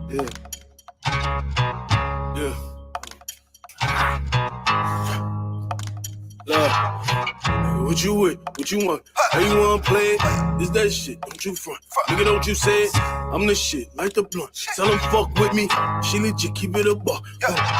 Yeah. Yeah. Love. What you with? What you want? How you wanna play it? Is that shit? Don't you front. Nigga, don't you say it. I'm the shit, like the blunt. Tell them fuck with me. She legit, keep it a buck.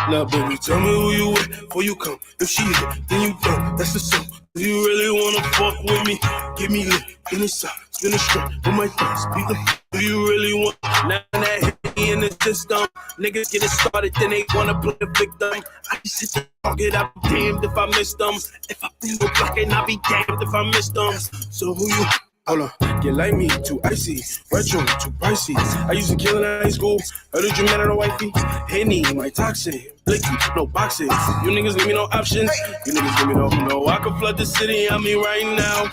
Now, baby, tell me who you with before you come. If she hit, then you don't. That's the song. Do you really wanna fuck with me? Give me lit, in the side, spin a strip with my thoughts. Beat the do you really want? Now that hit me in the system. Niggas get it started, then they wanna play the victim. I just sit there talk it, I'll be damned if I miss them. If I feel the block and I'll be damned if I miss them. So who you? Hold on, get like me, too icy, retro, too pricey. I used to kill in high school, heard that you met at a wifey. Henny, my toxic, blicky, no boxing. You niggas give me no options, you niggas give me no. I can flood the city, I mean right now.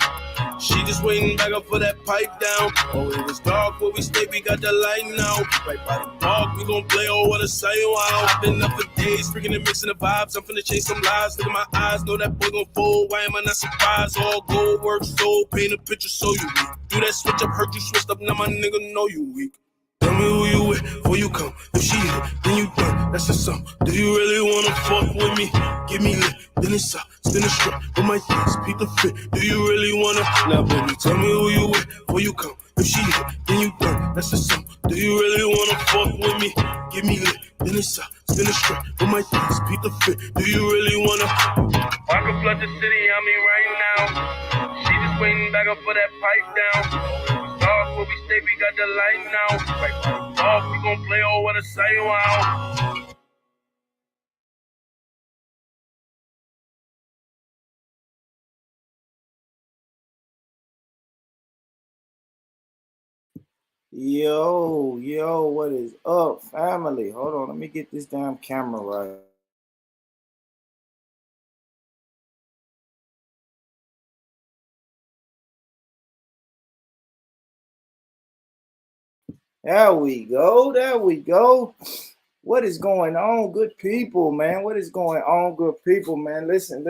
She just waiting back up for that pipe down. Oh, it was dark where we stay, we got the light now. Right by the park, we gon' play, oh, what a sight, wow. I've been up for days, freaking and mixing the vibes. I'm finna chase some lies, look at my eyes, know that boy gon' fold. Why am I not surprised? All gold work, soul, paint a picture so you weak. Do that switch up, hurt you switched up, now my nigga know you weak. Tell me who you with before you come. If she hit, then you done. That's the song. Do you really wanna fuck with me? Give me lit, then it's up. Spin a strip with my things, beat the fit. Do you really wanna? Now, baby, tell me who you with before you come. If she hit, then you done. That's the song. Do you really wanna fuck with me? Give me lit, then it's up. Spin a strip with my things, beat the fit. Do you really wanna? I can flood the city, I mean right now. She just waiting back up for that pipe down. Where we stay, we got the light now. Right by the park, we gon' play, oh, what a sight, wow. Yo, what is up, family? Hold on, let me get this damn camera right. There we go. What is going on, good people, man? What is going on, good people, man? Listen.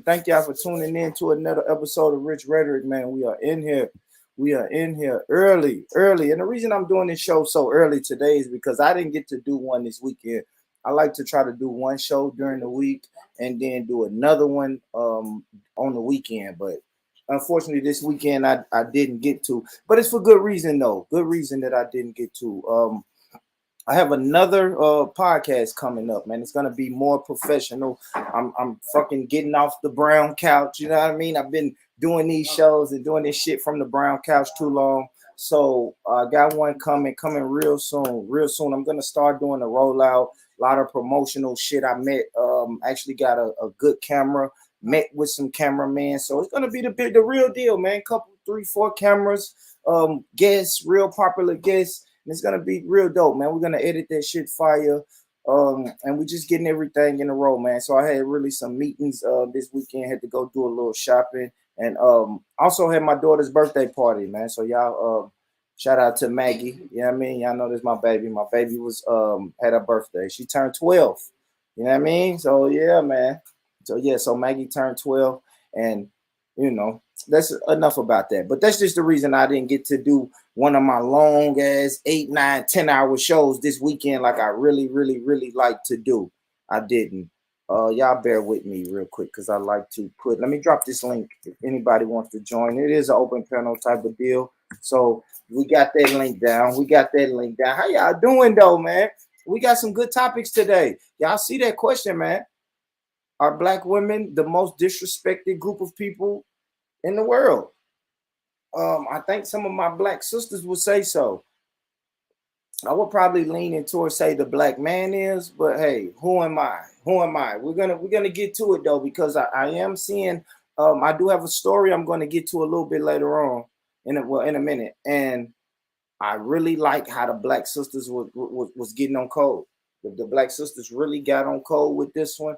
Thank y'all for tuning in to another episode of Rhetoric, man. We are in here early. And the reason I'm doing this show so early today is because I didn't get to do one this weekend. I like to try to do one show during the week and then do another one on the weekend. But unfortunately, this weekend I didn't get to. But it's for good reason, though. Good reason that I didn't get to. I have another podcast coming up, man. It's gonna be more professional. I'm fucking getting off the brown couch. You know what I mean? I've been doing these shows and doing this shit from the brown couch too long. So I got one coming real soon. I'm gonna start doing a rollout, a lot of promotional shit. I met actually got a good camera, met with some cameramen. So it's gonna be the real deal, man. Couple, 3-4 cameras, guests, real popular guests. And it's gonna be real dope, man. We're gonna edit that shit fire. And we're just getting everything in a row, man. So I had really some meetings this weekend, had to go do a little shopping, and also had my daughter's birthday party, man. So y'all shout out to Maggie. You know what I mean? Y'all know this my baby. My baby was had her birthday. She turned 12. You know what I mean? So yeah, man. So Maggie turned 12, and you know, that's enough about that. But that's just the reason I didn't get to do one of my long ass 8, 9, 10-hour shows this weekend like I really like to do. I didn't. Y'all bear with me real quick because I like to let me drop this link if anybody wants to join. It is an open panel type of deal. So we got that link down. How y'all doing though, man? We got some good topics today. Y'all see that question, man? Are Black women the most disrespected group of people in the world? I think some of my Black sisters would say so. I would probably lean in towards say the Black man is, but hey, who am I? We're gonna get to it though, because I am seeing. I do have a story I'm going to get to a little bit later on in a minute, and I really like how the Black sisters was getting on code. The Black sisters really got on code with this one.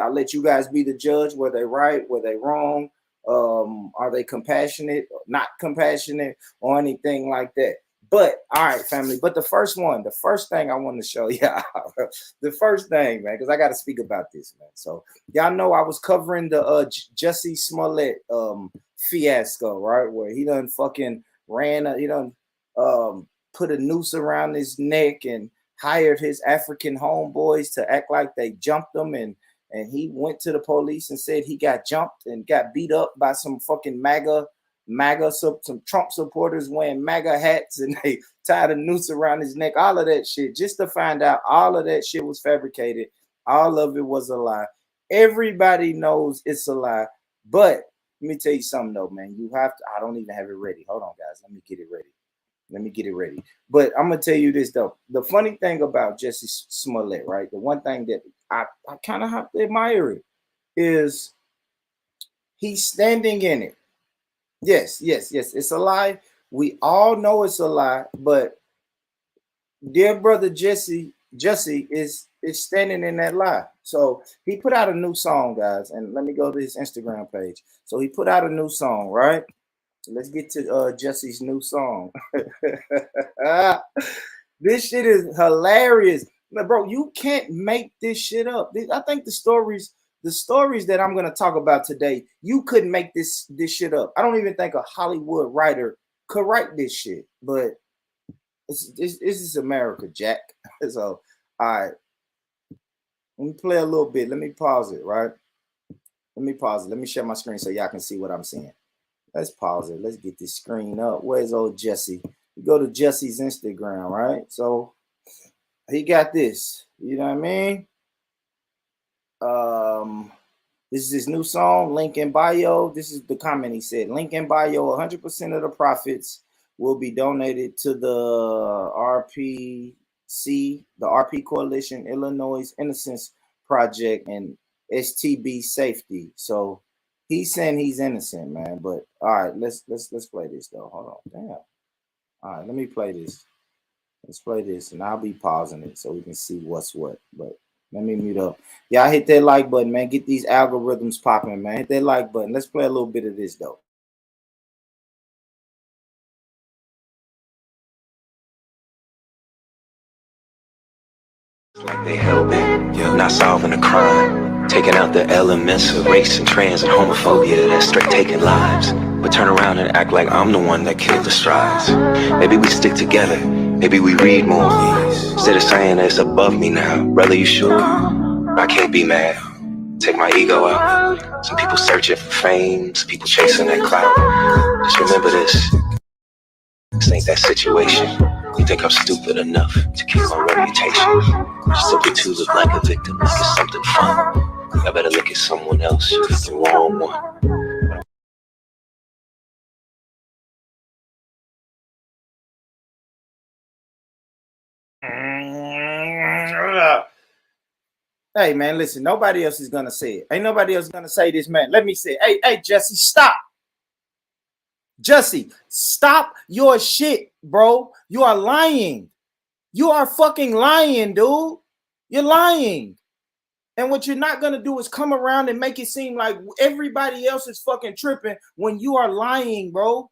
I'll let you guys be the judge. Were they right? Were they wrong? Are they compassionate, not compassionate, or anything like that? But all right, family. But the first thing I want to show y'all, the first thing, man, because I got to speak about this, man. So y'all know I was covering the Jussie Smollett fiasco, right? Where he done fucking ran, put a noose around his neck and hired his African homeboys to act like they jumped him, and he went to the police and said he got jumped and got beat up by some fucking some Trump supporters wearing MAGA hats, and they tied a noose around his neck, all of that shit, just to find out all of that shit was fabricated. All of it was a lie. Everybody knows it's a lie. But let me tell you something though, man. You have to, I don't even have it ready. Hold on, guys. Let me get it ready. But I'm gonna tell you this though. The funny thing about Jesse Smollett, right? The one thing that I kind of have to admire it is he's standing in it. Yes, it's a lie. We all know it's a lie, but dear brother Jesse is standing in that lie. So he put out a new song, guys, and let me go to his Instagram page. So he put out a new song, right? Let's get to Jesse's new song. This shit is hilarious. Bro, you can't make this shit up. I think the stories that I'm going to talk about today, you couldn't make this shit up. I don't even think a Hollywood writer could write this shit, but this is America, Jack. So, all right. Let me play a little bit. Let me pause it, right? Let me share my screen so y'all can see what I'm saying. Let's pause it. Let's get this screen up. Where's old Jesse? You go to Jesse's Instagram, right? So he got this. You know what I mean? This is his new song, link in bio. This is the comment he said. Link in bio, 100% of the profits will be donated to the RPC, the RP Coalition, Illinois Innocence Project, and STB Safety. So he's saying he's innocent, man. But all right, let's play this though. Hold on. Damn. All right, let me play this. Let's play this, and I'll be pausing it so we can see what's what. But let me mute up. Y'all hit that like button, man. Get these algorithms popping, man. Hit that like button. Let's play a little bit of this though. Like they hell-bent, not solving a crime, taking out the elements of race and trans and homophobia that's straight taking lives, but turn around and act like I'm the one that killed the strides. Maybe we stick together, maybe we read more, instead of saying that it's above me now. Brother, you sure? I can't be mad, take my ego out. Some people searching for fame, some people chasing that clout. Just remember this ain't that situation. You think I'm stupid enough to keep my reputation? Just simply to look like a victim, like it's something fun. I better look at someone else, you got the wrong one. Hey man, listen, nobody else is gonna say it. Ain't nobody else gonna say this, man. Let me say, hey, Jesse, stop. Jesse, stop your shit, bro. You are lying. You are fucking lying, dude. You're lying. And what you're not going to do is come around and make it seem like everybody else is fucking tripping when you are lying, bro.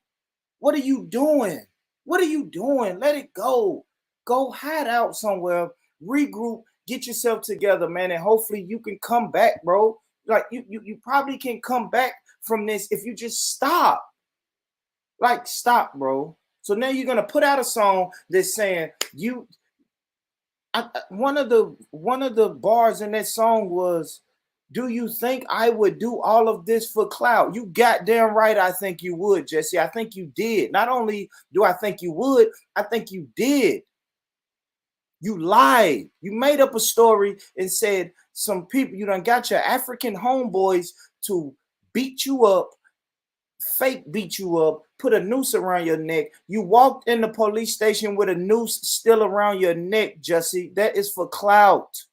What are you doing? What are you doing? Let it go. Go hide out somewhere, regroup, get yourself together, man, and hopefully you can come back, bro. Like you probably can come back from this if you just stop. Like, stop, bro. So now you're gonna put out a song that's saying one of the bars in that song was, "Do you think I would do all of this for clout?" You goddamn right, I think you would, Jesse. I think you did. Not only do I think you would, I think you did. You lied. You made up a story and said some people, you done got your African homeboys to beat you up, fake beat you up, put a noose around your neck. You walked in the police station with a noose still around your neck, Jesse. That is for clout.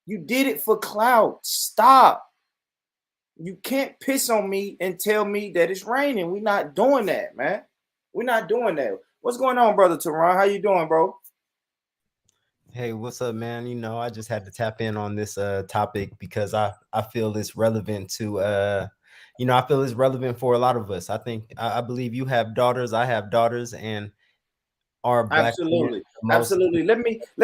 You did it for clout. Stop. You can't piss on me and tell me that it's raining. We're not doing that, man. We're not doing that. What's going on, brother Teron? How you doing, bro? Hey, what's up, man? You know, I just had to tap in on this topic because I feel it's relevant to I feel it's relevant for a lot of us. I believe you have daughters, I have daughters, and our black absolutely. Let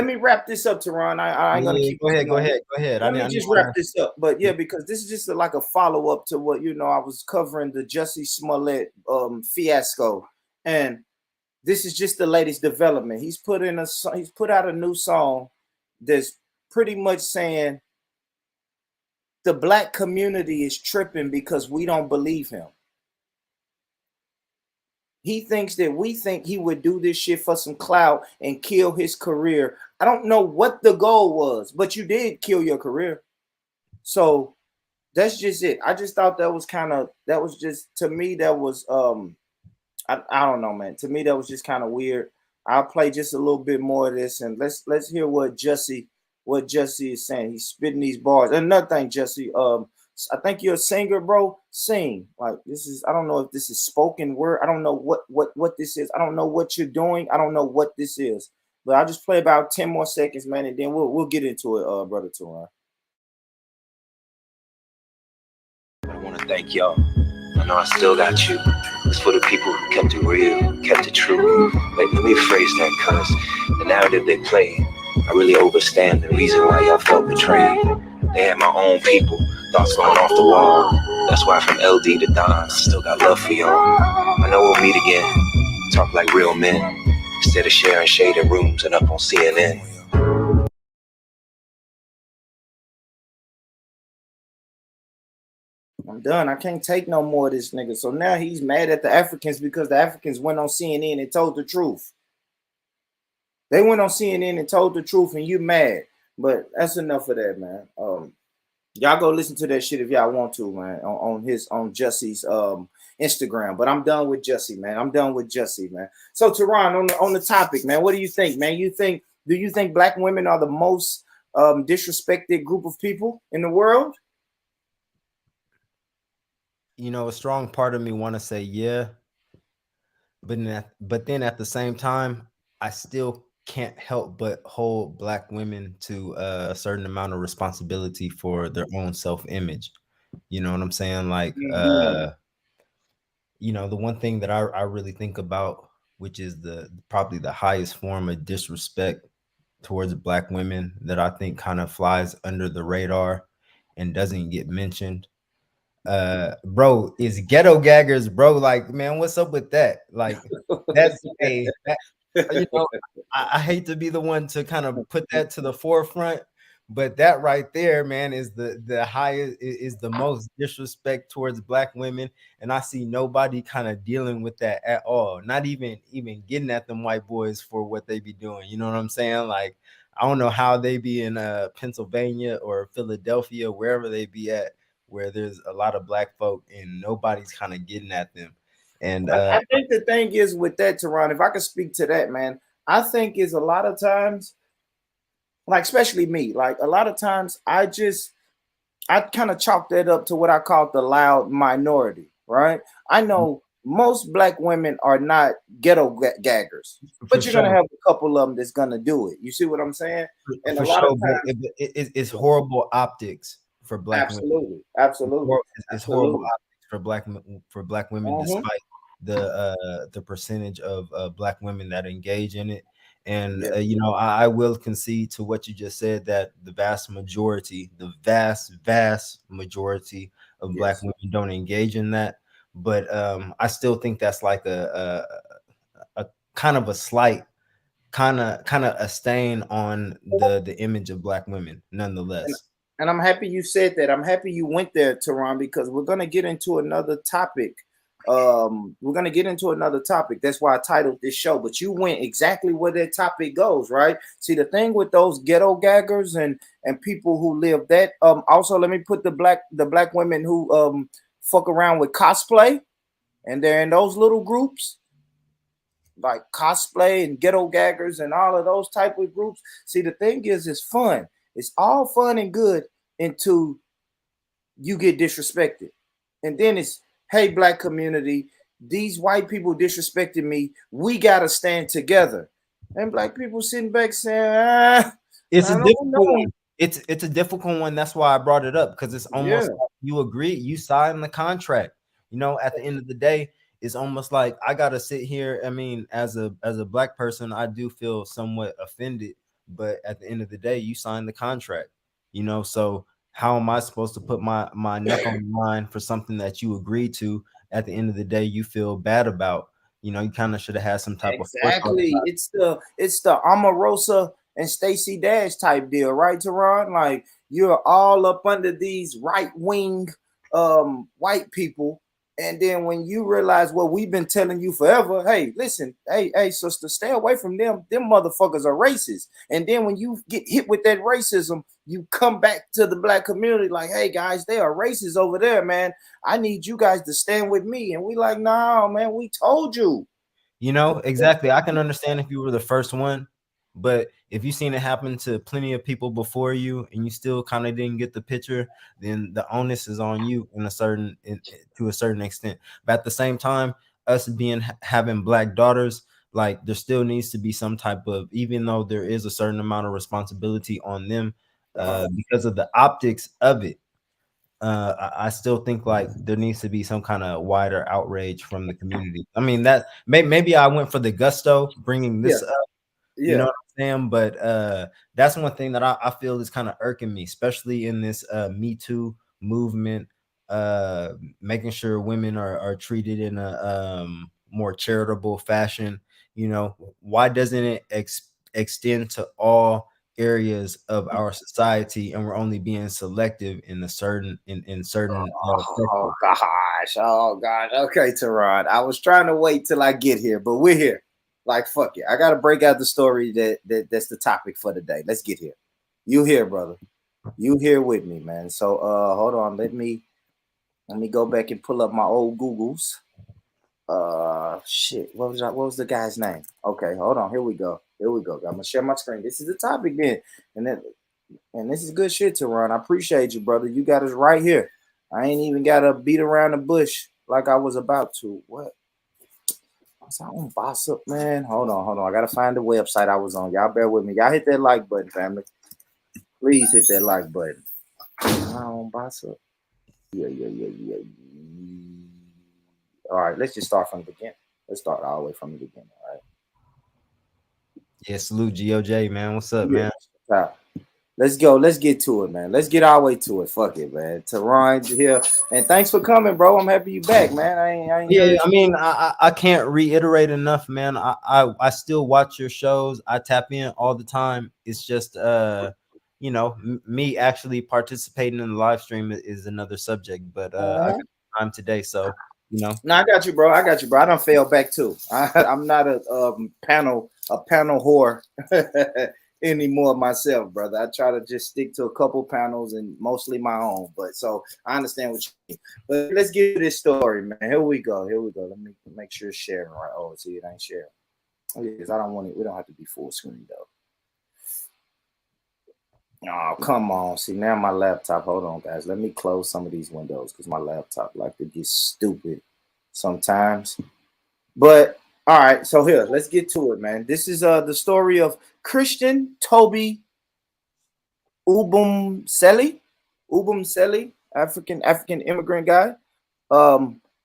me wrap this up, Teron. I ain't gonna keep. Go ahead. Let me just wrap this up. But yeah, because this is just like a follow up to what I was covering the Jussie Smollett fiasco, and this is just the latest development. He's put out a new song that's pretty much saying the black community is tripping because we don't believe him. He thinks that we think he would do this shit for some clout and kill his career. I don't know what the goal was, but you did kill your career. So that's just it. I just thought that was just, to me, that was I don't know, man. To me, that was just kind of weird. I'll play just a little bit more of this, and let's hear what Jussie is saying. He's spitting these bars. And another thing, Jussie, I think you're a singer, bro. Sing. Like, this is, I don't know if this is spoken word. I don't know what this is. I don't know what you're doing. I don't know what this is. But I'll just play about 10 more seconds, man, and then we'll get into it, brother Turan. I want to thank y'all. I know I still got you. It's for the people who kept it real, kept it true. Like, let me rephrase that, cuz the narrative they play, I really overstand the reason why y'all felt betrayed. They had my own people, thoughts going off the wall. That's why from LD to Don, I still got love for y'all. I know we'll meet again, talk like real men, instead of sharing shaded rooms and up on CNN. I'm done. I can't take no more of this nigga. So now he's mad at the Africans because the Africans went on CNN and told the truth. They went on CNN and told the truth, and you mad. But that's enough of that, man. Y'all go listen to that shit if y'all want to, man, on Jussie's Instagram. But I'm done with Jussie, man. I'm done with Jussie, man. So Teron, on the topic, man, what do you think, man? Do you think black women are the most disrespected group of people in the world? You know, a strong part of me want to say yeah, but then at the same time, I still can't help but hold black women to a certain amount of responsibility for their own self-image. You know what I'm saying? Like, you know, the one thing that I really think about, which is probably the highest form of disrespect towards black women that I think kind of flies under the radar and doesn't get mentioned, bro, is ghetto gaggers, bro. Like, man, what's up with that? Like, that's you know, I hate to be the one to kind of put that to the forefront, but that right there, man, is the highest, is the most disrespect towards black women, and I see nobody kind of dealing with that at all. Not even getting at them white boys for what they be doing. You know what I'm saying? Like, I don't know how they be in Pennsylvania or Philadelphia, wherever they be at, where there's a lot of black folk and nobody's kind of getting at them. And I think the thing is with that, Teron, if I could speak to that, man, I think is a lot of times, like especially me, like a lot of times I kind of chalk that up to what I call the loud minority, right? I know most black women are not ghetto gaggers, but you're gonna have a couple of them that's gonna do it. You see what I'm saying? And for a lot sure, of times, it's horrible optics for black women. Absolutely. It's horrible optics for black women, despite the percentage of black women that engage in it. And you know, I will concede to what you just said, that the vast majority of black women don't engage in that. But I still think that's like a kind of a slight, kind of a stain on the image of black women, nonetheless. And I'm happy you said that. I'm happy you went there, Teron, because we're gonna get into another topic. That's why I titled this show. But you went exactly where that topic goes, right? See, the thing with those ghetto gaggers and people who live that. Also, let me put the black women who fuck around with cosplay, and they're in those little groups, like cosplay and ghetto gaggers and all of those type of groups. See, the thing is, it's fun. It's all fun and good until you get disrespected, and then it's, hey, black community, these white people disrespected me. We gotta stand together. And black people sitting back saying, it's a difficult one. It's a difficult one. That's why I brought it up, because it's almost like you agree, you sign the contract. You know, at the end of the day, it's almost like I gotta sit here. I mean, as a black person, I do feel somewhat offended, but at the end of the day, you sign the contract. You know, so how am I supposed to put my neck on the line for something that you agreed to? At the end of the day, you feel bad about. You know, you kind of should have had some type of forethought. Exactly. It's the Omarosa and Stacey Dash type deal, right, Teron? Like you're all up under these right wing white people. And then when you realize what we've been telling you forever, hey, listen, hey, sister, stay away from them. Them motherfuckers are racist. And then when you get hit with that racism, you come back to the black community like, hey, guys, they are racist over there, man. I need you guys to stand with me. And we like, no, man, we told you. You know, exactly. I can understand if you were the first one, but if you've seen it happen to plenty of people before you and you still kind of didn't get the picture, then the onus is on you to a certain extent. But at the same time, us having black daughters, like there still needs to be some type of, even though there is a certain amount of responsibility on them, because of the optics of it. I still think like there needs to be some kind of wider outrage from the community. I mean, that maybe I went for the gusto bringing this up, you know what I'm saying? But that's one thing that I feel is kind of irking me, especially in this Me Too movement, making sure women are treated in a more charitable fashion. You know, why doesn't it extend to all areas of our society, and we're only being selective in certain oh gosh. Okay, Teron. I was trying to wait till I get here, but we're here. Like, fuck it. I gotta break out the story that's the topic for today. Let's get here. You here, brother. You here with me, man. So hold on. Let me go back and pull up my old Googles. Shit. What was the guy's name? Okay, hold on. Here we go. I'm gonna share my screen. This is the topic then. And this is good shit, Teron. I appreciate you, brother. You got us right here. I ain't even gotta beat around the bush like I was about to. What? I on boss up, man. Hold on. I gotta find the website I was on. Y'all bear with me. Y'all hit that like button, family. Please hit that like button. I on boss up. Yeah. All right, let's just start from the beginning. Let's start all the way from the beginning. All right. Yeah, salute GOJ, man. What's up, man? Let's go. Let's get to it, man. Let's get our way to it. Fuck it, man. Teron here, and thanks for coming, bro. I'm happy you back, man. I mean, I can't reiterate enough, man. I still watch your shows. I tap in all the time. It's just you know, me actually participating in the live stream is another subject, but I got time today, so you know. No, I got you, bro. I don't fail back too. I'm not a panel whore anymore myself, brother. I try to just stick to a couple panels and mostly my own. But so I understand what you mean. But let's get to this story, man. Here we go. Let me make sure it's sharing right. Oh, see, it ain't sharing. Because I don't want it. We don't have to be full screen though. Oh, come on. See, now my laptop. Hold on, guys. Let me close some of these windows because my laptop like to get stupid sometimes. But all right, so here, let's get to it, man. This is the story of Christian Toby Ubumseli, African immigrant guy.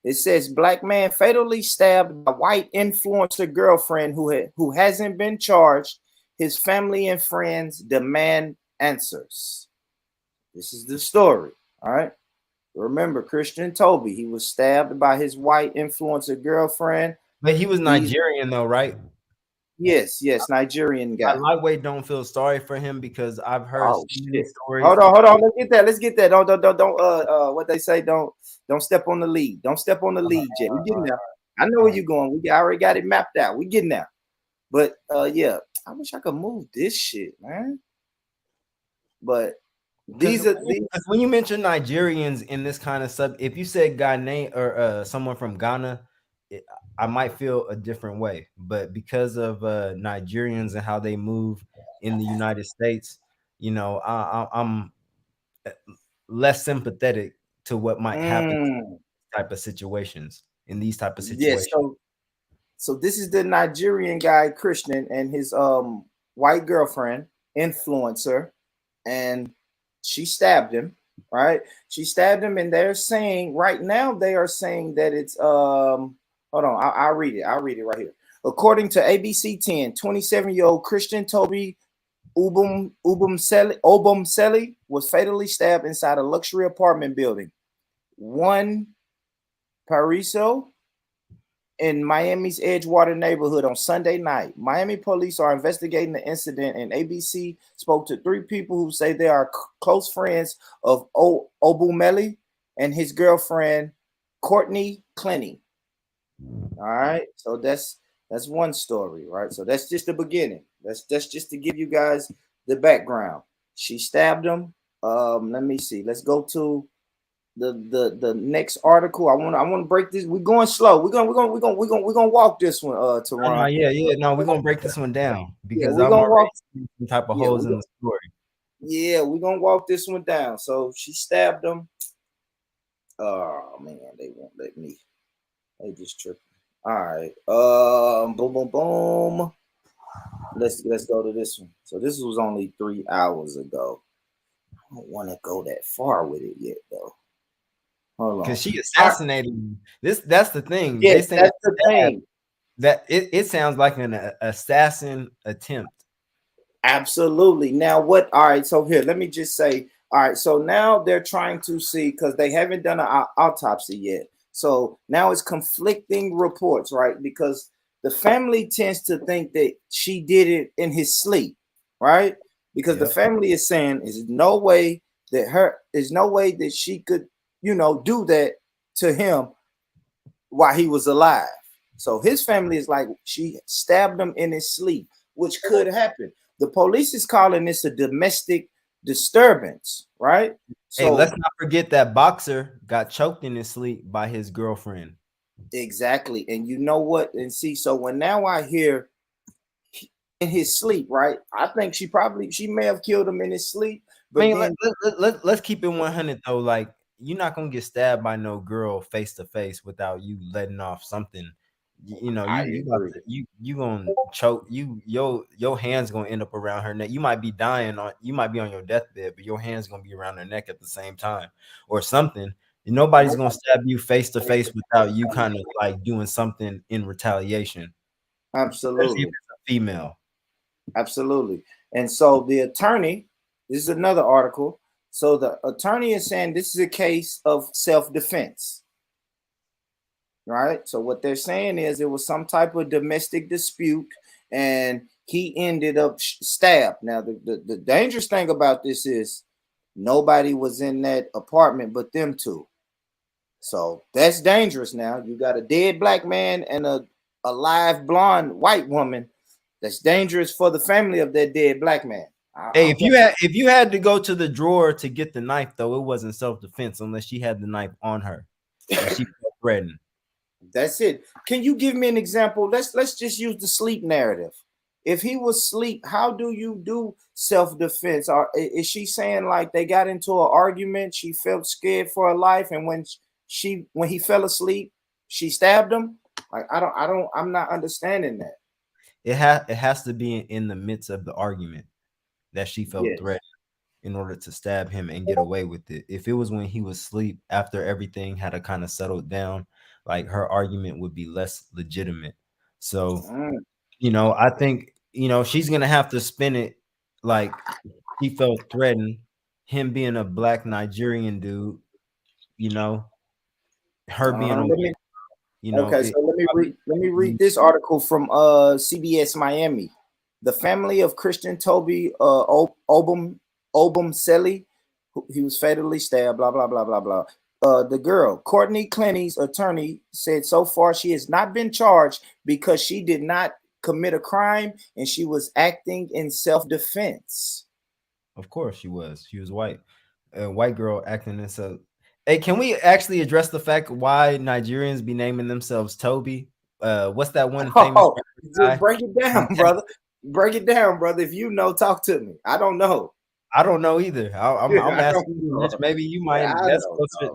It says black man fatally stabbed by white influencer girlfriend who hasn't been charged. His family and friends demand answers. This is the story. All right. Remember, Christian Toby, he was stabbed by his white influencer girlfriend. But he was Nigerian though, right? Yes, Nigerian guy. I lightweight don't feel sorry for him because I've heard stories. Hold on. Let's get that. Don't what they say, don't step on the lead. Don't step on the lead yet. We getting there. I know where you're going. We already got it mapped out. We getting there. But yeah, I wish I could move this shit, man. But these when you mention Nigerians in this kind of stuff, if you said Ghanaian or someone from Ghana, I might feel a different way. But because of Nigerians and how they move in the United States, you know, I'm less sympathetic to what might happen in these type of situations. Yes, so this is the Nigerian guy, Christian, and his white girlfriend, influencer, and she stabbed him, right? She stabbed him, and they're saying right now they are saying that it's hold on, I'll read it. I'll read it right here. According to ABC 10, 27-year-old Christian Toby Obumseli was fatally stabbed inside a luxury apartment building. One Pariso in Miami's Edgewater neighborhood on Sunday night. Miami police are investigating the incident, and ABC spoke to 3 people who say they are close friends of Obumele and his girlfriend, Courtney Clenny. All right, so that's one story, right? So that's just the beginning. That's just to give you guys the background. She stabbed him. Let me see. Let's go to the next article. I want to break this. We're going slow. We're gonna walk this one, Teron. No, we're gonna break this one down Yeah, because we're I'm gonna already walk. seeing some type of Yeah, holes in the story. we're gonna walk this one down. So she stabbed him. Oh man, they won't let me. They just tripping. All right. Boom, boom, boom. Let's go to this one. So this was only 3 hours ago. I don't want to go that far with it yet, though. Hold on. Because she assassinated him. That's the thing. Yeah, They say that's the thing. that it sounds like an assassin attempt. Absolutely. Now, what? All right. So here, let me just say. All right. So now they're trying to see because they haven't done an autopsy yet. So now it's conflicting reports, right? Because the family tends to think that she did it in his sleep, right? Because the family is saying there's no way that she could, do that to him while he was alive. So his family is like she stabbed him in his sleep, which could happen. The police is calling this a domestic disturbance, right? So, hey, let's not forget that boxer got choked in his sleep by his girlfriend. Exactly. And you know what? And see, so when now I hear in his sleep, right? I think she may have killed him in his sleep. But I mean, let's keep it 100 though. Like, you're not gonna get stabbed by no girl face to face without you letting off something. You gonna choke. Your hands gonna end up around her neck. You might be you might be on your deathbed, but your hands gonna be around her neck at the same time, or something. Nobody's gonna stab you face to face without you kind of like doing something in retaliation. Absolutely, especially if it's a female. Absolutely. And so the attorney, this is another article. So the attorney is saying this is a case of self-defense. Right? So what they're saying is it was some type of domestic dispute and he ended up stabbed. Now the dangerous thing about this is nobody was in that apartment but them two. So that's dangerous. Now you got a dead black man and a live blonde white woman. That's dangerous for the family of that dead black man. Hey, if you had to go to the drawer to get the knife, though, it wasn't self-defense unless she had the knife on her and she felt threatened. That's it. Can you give me an example? Let's just use the sleep narrative. If he was asleep, how do you do self-defense? Or is she saying like they got into an argument? She felt scared for her life, and when he fell asleep, she stabbed him. Like I'm not understanding that. It has to be in the midst of the argument that she felt threatened in order to stab him and get away with it. If it was when he was asleep after everything had kind of settled down, like her argument would be less legitimate. So, I think, she's going to have to spin it like he felt threatened, him being a black Nigerian dude, her being a white. Okay, so let me read this article from CBS Miami. The family of Christian Toby Obumseli, he was fatally stabbed, blah, blah, blah, blah, blah. The girl, Courtney Clenny's attorney, said so far she has not been charged because she did not commit a crime and she was acting in self-defense. Of course she was. She was white. A white girl acting in self. Hey, can we actually address the fact why Nigerians be naming themselves Toby? What's that one famous guy? Break it down, brother. Break it down, brother. If you know, talk to me. I don't know. I don't know either. I'm asking you, maybe you might.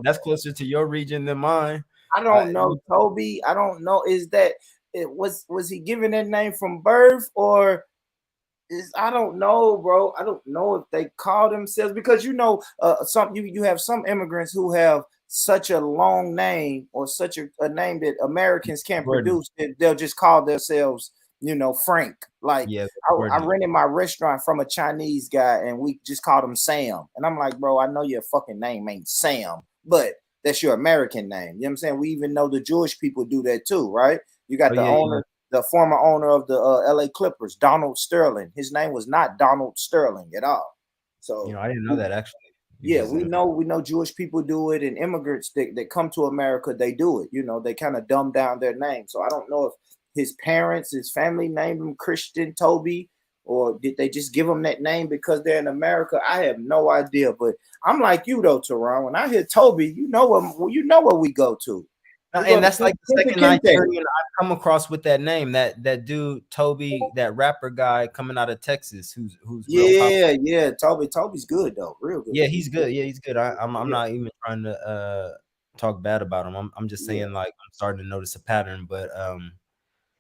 That's closer to your region than mine. I don't know, Toby. I don't know. Is that it was he given that name from birth or I don't know, bro. I don't know if they call themselves because you have some immigrants who have such a long name or such a name that Americans can't produce. They'll just call themselves, Frank. Like I rented my restaurant from a Chinese guy and we just called him Sam. And I'm like, bro, I know your fucking name ain't Sam, but that's your American name. You know what I'm saying? We even know the Jewish people do that too, right? You got Oh the yeah, owner, the former owner of the LA Clippers, Donald Sterling. His name was not Donald Sterling at all. So I didn't know that actually. You yeah, just we know Jewish people do it, and immigrants that come to America, they do it. They kind of dumb down their name. So I don't know if his parents, his family named him Christian Toby, or did they just give him that name because they're in America? I have no idea. But I'm like you though, Teron. When I hear Toby, you know where we go to. We go and to that's like the second Kente. Nigerian I've come across with that name. That dude Toby, that rapper guy coming out of Texas, who's real popular. Yeah. Toby's good though, real good. Yeah, he's good. Yeah, he's good. I'm Yeah. not even trying to talk bad about him. I'm just Yeah. saying like I'm starting to notice a pattern, but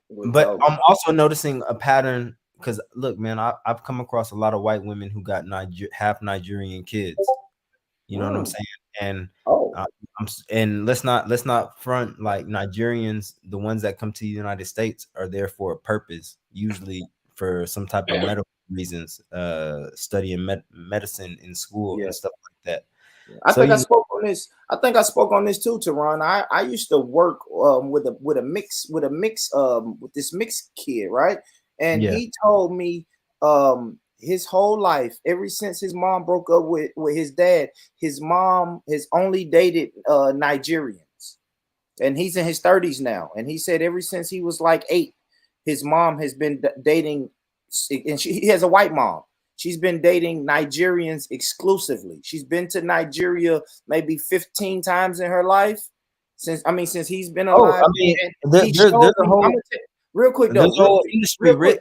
With Toby. I'm also noticing a pattern because look, man, I've come across a lot of white women who got half Nigerian kids. You know what I'm saying? And Oh. and let's not front like Nigerians. The ones that come to the United States are there for a purpose, usually for some type of medical reasons, studying medicine in school Yeah. and stuff like that. I So think I spoke on this. I think I spoke on this too, Teron. I used to work with this mixed kid, right? And yeah. he told me his whole life, ever since his mom broke up with his dad, his mom has only dated Nigerians, and he's in his 30s now. And he said ever since he was like 8, his mom has been dating, and he has a white mom. She's been dating Nigerians exclusively. She's been to Nigeria maybe 15 times in her life since he's been Oh, alive. I mean, He showed me, real quick though, there's a whole industry, quick,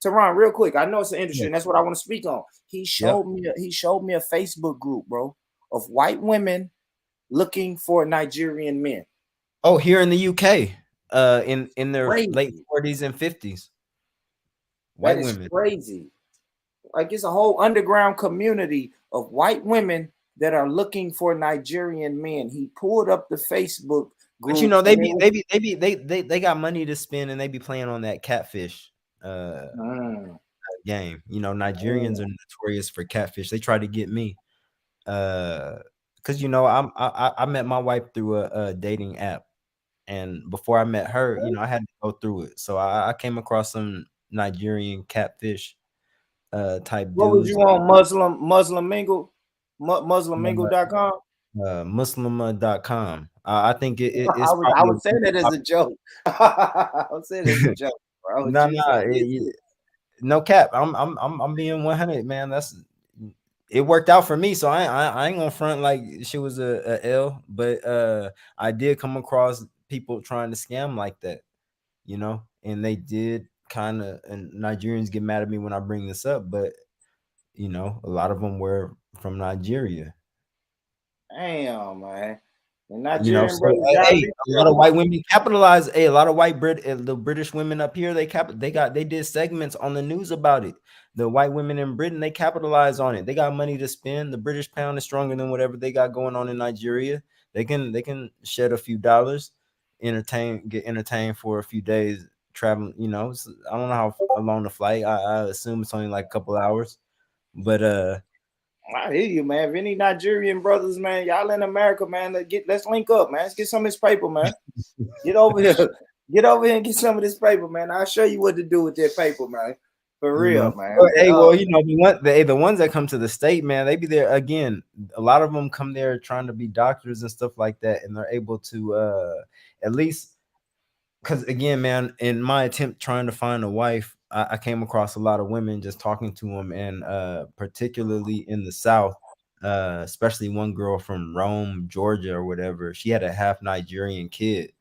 Teron, real quick. I know it's an industry, Yeah. and that's what I want to speak on. He showed me a Facebook group, bro, of white women looking for Nigerian men. Oh, here in the UK, in their Crazy. late 40s and 50s, That white is women. crazy. Like it's a whole underground community of white women that are looking for Nigerian men. He pulled up the Facebook group. But they got money to spend and they be playing on that catfish game. Nigerians are notorious for catfish. They try to get me. Because I met my wife through a dating app, and before I met her, I had to go through it. So I came across some Nigerian catfish type What was dudes. you on Muslim Mingle? Muslimmingle.com? Muslim.com. I think it's I probably would say that as a joke. I would say it as a joke, bro. No cap. I'm being 100, man. It worked out for me, so I ain't gonna front like she was a L, but I did come across people trying to scam like that, and they did kind of, and Nigerians get mad at me when I bring this up, but a lot of them were from Nigeria. Damn, man. The Nigerian So brothers hey, be a lot of white women capitalize. Hey, a lot of the British women up here, they did segments on the news about it. The white women in Britain, they capitalize on it. They got money to spend. The British pound is stronger than whatever they got going on in Nigeria. They can shed a few dollars, get entertained for a few days traveling. I don't know how long the flight. I assume it's only like a couple hours, but I hear you, man. If any Nigerian brothers, man, y'all in America, man, let's link up, man. Let's get some of this paper, man. Get over here. Get over here and get some of this paper, man. I'll show you what to do with that paper, man. For real, man. Hey, the ones that come to the state, man, they be there again. A lot of them come there trying to be doctors and stuff like that, and they're able to at least, because again, man, in my attempt trying to find a wife, I came across a lot of women just talking to them, and particularly in the South, especially one girl from Rome, Georgia, or whatever. She had a half Nigerian kid.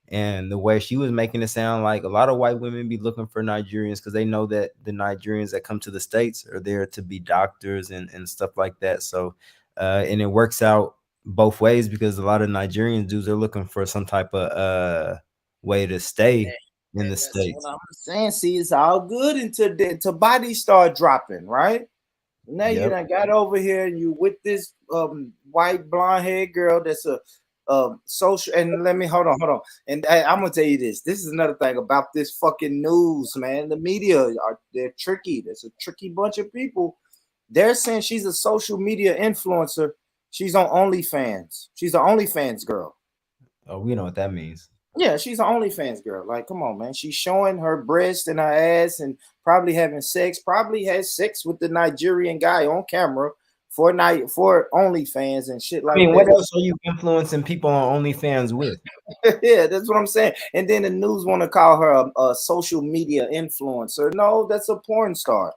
And the way she was making it sound like a lot of white women be looking for Nigerians because they know that the Nigerians that come to the States are there to be doctors and stuff like that. So, and it works out both ways because a lot of Nigerian dudes are looking for some type of way to stay in the States. What I'm saying, see, it's all good until bodies start dropping, right? Now you done got over here and you with this white blonde haired girl that's a social, and let me hold on, and I'm gonna tell you this. This is another thing about this fucking news, man. The media they're tricky. There's a tricky bunch of people. They're saying she's a social media influencer, She's on OnlyFans. She's an OnlyFans girl. Oh, we know what that means. Yeah, she's an OnlyFans girl. Like, come on, man. She's showing her breast and her ass and probably having sex. Probably has sex with the Nigerian guy on camera for OnlyFans and shit I like mean, what that. else are you influencing people on OnlyFans with? Yeah, that's what I'm saying. And then the news want to call her a social media influencer. No, that's a porn star.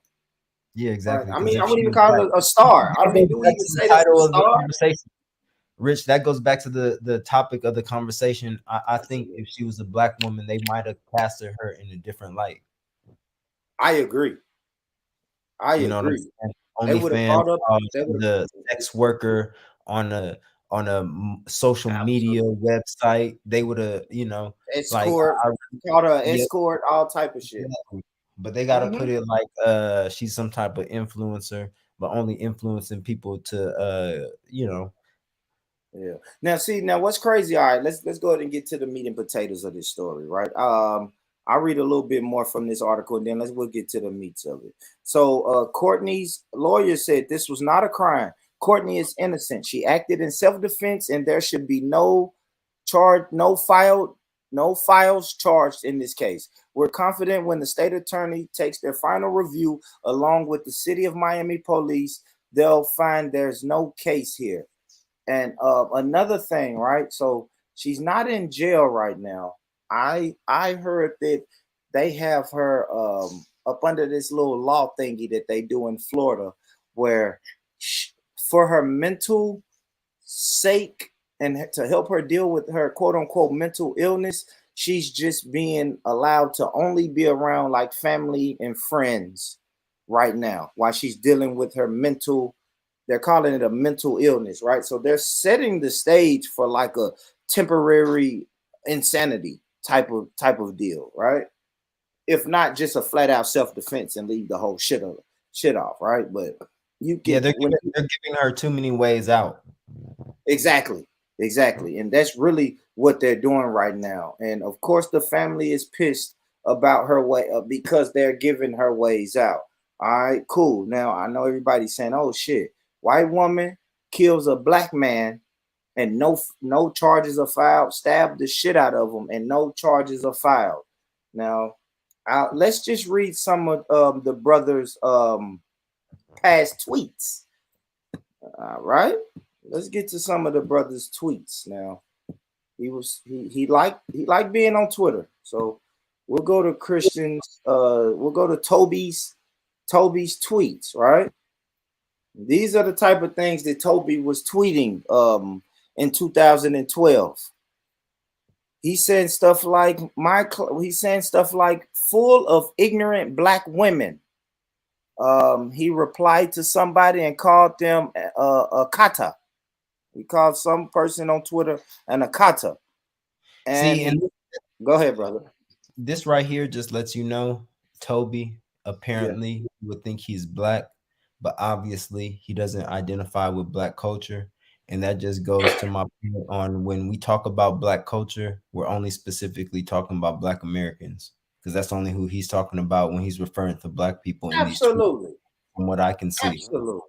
Yeah, Like, exactly. I Because mean, I if wouldn't she even was call black, her a star. I that mean, goes do we back even to the say that's a title of the star? conversation. Rich, that goes back to the topic of the conversation. I think if she was a black woman, they might have casted her in a different light. I agree. I You know what I'm agree. saying? They would have OnlyFans, brought up. They would the sex worker on a social media absolutely website. They would have, you know, like escort. Called her yeah, escort. All type of shit. exactly. But they got to Mm-hmm. put it like she's some type of influencer, but only influencing people to you know. Yeah. Now, see, now what's crazy? All right, let's go ahead and get to the meat and potatoes of this story, right? I'll read a little bit more from this article, and then we'll get to the meats of it. So, Courtney's lawyer said this was not a crime. Courtney is innocent. She acted in self-defense, and there should be no charge, no files charged in this case. We're confident when the state attorney takes their final review, along with the city of Miami police, they'll find there's no case here. And another thing, right? So she's not in jail right now. I heard that they have her up under this little law thingy that they do in Florida, where for her mental sake and to help her deal with her quote unquote mental illness, she's just being allowed to only be around like family and friends right now while she's dealing with her mental, they're calling it a mental illness, right? So they're setting the stage for like a temporary insanity type of deal, right? If not just a flat out self-defense and leave the whole shit off, right? But you Yeah, get when they're giving her too many ways out. exactly, and that's really what they're doing right now. And of course, the family is pissed about her way because they're giving her ways out. All right, cool. Now I know everybody's saying, "Oh shit, white woman kills a black man and no charges are filed, stabbed the shit out of him and no charges are filed." Now, let's just read some of the brother's past tweets. All right, let's get to some of the brother's tweets. Now, he liked being on Twitter, so we'll go to Christian's. We'll go to Tobys tweets. Right, these are the type of things that Toby was tweeting in 2012. He's saying stuff like he's saying stuff like full of ignorant black women. He replied to somebody and called them a kata. He called some person on Twitter an akata. And See, he and go ahead, brother. this right here just lets you know Toby Yeah, apparently would think he's black, but obviously he doesn't identify with black culture. And that just goes to my point on when we talk about black culture, we're only specifically talking about black Americans because that's only who he's talking about when he's referring to black people in these tweets, absolutely. from what I can see. Absolutely.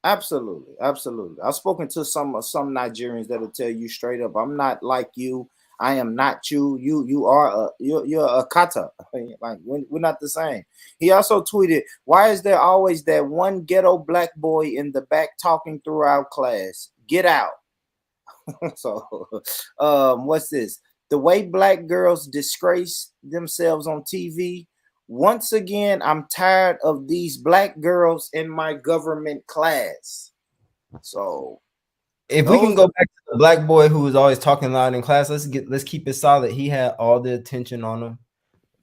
I've spoken to some Nigerians that'll tell you straight up, I'm not like you. I am not you. You are you're a kata. Like we're not the same. He also tweeted, "Why is there always that one ghetto black boy in the back talking throughout class? Get out." So, what's this? The way black girls disgrace themselves on TV. Once again, I'm tired of these black girls in my government class. So If we can those go are back to the black boy who was always talking loud in class, let's keep it solid. He had all the attention on him.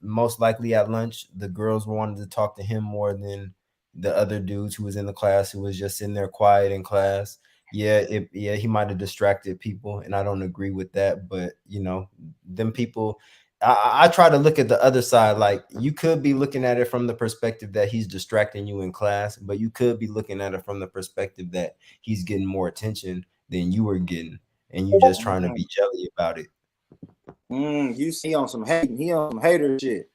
Most likely at lunch, the girls wanted to talk to him more than the other dudes who was in the class who was just in there quiet in class. Yeah, he might have distracted people, and I don't agree with that. But you know, them people, I try to look at the other side. Like you could be looking at it from the perspective that he's distracting you in class, but you could be looking at it from the perspective that he's getting more attention than you were getting, and you just trying to be jelly about it. you see on some hate, he on some hater shit.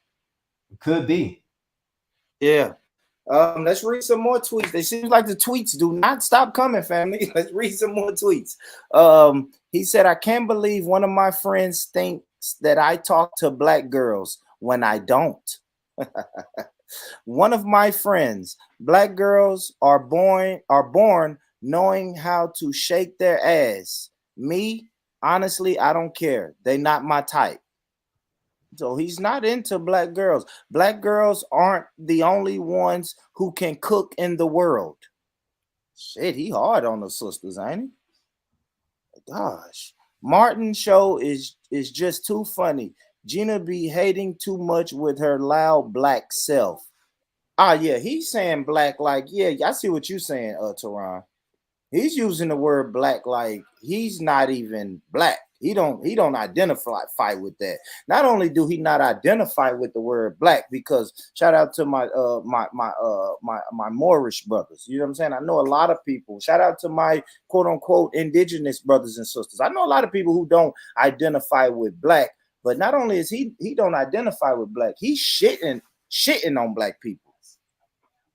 Could be. Yeah. Let's read some more tweets. It seems like the tweets do not stop coming, family. Let's read some more tweets. He said, I can't believe one of my friends thinks that I talk to black girls when I don't. One of my friends, black girls are born knowing how to shake their ass. Me, honestly, I don't care. They not my type. So he's not into black girls. Black girls aren't the only ones who can cook in the world. Shit, he hard on the sisters, ain't he? Gosh. Martin show is just too funny. Gina be hating too much with her loud black self. Ah, yeah, he's saying black like, yeah, I see what you're saying, Tehran. He's using the word black like he's not even black. He don't identify with that. Not only do he not identify with the word black, because shout out to my my Moorish brothers. You know what I'm saying? I know a lot of people. Shout out to my quote unquote indigenous brothers and sisters. I know a lot of people who don't identify with black, but not only is he don't identify with black, he's shitting on black people.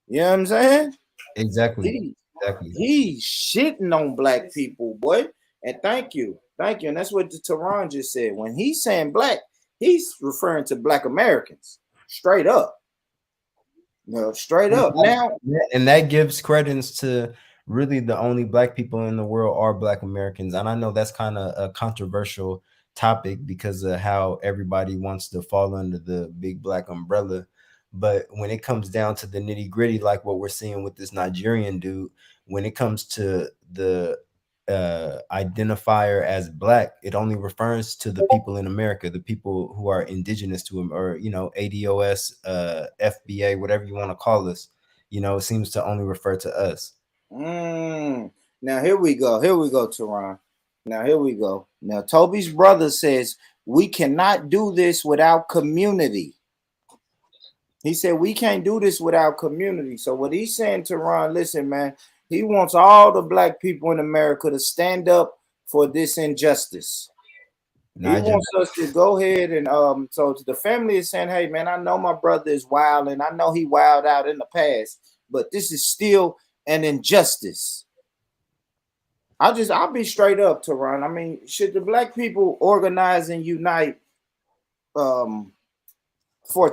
You know what I'm saying? Exactly. Exactly. He's shitting on black people, boy. And thank you. And that's what the Tehran just said. When he's saying black, he's referring to black Americans. Straight up. No, straight up. Now, and that gives credence to really the only black people in the world are black Americans. And I know that's kind of a controversial topic because of how everybody wants to fall under the big black umbrella. But when it comes down to the nitty gritty, like what we're seeing with this Nigerian dude, when it comes to the identifier as black, it only refers to the people in America, the people who are indigenous to him, or ADOS, FBA, whatever you want to call us. It seems to only refer to us. Now here we go, Tehran. Now here we go. Now Tobys Brother says we cannot do this without community. He said we can't do this without community. So what he's saying, Tehran, listen, man, he wants all the black people in America to stand up for this injustice. He wants us to go ahead and so the family is saying, hey man, I know my brother is wild and I know he wild out in the past, but this is still an injustice. I'll be straight up, Tehran. I mean, should the black people organize and unite for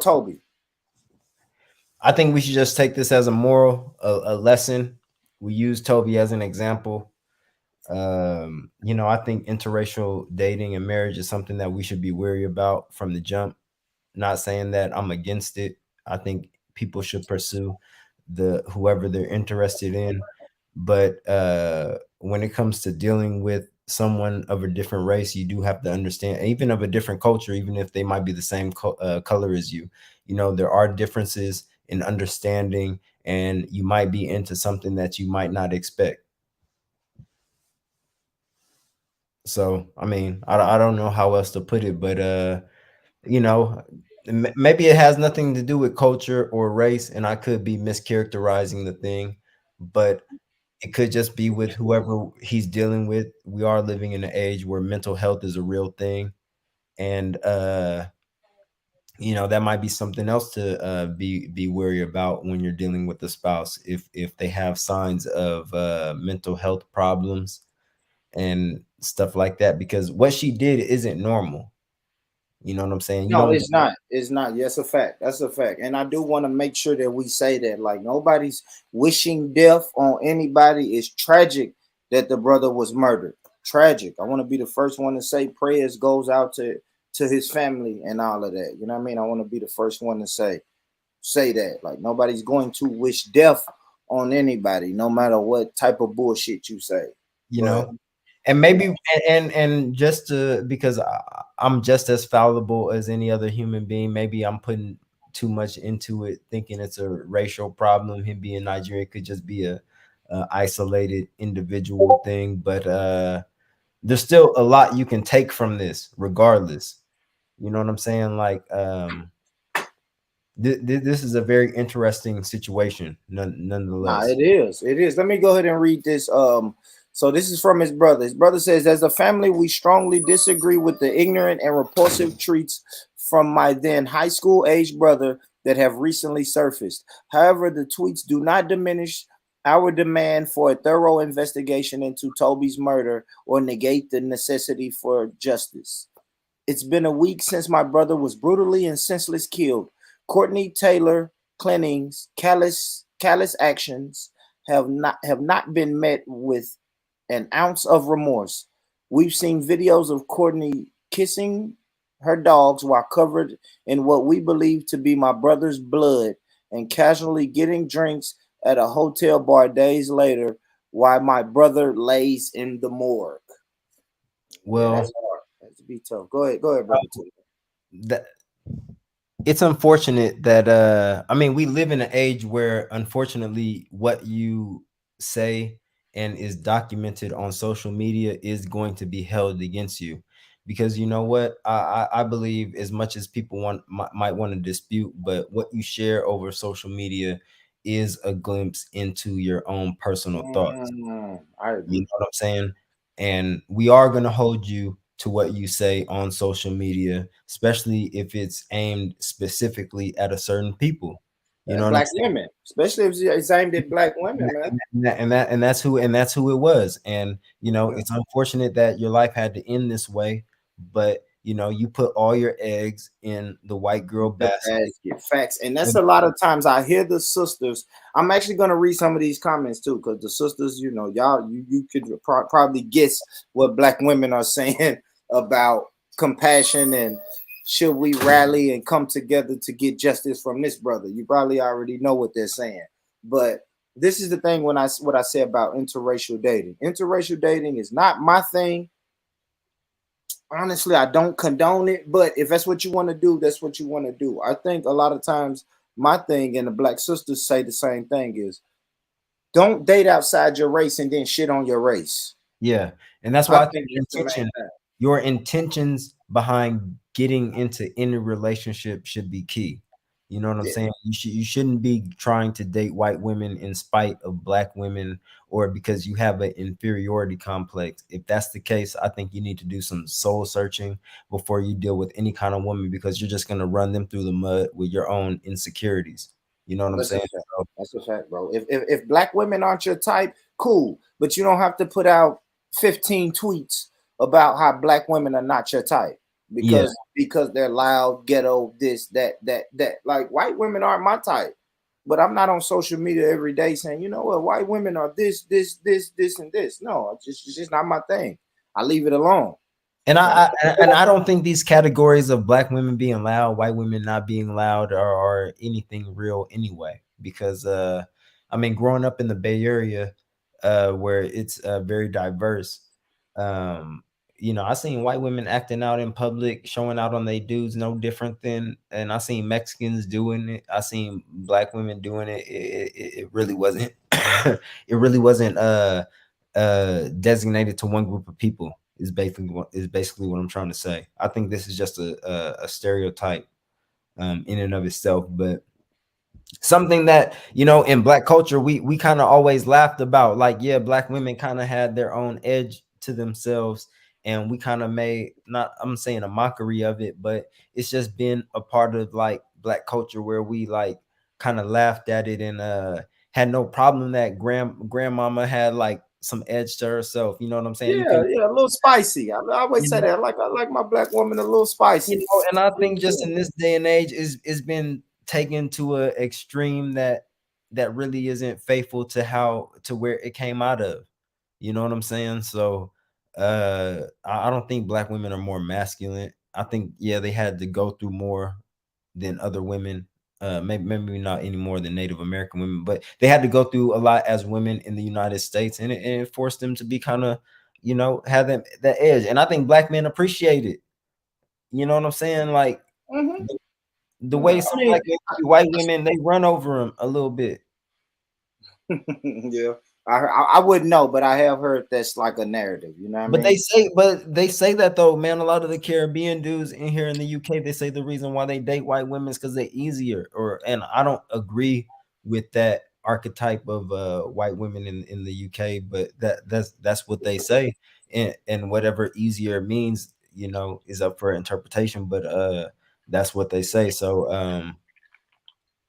Toby? I think we should just take this as a moral, a lesson. We use Toby as an example. I think interracial dating and marriage is something that we should be wary about from the jump. Not saying that I'm against it. I think people should pursue whoever they're interested in. But when it comes to dealing with someone of a different race, you do have to understand, even of a different culture, even if they might be the same color as you, there are differences in understanding, and you might be into something that you might not expect. So, I mean, I don't know how else to put it, but, maybe it has nothing to do with culture or race, and I could be mischaracterizing the thing, but it could just be with whoever he's dealing with. We are living in an age where mental health is a real thing. And, that might be something else to be wary about when you're dealing with the spouse. If they have signs of mental health problems and stuff like that, because what she did isn't normal. You know what I'm saying? No, it's not. It's not. Yes, a fact. That's a fact. And I do want to make sure that we say that, like, nobody's wishing death on anybody. It's tragic that the brother was murdered. Tragic. I want to be the first one to say prayers goes out to his family and all of that. You know what I mean? I want to be the first one to say that. Like, nobody's going to wish death on anybody, no matter what type of bullshit you say. And maybe and just because I'm just as fallible as any other human being, maybe I'm putting too much into it, thinking it's a racial problem. Him being Nigerian could just be a isolated individual thing, but there's still a lot you can take from this, regardless. You know what I'm saying? Like, this is a very interesting situation, nonetheless. It is. It is. Let me go ahead and read this. So this is from his brother. His brother says, as a family, we strongly disagree with the ignorant and repulsive treats from my then high school age brother that have recently surfaced. However, the tweets do not diminish our demand for a thorough investigation into Toby's murder or negate the necessity for justice. It's been a week since my brother was brutally and senseless killed. Courtney Taylor Clenning's callous actions have not been met with an ounce of remorse. We've seen videos of Courtney kissing her dogs while covered in what we believe to be my brother's blood and casually getting drinks at a hotel bar days later while my brother lays in the morgue. Yeah, Well, that's hard. That's be tough. Go ahead, brother. that it's unfortunate that I mean, we live in an age where unfortunately what you say and is documented on social media is going to be held against you, because you know what, I believe, as much as people might want to dispute, but what you share over social media is a glimpse into your own personal thoughts. I You know agree. what I'm saying? And we are going to hold you to what you say on social media, especially if it's aimed specifically at a certain people. You know what I'm Black saying? women, especially if it's aimed at black women, man. And that's who it was. And you know, Yeah. it's unfortunate that your life had to end this way, but you know, you put all your eggs in the white girl The basket. basket facts, and that's a lot of times I hear the sisters. I'm actually gonna read some of these comments too, because the sisters, y'all, you could probably guess what black women are saying about compassion and should we rally and come together to get justice from this brother. You probably already know what they're saying, but this is the thing when what I say about interracial dating. Interracial dating is not my thing. Honestly, I don't condone it, but if that's what you want to do, that's what you want to do. I think a lot of times my thing, and the black sisters say the same thing, is don't date outside your race and then shit on your race. Yeah, and that's I why I think think that's the main thing. your intentions behind getting into any relationship should be key. You know what I'm Yeah. saying? You shouldn't be trying to date white women in spite of black women, or because you have an inferiority complex. If that's the case, I think you need to do some soul searching before you deal with any kind of woman, because you're just gonna run them through the mud with your own insecurities. You know what I'm That's a saying? fact. So, That's a fact, bro. If black women aren't your type, cool. But you don't have to put out 15 tweets about how black women are not your type yeah. because they're loud, ghetto, this, that. Like white women aren't my type. But I'm not on social media every day saying, you know what, white women are this, and this. No, it's just not my thing. I leave it alone. And Like, I don't think these categories of black women being loud, white women not being loud, are anything real anyway. Because I mean, growing up in the Bay Area, where it's very diverse, um, you know, I seen white women acting out in public, showing out on their dudes, no different than, and I seen Mexicans doing it. I seen black women doing it. It really wasn't, it really wasn't designated to one group of people. Is basically what I'm trying to say. I think this is just a stereotype in and of itself, but something that, you know, in black culture we kind of always laughed about. Like, yeah, black women kind of had their own edge to themselves, and we kind of made, not, I'm saying, a mockery of it, but it's just been a part of like black culture where we like kind of laughed at it, and had no problem that grandmama had like some edge to herself. You know what I'm saying? You yeah, can, yeah, a little spicy. I always you say know, that. I like my black woman a little spicy. and I think just in this day and age is been taken to a extreme that really isn't faithful to how, to where it came out of. You know what I'm saying? So I don't think black women are more masculine. I think, yeah, they had to go through more than other women. Maybe not any more than Native American women, but they had to go through a lot as women in the United States, and it forced them to be kind of, you know, have that edge. And I think black men appreciate it. You know what I'm saying? Like Mm-hmm. the Yeah, way I some mean, black men treat white women, they run over them a little bit. yeah, I wouldn't know, but I have heard that's like a narrative. You know what I But mean? they say that though, man. A lot of the Caribbean dudes in here in the UK, they say the reason why they date white women is because they're easier. Or, and I don't agree with that archetype of white women in the UK, but that's what they say, and whatever easier means, you know, is up for interpretation. But that's what they say. So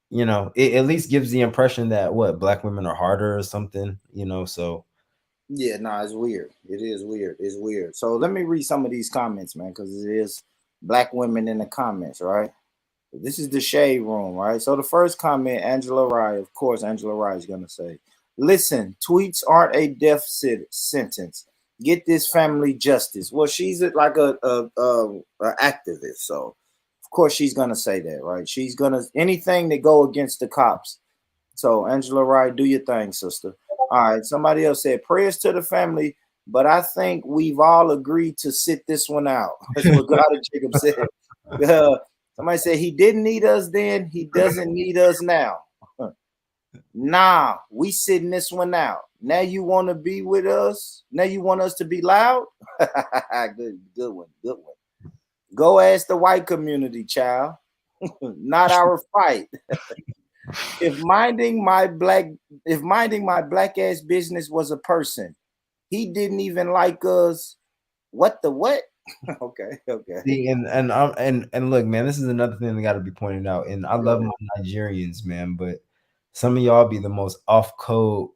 you know, it at least gives the impression that what black women are harder or something, you know. So Yeah, no, it's weird. It is weird. It's weird. So let me read some of these comments, man, because it is black women in the comments, right? This is the shade room, right? So the first comment, Angela Rye, of course, Angela Rye is gonna say, "Listen, tweets aren't a death sentence. Get this family justice." Well, she's like a activist, so of course she's gonna say that, right? She's gonna anything that go against the cops. So Angela Rye, do your thing, sister. All right. Somebody else said prayers to the family, but I think we've all agreed to sit this one out. That's what God and Jacob said. Somebody said he didn't need us then, he doesn't need us now. Nah, we sitting this one out. Now you want to be with us? Now you want us to be loud? Good one, good one. Go ask the white community, child. Not our fight. if minding my black ass business was a person, he didn't even like us. What the what? Okay. see, and look, man, this is another thing that got to be pointed out. And I love my Nigerians, man, but some of y'all be the most off code,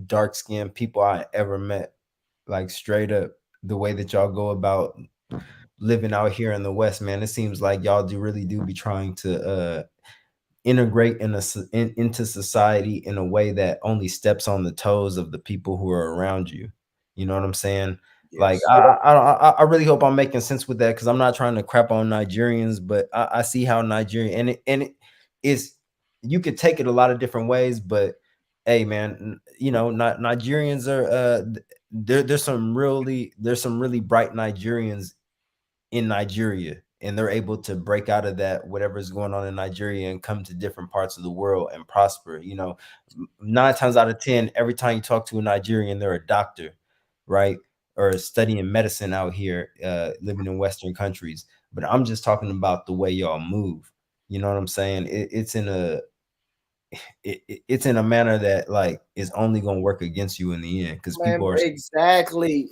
dark skinned people I ever met. Like straight up, the way that y'all go about living out here in the West, man, it seems like y'all really do be trying to integrate into society in a way that only steps on the toes of the people who are around you. You know what I'm saying? Like Yes. I really hope I'm making sense with that, because I'm not trying to crap on Nigerians, but I see how Nigerian and it is, you could take it a lot of different ways, but hey man, you know, not Nigerians are there's some really bright Nigerians in Nigeria, and they're able to break out of that whatever's going on in Nigeria and come to different parts of the world and prosper. You know, 9 times out of 10, every time you talk to a Nigerian, they're a doctor, right? Or studying medicine out here, living in Western countries. But I'm just talking about the way y'all move. You know what I'm saying? It's in a manner that like is only gonna work against you in the end, because Man, people are. exactly.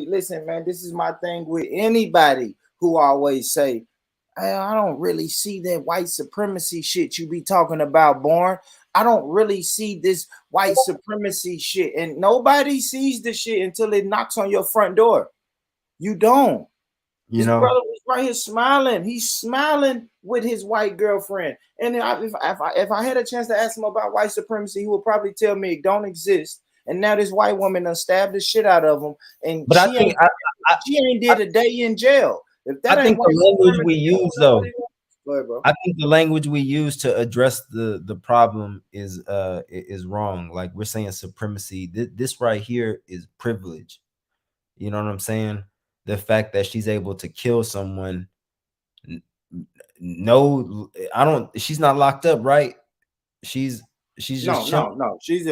Listen, man, this is my thing with anybody who always say, "Hey, I don't really see that white supremacy shit you be talking about, Born. I don't really see this white supremacy shit." And nobody sees the shit until it knocks on your front door. You don't. You This know, brother was right here smiling. He's smiling with his white girlfriend. And if I had a chance to ask him about white supremacy, he would probably tell me it don't exist. And now this white woman done stabbed the shit out of him, and but she ain't did a day in jail. If that I ain't think white the language we supremacy, I use don't know though, what it is. Go ahead, bro. I think the language we use to address the problem is wrong. Like we're saying supremacy. This right here is privilege. You know what I'm saying? The fact that she's able to kill someone. No, I don't. She's not locked up, right? She's she's just chilling. No. She's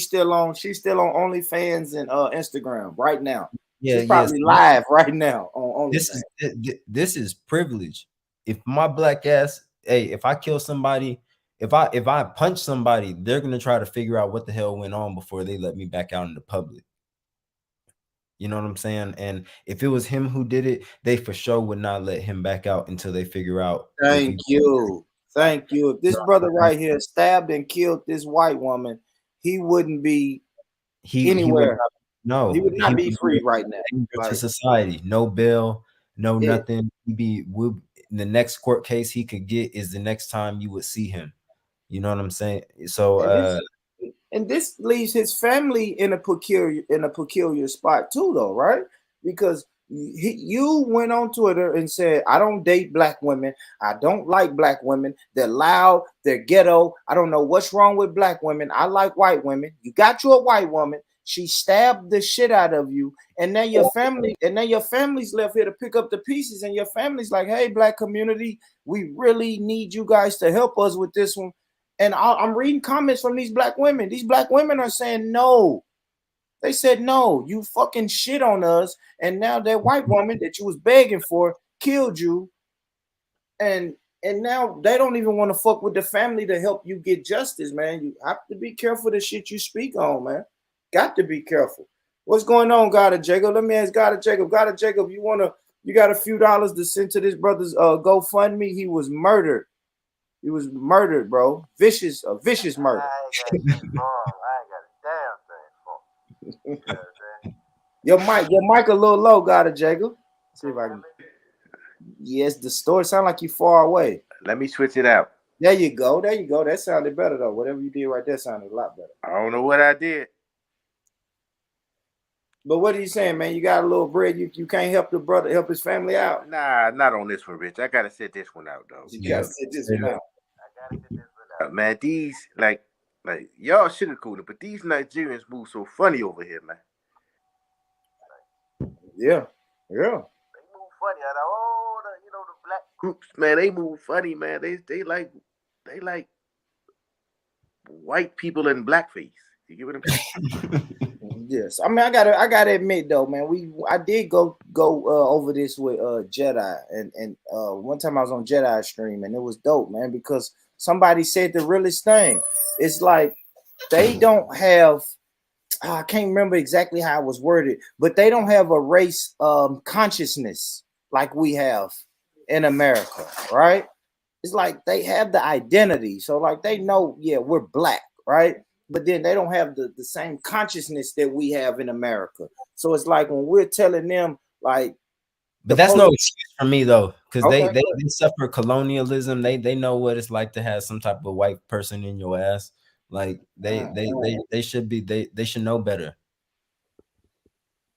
still on OnlyFans and Instagram right now. Yeah, She's yes. probably live right now on This OnlyFans. is this is privilege. If my black ass, hey, if I kill somebody, if I punch somebody, they're gonna try to figure out what the hell went on before they let me back out in the public. You know what I'm saying? And if it was him who did it, they for sure would not let him back out until they figure out if Thank he. you. Thank you. If this brother right here stabbed and killed this white woman, he wouldn't be He would anywhere. not, He no, would he not be would be free right now. a danger to Like society. No bail, no it. nothing. The next court case he could get is the next time you would see him. You know what I'm saying? So And this leaves his family in a peculiar spot too, though, right? Because you went on Twitter and said, "I don't date black women. I don't like black women. They're loud. They're ghetto. I don't know what's wrong with black women. I like white women." You got you a white woman. She stabbed the shit out of you, and now your family's left here to pick up the pieces, and your family's like, "Hey, black community, we really need you guys to help us with this one." And I'm reading comments from these black women. These black women are saying no. They said no. You fucking shit on us, and now that white woman that you was begging for killed you, and now they don't even want to fuck with the family to help you get justice, man. You have to be careful the shit you speak on, man. Got to be careful. What's going on, God of Jacob? Let me ask God of Jacob. God of Jacob, you got a few dollars to send to this brother's GoFundMe? He was murdered. He was murdered, bro. A vicious murder. I ain't got shit for him. I ain't got a damn thing for him. You know what I'm saying? Your mic a little low, got it, Jacob. See if I Can can. Yes, the story sound like you far away. let me switch it out. There you go. There you go. That sounded better though. Whatever you did right there sounded a lot better. I don't know what I did. But what are you saying, man? You got a little bread. You can't help the brother, help his family out. Nah, not on this one, Rich. I gotta sit this one out though. You gotta sit this one out. I gotta sit this one out. Man, these like y'all sugarcoating it, but these Nigerians move so funny over here, man. Yeah. They move funny. I know all the black groups, man. They move funny, man. They like white people in blackface. You get what I'm saying? Yes. I mean, I gotta admit though, man. I did go over this with Jedi, and one time I was on Jedi stream, and it was dope, man, because somebody said the realest thing. It's like they don't have. I can't remember exactly how it was worded, but they don't have a race consciousness like we have in America, right? It's like they have the identity. So like they know, yeah, we're black, right? But then they don't have the same consciousness that we have in America. So it's like when we're telling them like, but that's no excuse for me though, because Okay, they suffer colonialism. They know what it's like to have some type of white person in your ass. Like they should be they should know better.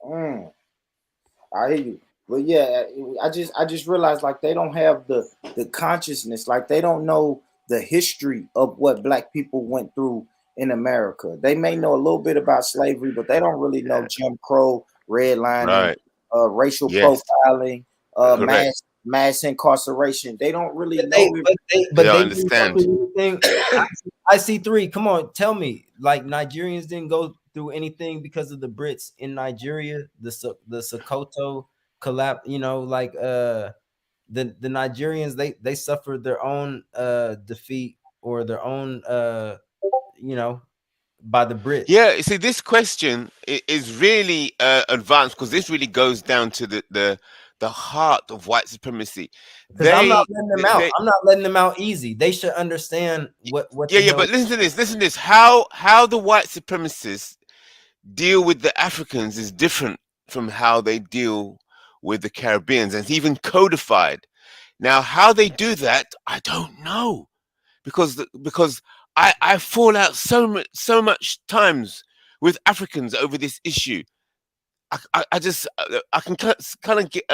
I hear you. But yeah, I just realized like they don't have the consciousness, like they don't know the history of what black people went through in America. They may know a little bit about slavery, but they don't really know Jim Crow, redlining, racial profiling, mass incarceration. They don't really know. But they understand. I see three. Come on, tell me. Like Nigerians didn't go through anything because of the Brits in Nigeria, the Sokoto collapse. You know, like the Nigerians they suffered their own defeat or their own by the Brits. Yeah, you see, this question is really advanced because this really goes down to the heart of white supremacy. I'm not letting them out. I'm not letting them out easy. They should understand what. Yeah, but listen to this. Listen to this. How the white supremacists deal with the Africans is different from how they deal with the Caribbeans, and it's even codified. Now, how they do that, I don't know, because I fall out so much times with Africans over this issue. I can kind of get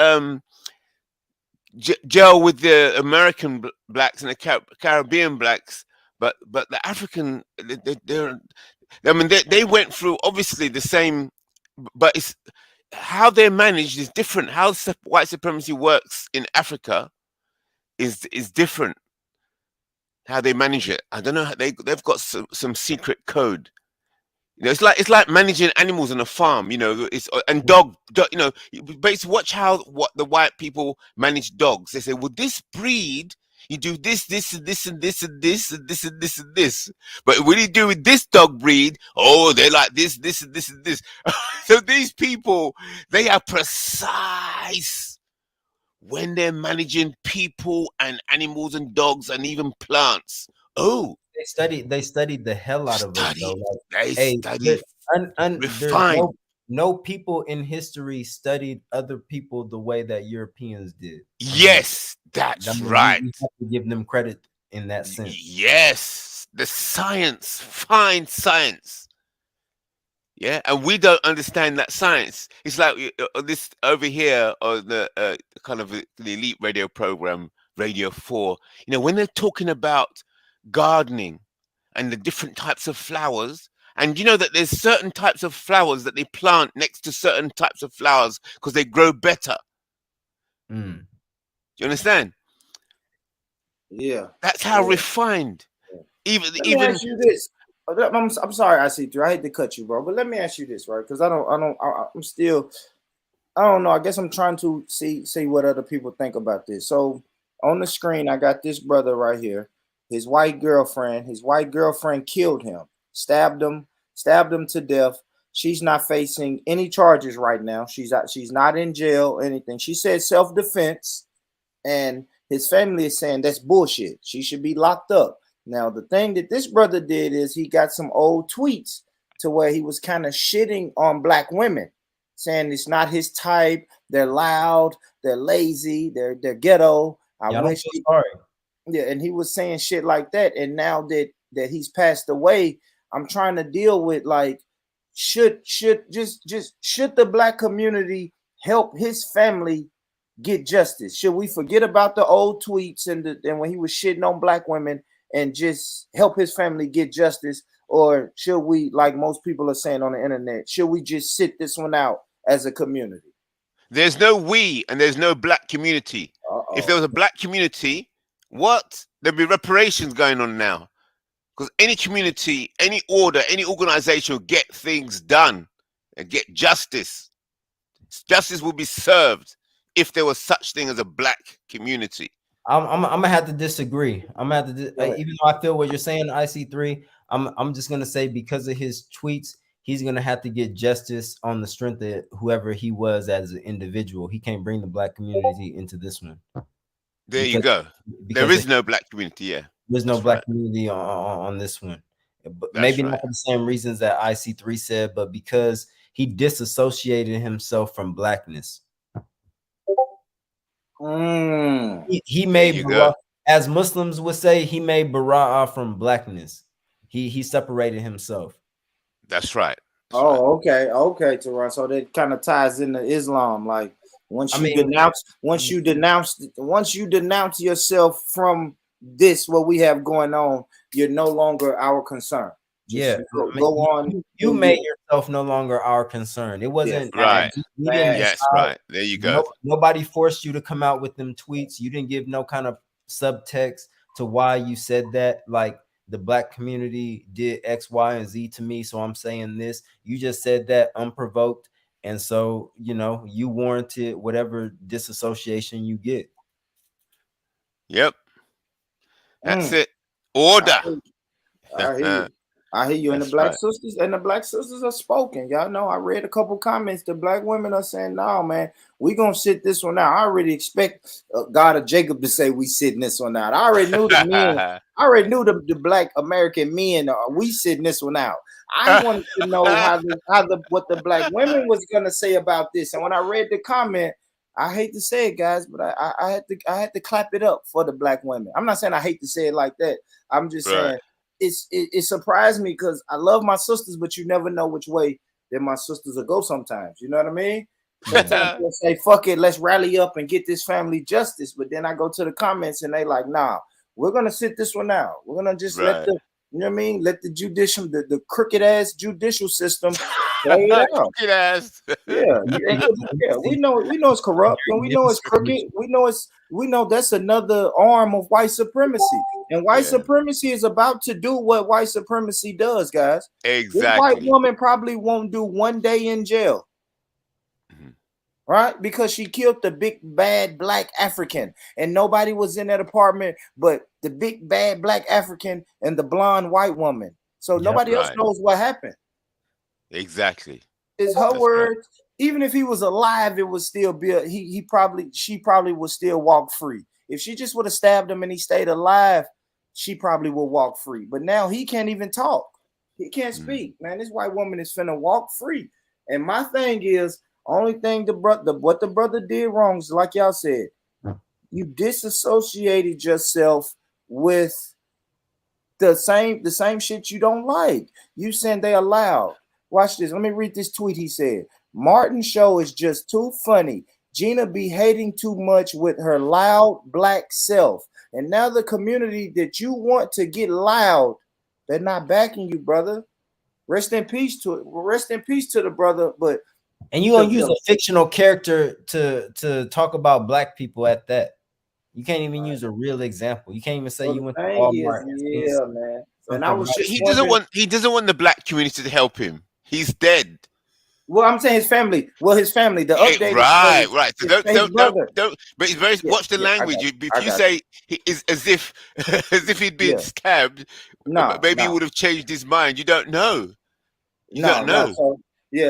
gel with the American blacks and the Caribbean blacks, but the African they went through obviously the same, but it's how they're managed is different. How white supremacy works in Africa is different. How they manage it, I don't know. They've got some secret code. You know, it's like managing animals on a farm. You know, and dog. You know, but watch what the white people manage dogs. They say, well, this breed, you do this, and this, and this, and this, and this, and this, and this. But what do you do with this dog breed? Oh, they're like this, this, and this, and this. So these people, they are precise when they're managing people and animals and dogs and even plants. Oh, they studied the hell out of us. Though. Like, they studied refined. No people in history studied other people the way that Europeans did. Yes, that's right. You have to give them credit in that sense. Yes, the science, fine science. Yeah, and we don't understand that science. It's like this over here on the kind of the elite radio program, Radio 4. You know, when they're talking about gardening and the different types of flowers, and you know that there's certain types of flowers that they plant next to certain types of flowers because they grow better. Do you understand? Yeah, that's how refined. Let me ask you this. I'm sorry, I see through. I hate to cut you, bro, but let me ask you this, right? Because I'm still, I don't know. I guess I'm trying to see what other people think about this. So on the screen, I got this brother right here. His white girlfriend killed him, stabbed him to death. She's not facing any charges right now. She's not in jail or anything. She said self-defense, and His family is saying that's bullshit. She should be locked up. Now, the thing that this brother did is he got some old tweets to where he was kind of shitting on black women, saying it's not his type. They're loud, they're lazy, they're ghetto. I Y'all don't wish. feel sorry. Yeah, and he was saying shit like that. And now that he's passed away, I'm trying to deal with like, should the black community help his family get justice? Should we forget about the old tweets and when he was shitting on black women and just help his family get justice? Or should we, like most people are saying on the internet, should we just sit this one out as a community? There's no we and there's no black community. If there was a black community, what? There'd be reparations going on now. Because any community, any order, any organization will get things done and get justice. Justice will be served if there was such thing as a black community. I'm gonna have to disagree. I'm gonna have to, even though I feel what you're saying, IC3. I'm just gonna say because of his tweets, he's gonna have to get justice on the strength of whoever he was as an individual. He can't bring the black community into this one. There you go. There is no black community. Yeah, there's no black community on this one. But maybe not for the same reasons that IC3 said, but because he disassociated himself from blackness. He made Bara'ah, as Muslims would say, he made Bara'ah from blackness. He separated himself. That's right. Okay, Teron. So that kind of ties into Islam. Like once you denounce yourself from this, what we have going on, you're no longer our concern. Just go on. You made yourself no longer our concern. It wasn't right. Yes, right. There you go. Nobody forced you to come out with them tweets. You didn't give no kind of subtext to why you said that. Like the black community did X, Y, and Z to me, so I'm saying this. You just said that unprovoked, and so you warranted whatever disassociation you get. Yep. That's it. Order. I hear you. And the black sisters are spoken. Y'all know I read a couple comments. The black women are saying, no, man, we gonna sit this one out. I already expect God of Jacob to say we sitting this one out. I already knew the men. I already knew the black American men we sitting this one out. I wanted to know what the black women was gonna say about this. And when I read the comment, I hate to say it, guys, but I had to clap it up for the black women. I'm not saying I hate to say it like that. I'm just saying it surprised me because I love my sisters, but you never know which way that my sisters will go sometimes. You know what I mean? Sometimes they'll say, fuck it, let's rally up and get this family justice. But then I go to the comments and they like, nah, we're gonna sit this one out. We're gonna just let the let the judicial, the crooked ass judicial system play it out. Crooked ass. Yeah. We know it's corrupt and we know it's crooked. We know that's another arm of white supremacy. And white supremacy is about to do what white supremacy does, guys. Exactly. This white woman probably won't do 1 day in jail. Right? Because she killed the big bad black African and nobody was in that apartment but the big bad black African and the blonde white woman. So nobody else knows what happened. Exactly. It's her words. Right. Even if he was alive, it would still be she probably would still walk free. If she just would have stabbed him and he stayed alive, she probably would walk free. But now he can't even talk. He can't speak. Man, this white woman is finna walk free. And my thing is, only thing what the brother did wrong is, like y'all said, you disassociated yourself with the same shit you don't like. You saying they allowed. Watch this. Let me read this tweet he said. Martin's show is just too funny. Gina be hating too much with her loud black self. And now the community that you want to get loud, they're not backing you, brother. Rest in peace to the brother. But and you gonna use a fictional character to talk about black people at that. You can't even use a real example. You can't even say you went to Walmart. Man. And I was he doesn't want the black community to help him. He's dead. Well, I'm saying his family. Well, his family. The update. Right. So don't. But it's very. Watch the language. If you say he is as if he'd been stabbed, maybe he would have changed his mind. You don't know. You don't know.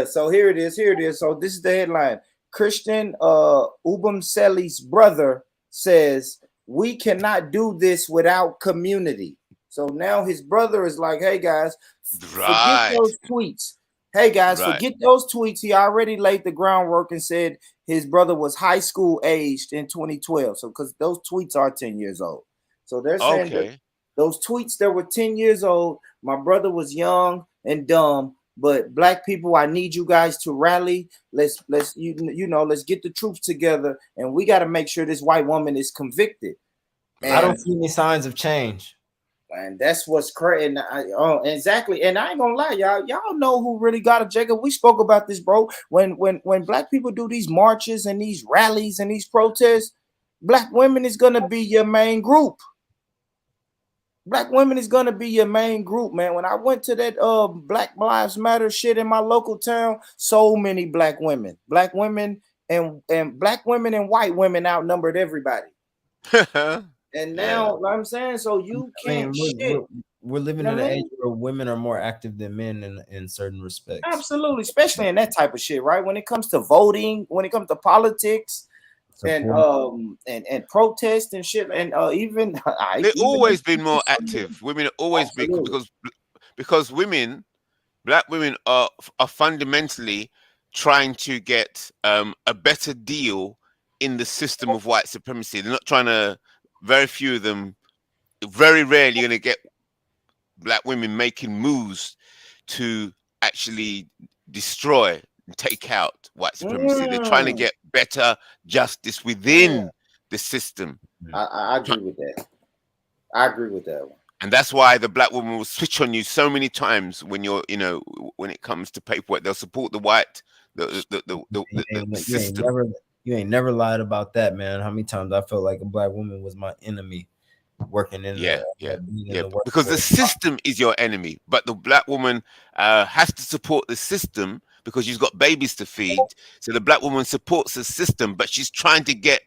So here it is. So this is the headline. Christian Ubumseli's brother says we cannot do this without community. So now his brother is like, hey guys, forget Right. those tweets. Hey guys, Right. forget those tweets. He already laid the groundwork and said his brother was high school aged in 2012. So because those tweets are 10 years old. So they're saying that Okay. those tweets that were 10 years old, my brother was young and dumb. But black people, I need you guys to rally. Let's let's get the troops together, and we got to make sure this white woman is convicted. I don't And see any signs of change. and that's what's crazy. Oh, exactly. And I ain't gonna lie, y'all know who really got a Jacob. We spoke about this, bro. When black people do these marches and these rallies and these protests, black women is gonna be your main group. Black women is gonna be your main group, man. When I went to that Black Lives Matter shit in my local town, so many black women and black women and white women outnumbered everybody. And now, like I'm saying, so you I mean, can't shit. we're living You know in what an I age mean? where women are more active than men in certain respects. Absolutely, especially in that type of shit, right? When it comes to voting, when it comes to politics and Support. and protest and shit, and even They've even always been more active. Women have always been absolutely. because women, black women are fundamentally trying to get a better deal in the system of white supremacy. They're not trying to. Very few of them. Very rarely you're gonna get black women making moves to actually destroy and take out white supremacy. They're trying to Mm, get better justice mm. within the system. I agree with that. I agree with that one. And that's why the black woman will switch on you so many times when you're, when it comes to paperwork. They'll support the white, the You ain't system. never lied about that, man. How many times I felt like a black woman was my enemy working in Yeah, the yeah, being in yeah. the Because the workforce. system is your enemy, but the black woman has to support the system because she's got babies to feed. So the black woman supports the system, but she's trying to get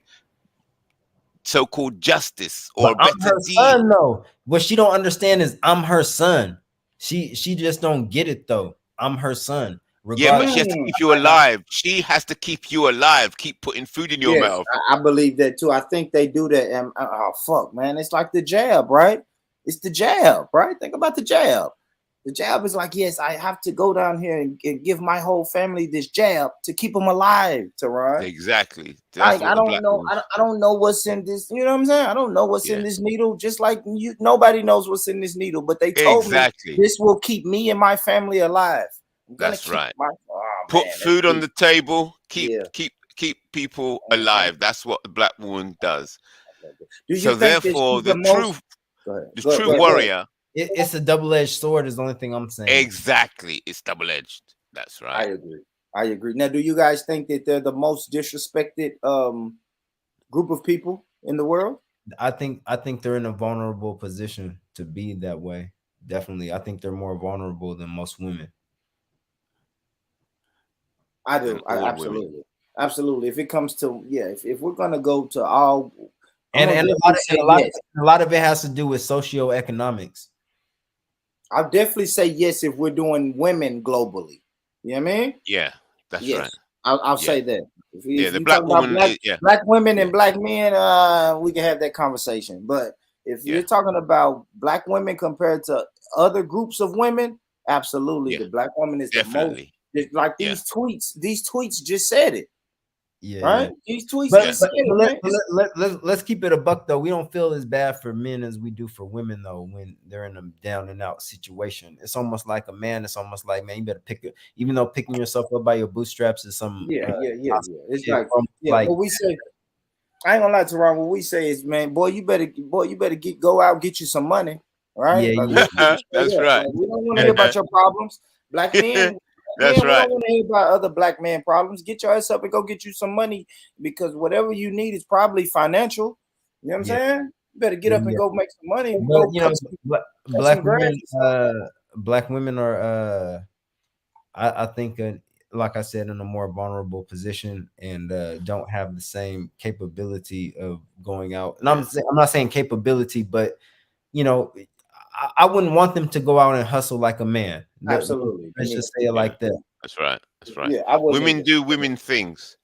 so-called justice or But a I'm better her deal. son though. What she don't understand is I'm her son. She just don't get it though. I'm her son. Yeah, but Regardless, she has to Mm. keep you alive. She has to keep you alive. Keep putting food in your Yes, mouth. I believe that too. I think they do that. And oh fuck, man, it's like the jab, right? It's the jab, right? Think about the jab. The jab is like, yes, I have to go down here and give my whole family this jab to keep them alive, Teron. Exactly. That's Like what I the don't black know, woman. I don't know what's in this. You know what I'm saying? I don't know what's in Yeah, this needle. Just like you, nobody knows what's in this needle. But they told me exactly. this will keep me and my family alive. I'm gonna That's keep right. my. Oh Put man, that's food on deep. the table. Keep Yeah. keep keep people Mhm. alive. That's what the black woman does. Do you So think that therefore, she's the most? Go ahead. the Go ahead. true Go ahead. Go ahead. warrior. it's a double-edged sword. Is the only thing I'm saying. Exactly. It's double edged. That's I right. agree. I agree. Now, do you guys think that they're the most disrespected group of people in the world? I think they're in a vulnerable position to be that way. Definitely, I think they're more vulnerable than most women. I Than do. I all women. absolutely, absolutely. If it comes to if we're gonna go to all, I'm And gonna and a definitely lot of say and yes. a lot of it has to do with socioeconomics. I'll definitely say yes if we're doing women globally. You know what I mean? Yeah, that's right. Yes, I'll Yeah, say that. yeah. If The you black talk about woman. Yeah, black women yeah, and black men, we can have that conversation. But if you're yeah, talking about black women compared to other groups of women, absolutely, yeah. the black woman is the most. Definitely. It's like Yeah, these tweets just said it, Yeah, right? yeah. These tweets But yeah. just but, said it, but man. let's keep it a buck though. We don't feel as bad for men as we do for women though when they're in a down and out situation. It's almost like a man. It's almost like, man, you better pick it. Even though picking yourself up by your bootstraps is some toxic It's shit, like like what we say. I ain't gonna lie to Ron. What we say is, man, boy, you better go out, get you some money, right? yeah, Like you let's keep it straight That's up. right. Like we don't want to hear about your problems, That's we right. don't want to hear about other black man problems. Get your ass up and go get you some money because whatever you need is probably financial. You know what I'm yeah, saying? You better get yeah, up and yeah. go make some money and But go cut black some grass women, or something. black women are I think like I said, in a more vulnerable position and don't have the same capability of going out. And I'm not saying capability, but you know, I wouldn't want them to go out and hustle like a man. Absolutely, me Let's neither. just say it Yeah, like that. that's right. That's right. Yeah, I wouldn't Women either. do women things.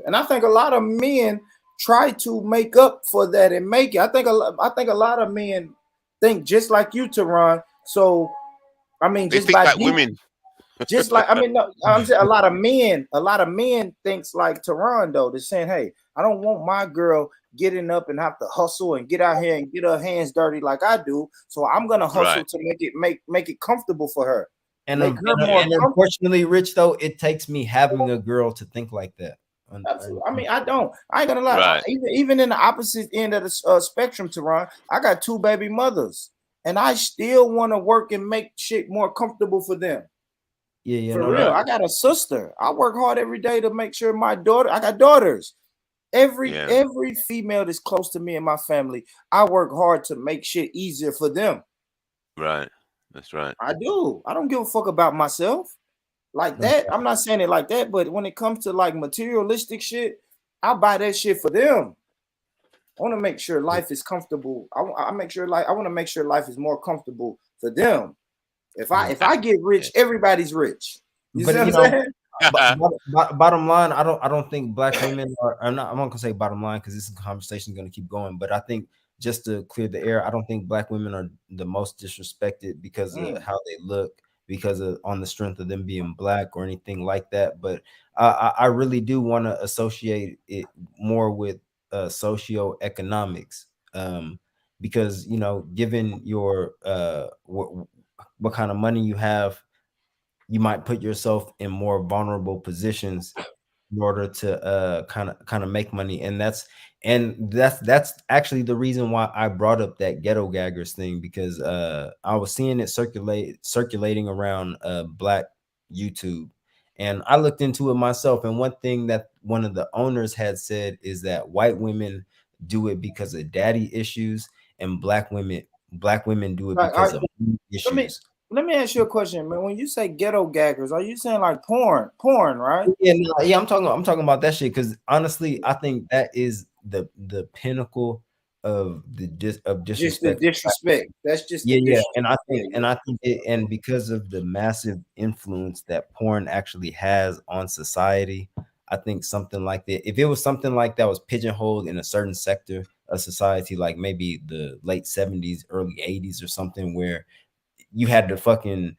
And I think a lot of men try to make up for that and make it. I think a lot of men think just like you, Teron. So I mean, They just think by like deep, women. just like I mean, no, I'm saying a lot of men thinks like Teron though. They're saying, hey, I don't want my girl getting up and have to hustle and get out here and get her hands dirty like I do. So I'm gonna hustle Right. to make it comfortable for her, And make her more and comfortable. unfortunately, Rich, though, it takes me having a girl to think like that. Absolutely. I mean, I don't. I ain't gonna lie. Right. Even in the opposite end of the spectrum, Teron, I got 2 baby mothers, and I still want to work and make shit more comfortable for them. Yeah, For no, real, no. I got a sister. I work hard every day to make sure my daughter. I got daughters. Yeah. Every female that's close to me and my family, I work hard to make shit easier for them. Right. That's right. I do. I don't give a fuck about myself like that. I'm not saying it like that, but when it comes to like materialistic shit, I buy that shit for them. I want to make sure life is comfortable. I want to make sure life is more comfortable for them. If I get rich, everybody's rich. You see But what I'm saying? bottom line, I don't think black women are. I'm not gonna say bottom line because this conversation is gonna keep going. But I think just to clear the air, I don't think black women are the most disrespected because of how they look, because of on the strength of them being black or anything like that. But I really do want to associate it more with socioeconomics, because given your what kind of money you have, you might put yourself in more vulnerable positions in order to kind of make money. And that's actually the reason why I brought up that ghetto gaggers thing, because I was seeing it circulating around black YouTube, and I looked into it myself. And one thing that one of the owners had said is that white women do it because of daddy issues, and black women do it Like, because of let me issues. let me ask you a question, man. When you say ghetto gaggers, are you saying like porn, right? Yeah, no, yeah, I'm talking about that shit because honestly, I think that is the pinnacle of Just the disrespect. disrespect. That's just the Yeah, disrespect. and I think and because of the massive influence that porn actually has on society, I think something like that, if it was something like that was pigeonholed in a certain sector of society, like maybe the late 70s, early 80s or something, where you had to fucking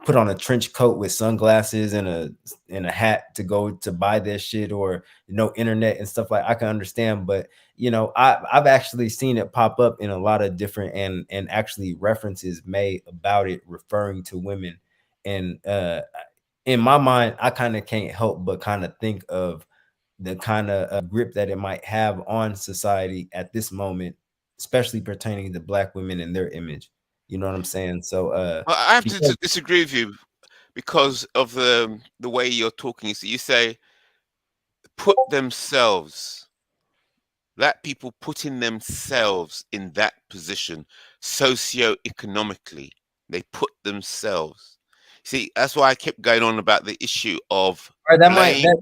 put on a trench coat with sunglasses and a hat to go to buy this shit, or no internet and stuff, like I can understand. But I've actually seen it pop up in a lot of different and actually references made about it referring to women. And in my mind, I kind of can't help but kind of think of the kind of grip that it might have on society at this moment, especially pertaining to black women and their image. You know what I'm saying? So Well, I have to because disagree with you because of the way you're talking. So you say put themselves, black people putting themselves in that position socio-economically. They put themselves. See, that's why I kept going on about the issue of or that might blame,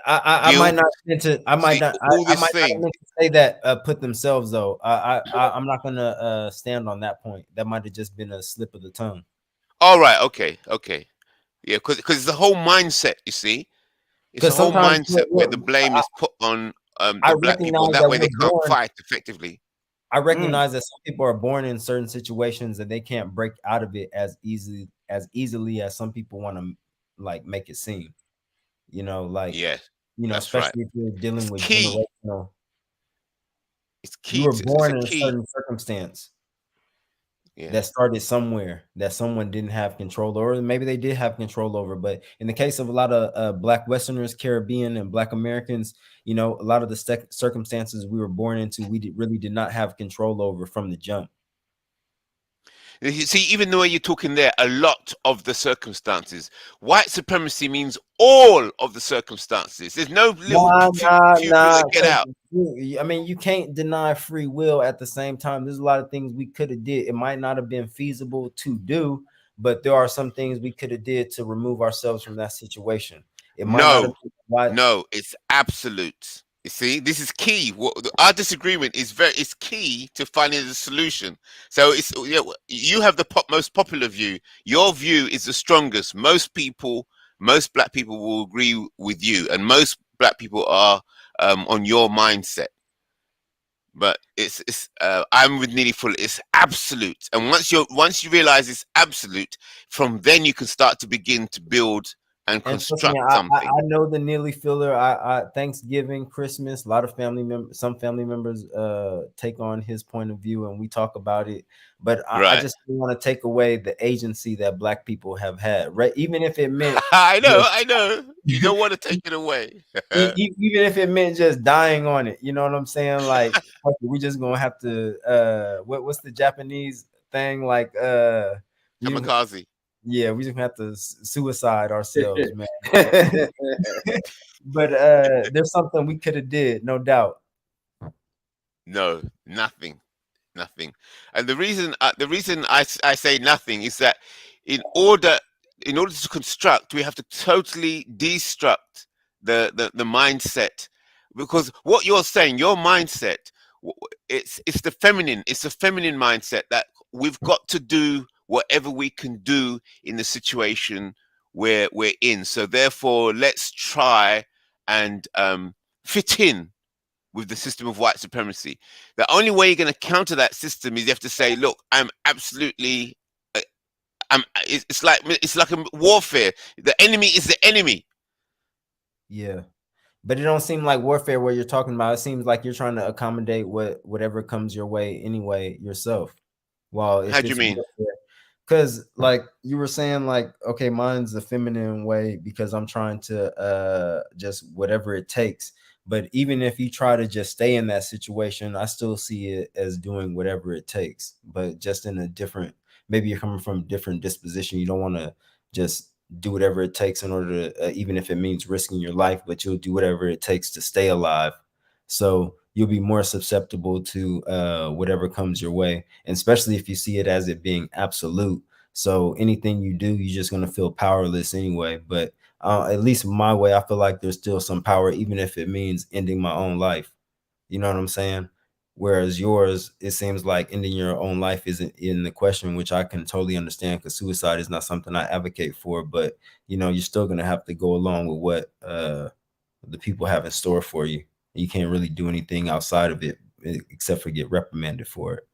I might guilt. not meant to I might See, not all I this might not thing. meant to say that put themselves though. I'm not gonna stand on that point. That might have just been a slip of the tongue. All right, okay. Yeah, because it's the whole mindset, you see. It's a Because whole sometimes mindset where the blame is put on I the black people. recognize That that way we're they can't born. fight effectively. I recognize that some people are born in certain situations and they can't break out of it as easily as some people want to like make it seem. Like Yes, that's right. especially if you're It's dealing with key. generational. It's You key were to, it's a born in a key. certain circumstance Yeah. that started somewhere that someone didn't have control over. Maybe they did have control over, but in the case of a lot of Black Westerners, Caribbean, and Black Americans, a lot of the circumstances we were born into, we really did not have control over from the jump. You see, even the way you're talking there, a lot of the circumstances. White supremacy means all of the circumstances. There's no little few people Nah. that get out. I mean, you can't deny free will at the same time. There's a lot of things we could have did. It might not have been feasible to do, but there are some things we could have did to remove ourselves from that situation. It might not have No, been why. no, it's absolute. You see, this is key. Our disagreement is key to finding the solution. So you have the most popular view. Your view is the strongest. Most black people will agree with you, and most black people are on your mindset. but I'm with Nearly Full. It's absolute, and once you realize it's absolute, from then you can start to begin to build and And trust me, construct something. I know the Nearly Filler. I Thanksgiving, Christmas, a lot of family members, some family members take on his point of view, and we talk about it. But I Right. just want to take away the agency that Black people have had, right? Even if it meant I know. You don't want to take it away. even if it meant just dying on it, you know what I'm saying? Like, fuck it, we just gonna have to what's the Japanese thing? Like we Kamikaze. yeah, we just gonna have to suicide ourselves, man. But there's something we could have did, no doubt. No, nothing. Nothing. And the reason I say nothing is that in order to construct, we have to totally destruct the mindset, because what you're saying, your mindset, it's the feminine, it's the feminine mindset that we've got to do whatever we can do in the situation where we're in. So therefore, let's try and fit in with the system of white supremacy. The only way you're going to counter that system is you have to say, look, I'm absolutely it's like a warfare. The enemy is the enemy. Yeah. But it don't seem like warfare where you're talking about. It seems like you're trying to accommodate whatever comes your way anyway yourself. Well, How if do you it's mean? warfare, because like you were saying, like, okay, mine's the feminine way because I'm trying to just whatever it takes. But even if you try to just stay in that situation, I still see it as doing whatever it takes, but just in a different, maybe you're coming from a different disposition. You don't want to just do whatever it takes in order to, even if it means risking your life, but you'll do whatever it takes to stay alive. So you'll be more susceptible to whatever comes your way, and especially if you see it as it being absolute. So anything you do, you're just going to feel powerless anyway. But at least my way, I feel like there's still some power, even if it means ending my own life. You know what I'm saying? Whereas yours, it seems like ending your own life isn't in the question, which I can totally understand because suicide is not something I advocate for. But you're still gonna have to go along with what the people have in store for you. You can't really do anything outside of it except for get reprimanded for it.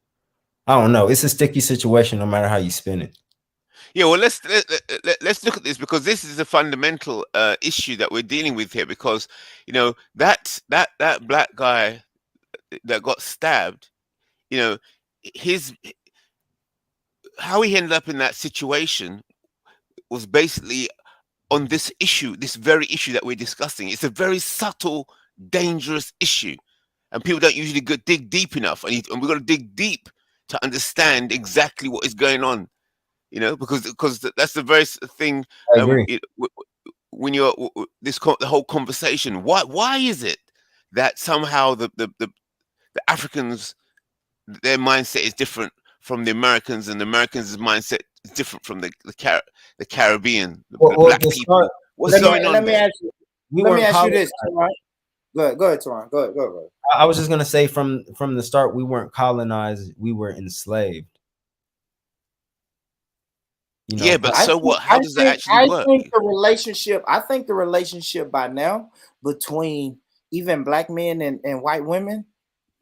I don't know. It's a sticky situation, no matter how you spin it. Yeah, well, let's look at this, because this is a fundamental issue that we're dealing with here. Because that black guy that got stabbed, his how he ended up in that situation was basically on this issue, this very issue that we're discussing. It's a very subtle, dangerous issue, and people don't usually dig deep enough. And we've got to dig deep to understand exactly what is going on. Because that's the very thing. I agree. When you're the whole conversation, why is it that somehow the Africans, their mindset is different from the Americans, and the Americans' mindset is different from the Caribbean, the Well, black to people? start, What's going let on me there? ask you. we Let me weren't ask you colonized. this, Teron. Go ahead, Teron. Go ahead, bro. I was just gonna say from the start, we weren't colonized. We were enslaved. You Yeah, know, but so what? How does that actually I work? think the relationship. I think the relationship by now between even black men and white women,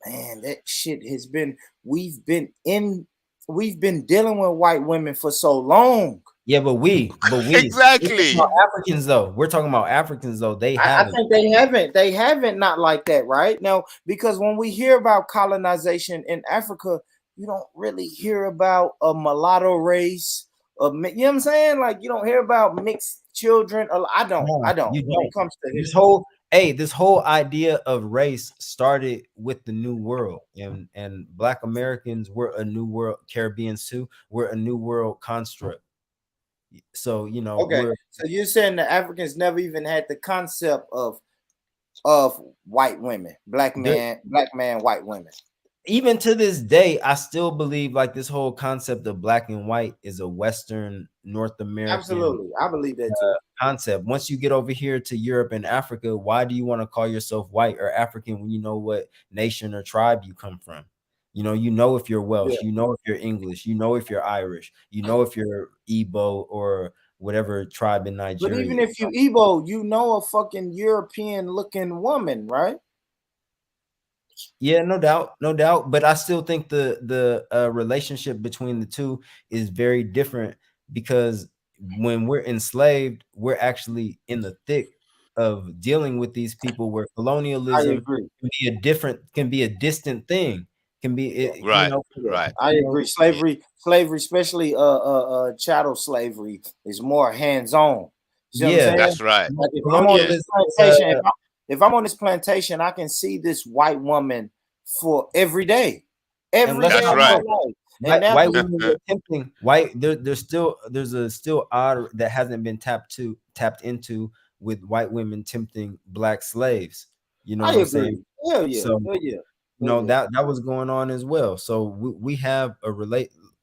man, that shit has been. We've been dealing with white women for so long. yeah, but we're talking Exactly. about Africans though. We're talking about Africans though. They I haven't. think they haven't not like that, right? No, because when we hear about colonization in Africa, you don't really hear about a mulatto race. You know what I'm saying? Like you don't hear about mixed children. I don't. No, I don't. you When don't. it comes to This history. whole idea of race started with the New World, and Black Americans were a New World. Caribbeans too. We're a New World construct. So Okay, we're so you're saying the Africans never even had the concept of white women, there. black man, white women. Even to this day, I still believe like this whole concept of black and white is a Western North American Absolutely, I believe that too. concept. Once you get over here to Europe and Africa, why do you want to call yourself white or African when you know what nation or tribe you come from? You know if you're Yeah. Welsh, you know if you're English, you know if you're Irish, you know if you're Igbo or whatever tribe in But even Nigeria. if you Igbo, you know a fucking European looking woman, right? Yeah, no doubt, no doubt. But I still think the relationship between the two is very different because when we're enslaved, we're actually in the thick of dealing with these people. Where I colonialism agree. can be a distant thing, can be Right, Yeah, right. I you know, agree. Slavery, especially chattel slavery, is more hands on. You see what I'm yeah, saying? That's right. Like if I'm on Yeah. this colonialism is plantation, if I'm on this plantation, I can see this white woman for and every let's day That's of not my right. life, and white that white women were tempting there's a still odd that hasn't been tapped into with white women tempting black slaves. You know I what I'm saying? agree. Hell yeah, So hell yeah, you hell know yeah. that was going on as well. So we have a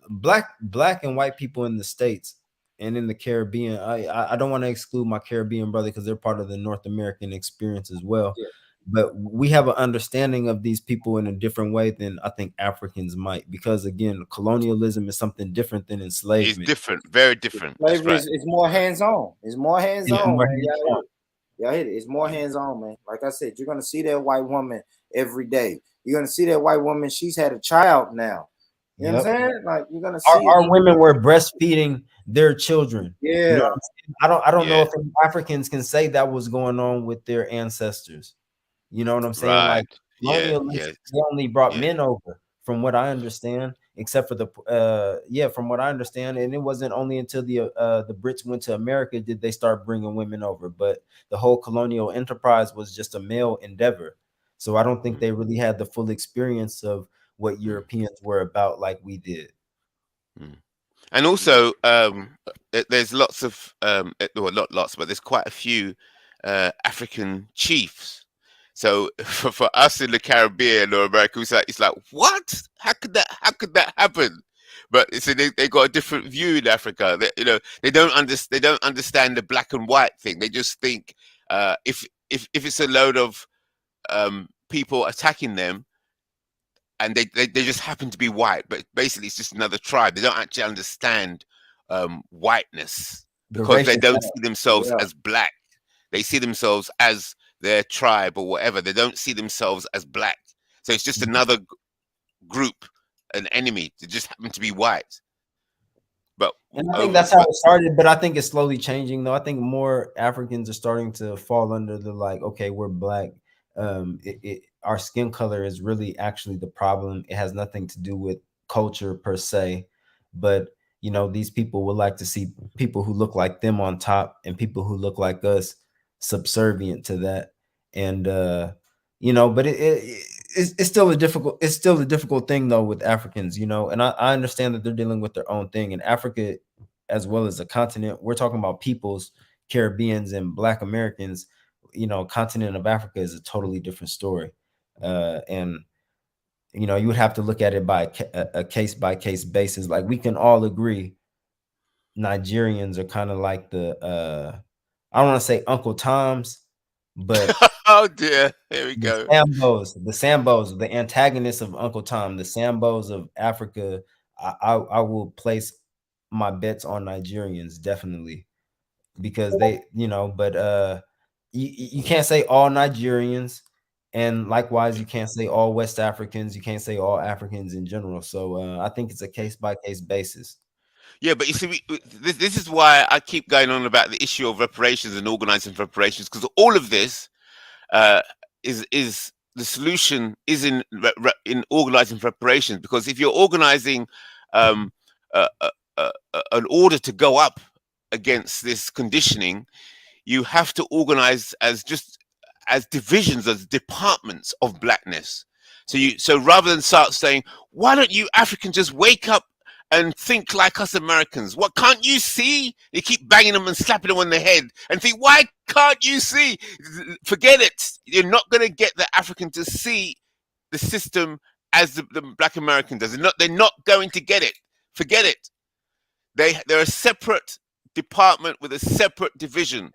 black and white people in the States and in the Caribbean. I don't want to exclude my Caribbean brother because they're part of the North American experience as well. Yeah. But we have an understanding of these people in a different way than I think Africans might, because again, colonialism is something different than It's enslavement. different, very different. That's Slavery right. is more Right. hands on. It's more hands It's on, more man. Y'all hit hands-on. it. Y'all hit it. It's more Mm. hands on, man. Like I said, you're gonna see that white woman every day. You're gonna see that white woman. She's had a child now. You know what I'm Yep. saying? Like you're gonna see it. Our women were breastfeeding their children. You know what Yeah. I'm saying? I don't know Yeah. if any Africans can say that was going on with their ancestors. You know what I'm saying? Right. Like Yeah. colonialists, Yeah. they only brought Yeah. men over, from what I understand, except for the from what I understand, and it wasn't only until the Brits went to America did they start bringing women over. But the whole colonial enterprise was just a male endeavor. So I don't think Mm, they really had the full experience of what mm, Europeans were about like we did. mm. And also, there's lots of well, not lots, but there's quite a few African chiefs. So for us in the Caribbean or America, it's like what? How could that? How could that happen? But they got a different view in Africa. They don't understand the black and white thing. They just think if it's a load of people attacking them, and they just happen to be white, but basically it's just another tribe. They don't actually understand whiteness The because they racial don't see themselves Yeah. as black. They see themselves as their tribe or whatever. They don't see themselves as black. So it's just another group, an enemy. They just happen to be white. But And I think over, that's how it started, but I think it's slowly changing though. I think more Africans are starting to fall under the like, okay, we're black. Our skin color is really actually the problem. It has nothing to do with culture per se, but you know, these people would like to see people who look like them on top and people who look like us subservient to that. And you know, but it's still a difficult thing though with Africans, you know, and I understand that they're dealing with their own thing. And Africa, as well as a continent, we're talking about peoples, Caribbeans and Black Americans. You know, continent of Africa is a totally different story, and you know, you would have to look at it by a case by case basis. Like we can all agree, Nigerians are kind of like the I don't want to say Uncle Toms, but oh dear, here we go. The Sambos, the antagonists of Uncle Tom, the Sambos of Africa. I will place my bets on Nigerians definitely, because they, you know, but you can't say all Nigerians, and likewise you can't say all West Africans, you can't say all Africans in general. So I think it's a case by case basis. Yeah, but you see, this is why I keep going on about the issue of reparations and organizing for reparations, because all of this uh, is the solution is in organizing preparations. Because if you're organizing um, an order to go up against this conditioning, you have to organize as divisions, as departments of blackness. So rather than start saying, why don't you Africans just wake up and think like us Americans? What can't you see? You keep banging them and slapping them on the head and think, why can't you see? Forget it. You're not going to get the African to see the system as the Black American does. They're not going to get it. Forget it. They're a separate department with a separate division.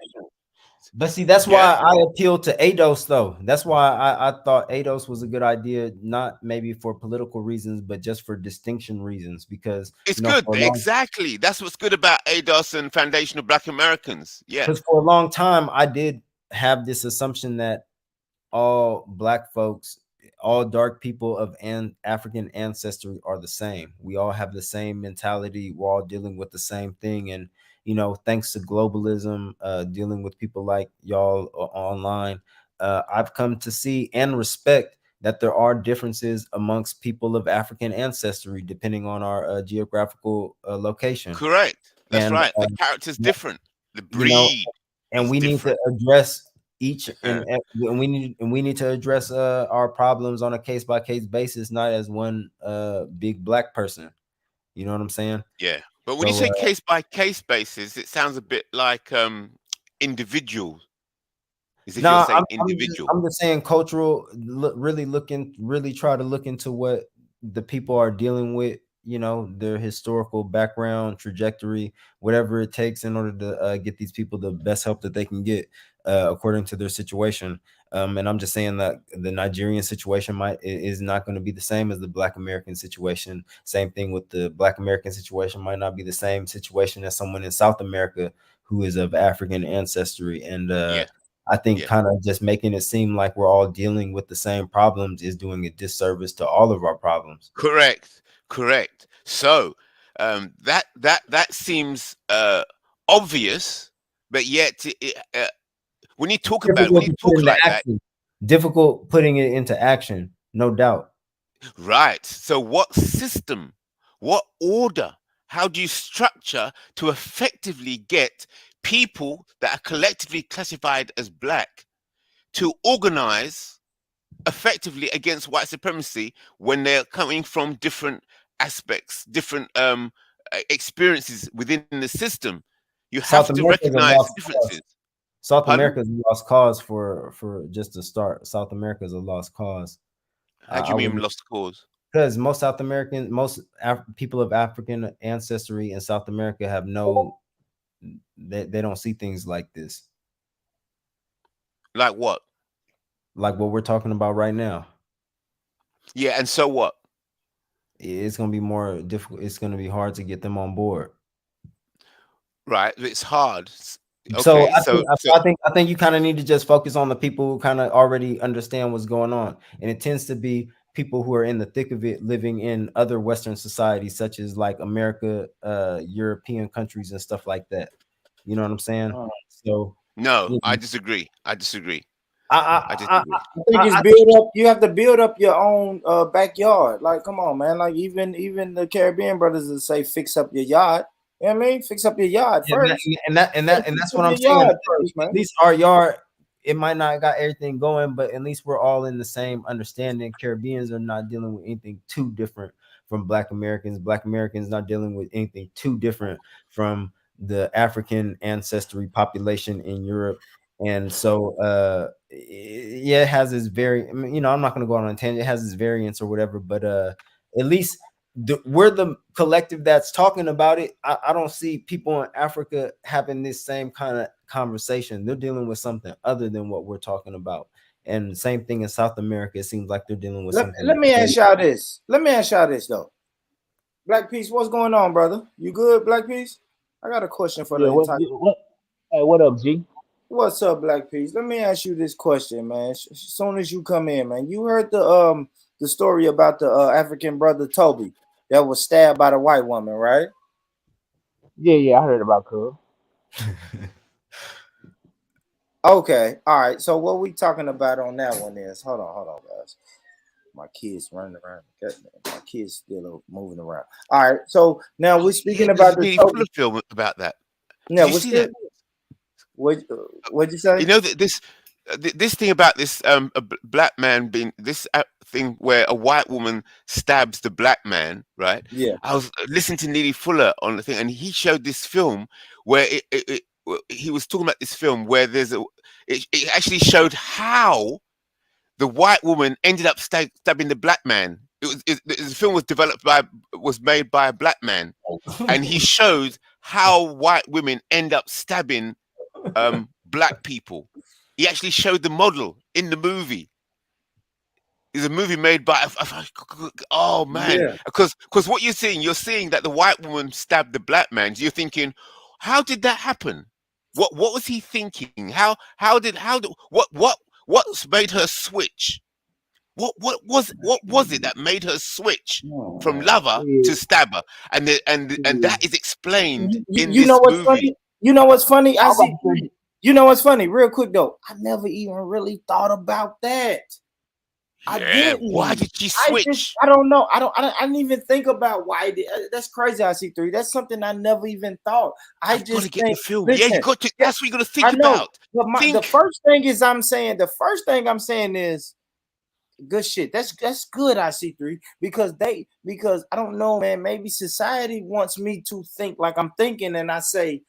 But see, that's Yeah, why I appealed to ADOS, though. That's why I thought ADOS was a good idea, not maybe for political reasons, but just for distinction reasons. Because it's you know, good. Exactly. That's what's good about ADOS and Foundation of Black Americans. Yeah. for a long time, I did have this assumption that all Black folks all dark people of African ancestry are the same. We all have the same mentality. We're all dealing with the same thing. And, thanks to globalism, dealing with people like y'all online, I've come to see and respect that there are differences amongst people of African ancestry depending on our geographical location. Correct. That's And, right. The character's different. The you know, breed and is we need to different. address each and we need to address our problems on a case by case basis, not as one big black person. You know what I'm saying? Yeah. But when you So say case by case basis, it sounds a bit like individual, as if you're no, saying individual. I'm just saying cultural. Really try to look into what the people are dealing with. Their historical background, trajectory, whatever it takes in order to get these people the best help that they can get according to their situation. And I'm just saying that the Nigerian situation is not going to be the same as the Black American situation. Same thing with the Black American situation might not be the same situation as someone in South America who is of African ancestry. And Yeah. I think Yeah. kind of just making it seem like we're all dealing with the same problems is doing a disservice to all of our problems. Correct. Correct. So that seems obvious, but yet when you talk about it, when Difficult you to put talk into like that, action. Difficult putting it into action, no doubt. right? So what system, what order, how do you structure to effectively get people that are collectively classified as black to organize effectively against white supremacy when they're coming from different aspects, different experiences within the system? You have South to America is a recognize the lost differences. cause. South Pardon? America is a lost cause for just to start. South America is a lost cause. How do I you mean wouldn't, lost cause? because most South American, people of African ancestry in South America have no, they don't see things like this, Like what? like what we're talking about right now. Yeah, and so what? It's going to be more difficult. It's going to be hard to get them on board. Right, it's hard. So Okay, I so think I think you kind of need to just focus on the people who kind of already understand what's going on, and it tends to be people who are in the thick of it, living in other Western societies such as like America, European countries, and stuff like that. You know what I'm saying? So no, you I know, disagree. I disagree. I I, disagree. I think it's I build up. You have to build up your own backyard. Like, come on, man. Like, even the Caribbean brothers will say, "Fix up your yard." You know what I mean? Fix up your yard and that, first. and Fix that's up what I'm your saying. yard first, At man. least our yard, it might not got everything going, but at least we're all in the same understanding. Caribbeans are not dealing with anything too different from Black Americans. Black Americans not dealing with anything too different from the African ancestry population in Europe. And so yeah, it has its very, I mean, I'm not going to go on a tangent. It has its variants or whatever, but at least we're the collective that's talking about it. I don't see people in Africa having this same kind of conversation. They're dealing with something other than what we're talking about. And same thing in South America. It seems like they're dealing with something. Let me ask y'all this. Let me ask y'all this though. Black Peace, what's going on, brother? You good, Black Peace? I got a question for the Yeah, what's entire. good? What? Hey, what up, G? What's up, Black Peace? Let me ask you this question, man. As soon as you come in, man, you heard the story about the African brother Toby that was stabbed by the white woman, right? Yeah, yeah, I heard about Cub. Okay, all right. So what we talking about on that one is hold on, guys. My kids running around. Okay, my kids still moving around. All right. So now we're Yeah, speaking there's about the nearly full Toby. of film about that. Yeah, Did you we're see still. that? What'd you say? You know that this thing about this black man being this thing where a white woman stabs the black man, right? Yeah. I was listening to Neely Fuller on the thing, and he showed this film where he was talking about this film where it actually showed how the white woman ended up stabbing the black man. The film was made by a black man, and he showed how white women end up stabbing black people. He actually showed the model in the movie. It's a movie made by oh man, Yeah. because what you're seeing that the white woman stabbed the black man. You're thinking, how did that happen? What was he thinking? What's made her switch? What was it that made her switch from Oh, lover to stabber? And that is explained in you know this what's movie. funny? You know what's funny? I I was see. about to say, You know what's funny? Real quick though, I never even really thought about that. I Yeah, why didn't. did she switch? I don't know. I didn't even think about why. That's crazy. I see three. That's something I never even thought. I I've got to just get the think. film. Yeah, you Listen, got to. yeah, That's what you got to I think know. about. But the Think. first thing is I'm saying. The first thing I'm saying is good shit. That's good. I see three because I don't know, man. Maybe society wants me to think like I'm thinking, and I say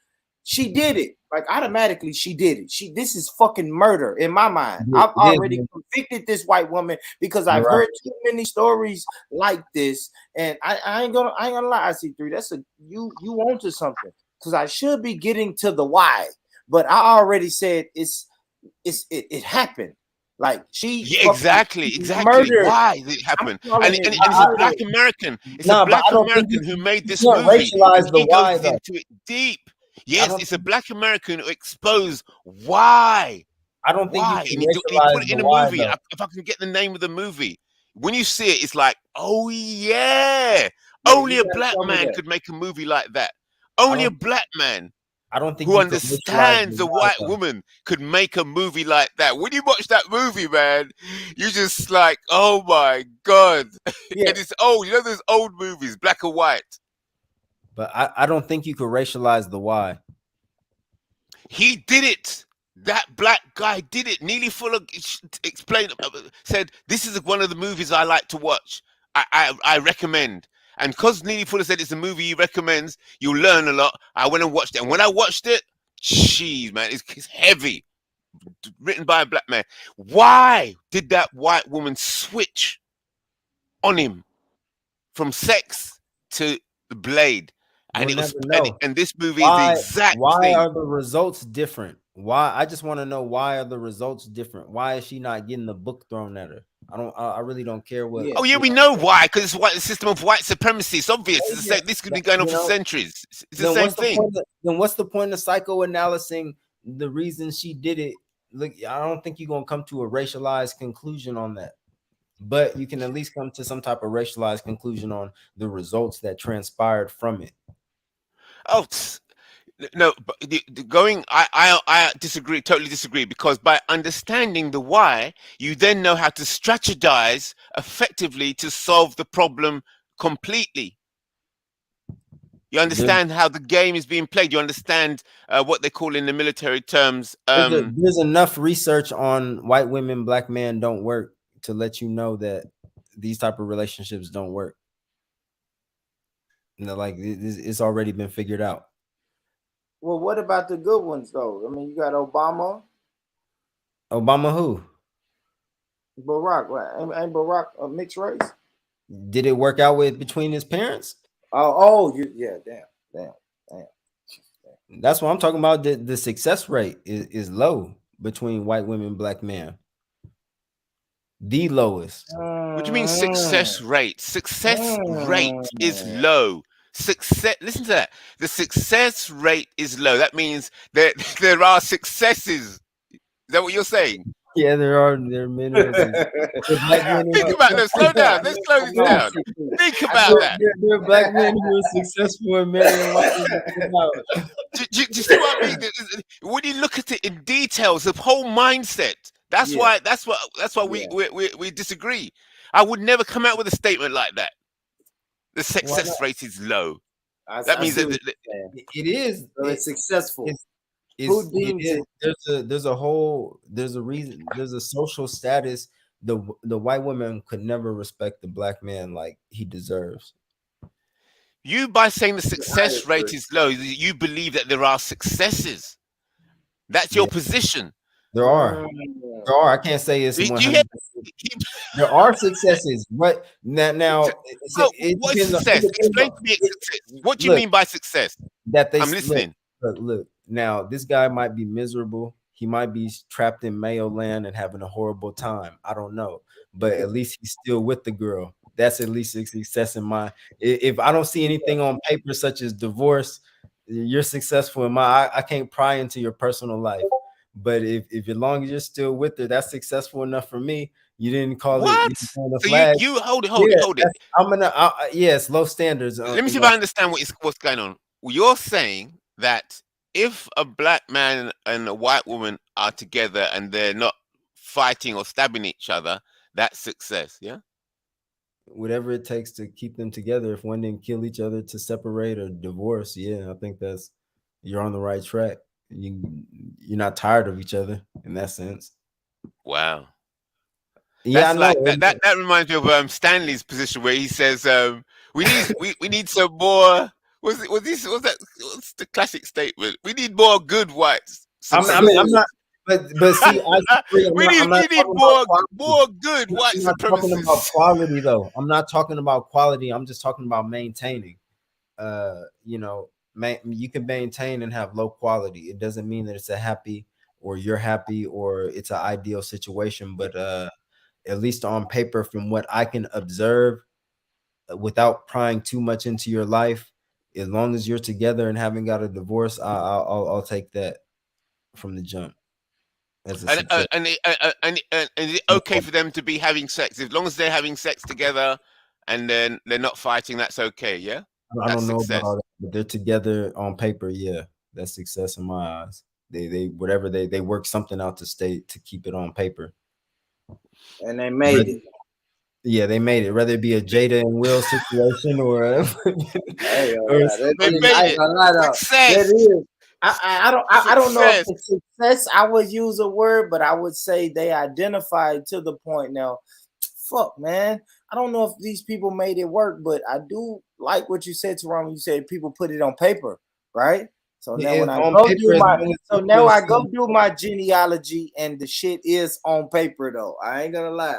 she did it. Like automatically, she did it. This is fucking murder in my mind. I've It is, already man. convicted this white woman because You're I've right. heard too many stories like this, and I ain't gonna lie. I see three. That's a you onto something because I should be getting to the why, but I already said it happened. Like she Yeah, fucking exactly. murdered. Why did it I'm happen? calling it And it's a murder. black American. It's a No, but black I don't think American who made you this can't movie, and racialize the he goes why though. into it deep. I Yes, don't it's a black American who exposed why. I don't think you Why? can And he put racialize it the in a why movie. though. If I can get the name of the movie, when you see it, it's like, oh yeah, Yeah, only you a gotta black show me man that. could make a movie like that. I Only a don't black man I don't think who you can racialize understands the a why white though. woman could make a movie like that. When you watch that movie, man, you just like, oh my god. Yeah, And it's old. You know those old movies, black and white. But I don't think you can racialize the why. He did it. That black guy did it. Neely Fuller explained, said, "This is one of the movies I like to watch. I recommend." And because Neely Fuller said it's a movie he recommends, you'll learn a lot. I went and watched it, and when I watched it, jeez, man, it's heavy. Written by a black man. Why did that white woman switch on him from sex to the blade? And We'll it was, never know. and this movie is the exact Why thing. are the results different? Why I just want to know why are the results different? Why is she not getting the book thrown at her? I really don't care what yeah. Oh yeah, we know why, because it's the system of white supremacy. It's obvious. Oh, It's the yeah. same, this could be going on you for know. centuries. It's the Then same what's the thing. point then what's the point of psychoanalyzing the reason she did it? Look, I don't think you're gonna come to a racialized conclusion on that. But you can at least come to some type of racialized conclusion on the results that transpired from it. Oh no, but going, I disagree, totally disagree, because by understanding the why, you then know how to strategize effectively to solve the problem completely. You understand how the game is being played. You understand what they call in the military terms. There's enough research on white women, black men don't work to let you know that these type of relationships don't work. Like it's already been figured out. Well, what about the good ones though? I mean, you got Obama, Obama who? Barack. Right? Ain't Barack a mixed race? Did it work out with between his parents? Yeah. Damn. That's what I'm talking about. The success rate is low between white women, black men. The lowest. What do you mean success rate? Success rate is low. Success. Listen to that. The success rate is low. That means that there are successes. Is that what you're saying? Yeah, there are men who are Think about that. Slow down. Let's slow this down. Think about that. there are black men who are successful in marrying white women. Do you see what I mean? When you look at it in details, the whole mindset. That's why we disagree. I would never come out with a statement like that. The success rate is low. That means that it is. So it's successful. Who deems it? There's a reason. There's a social status. The white woman could never respect the black man like he deserves. You, by saying the success rate is low, you believe that there are successes. That's your position. There are. I can't say it's 100%. There are successes. What now? What is success? Explain to me success. What do you mean by success? I'm listening. Look. Now, this guy might be miserable. He might be trapped in Mayo land and having a horrible time. I don't know, but at least he's still with the girl. That's at least a success in my. If I don't see anything on paper such as divorce, you're successful in my. I can't pry into your personal life, but if as long as you're still with her, that's successful enough for me. You didn't call What? it the So flag. you hold it, Yeah, hold it. I'm gonna. Yes, low standards. Let me see if I understand what's going on. You're saying that if a black man and a white woman are together and they're not fighting or stabbing each other, that's success, yeah? Whatever it takes to keep them together. If one didn't kill each other to separate or divorce, yeah, I think you're on the right track. You're not tired of each other in that sense. Wow. Yeah, That's I know. like that reminds me of Stanley's position where he says we need some more. What's the classic statement? We need more good whites. I'm not. But see, I agree. I'm not we need talking more about more good white I'm not talking about supremacists. quality though. I'm not talking about quality. I'm just talking about maintaining. You can maintain and have low quality. It doesn't mean that it's a happy or you're happy or it's an ideal situation, but at least on paper, from what I can observe, without prying too much into your life, as long as you're together and haven't got a divorce, I'll take that from the jump as a success. And is it okay for them to be having sex as long as they're having sex together and then they're not fighting? That's okay, yeah. I That's don't know about success. all that, but they're together on paper. Yeah, that's success in my eyes. They whatever they work something out to keep it on paper, and they made it. Yeah, they made it. Whether it be a Jada and Will situation or They made it. Success. That is. I don't know if Success. it's success. I would use a word, but I would say they identified to the point now. Fuck, man. I don't know if these people made it work, but I do like what you said, Teron. You said people put it on paper, right? So now when I go do my genealogy, and the shit is on paper though. I ain't gonna lie.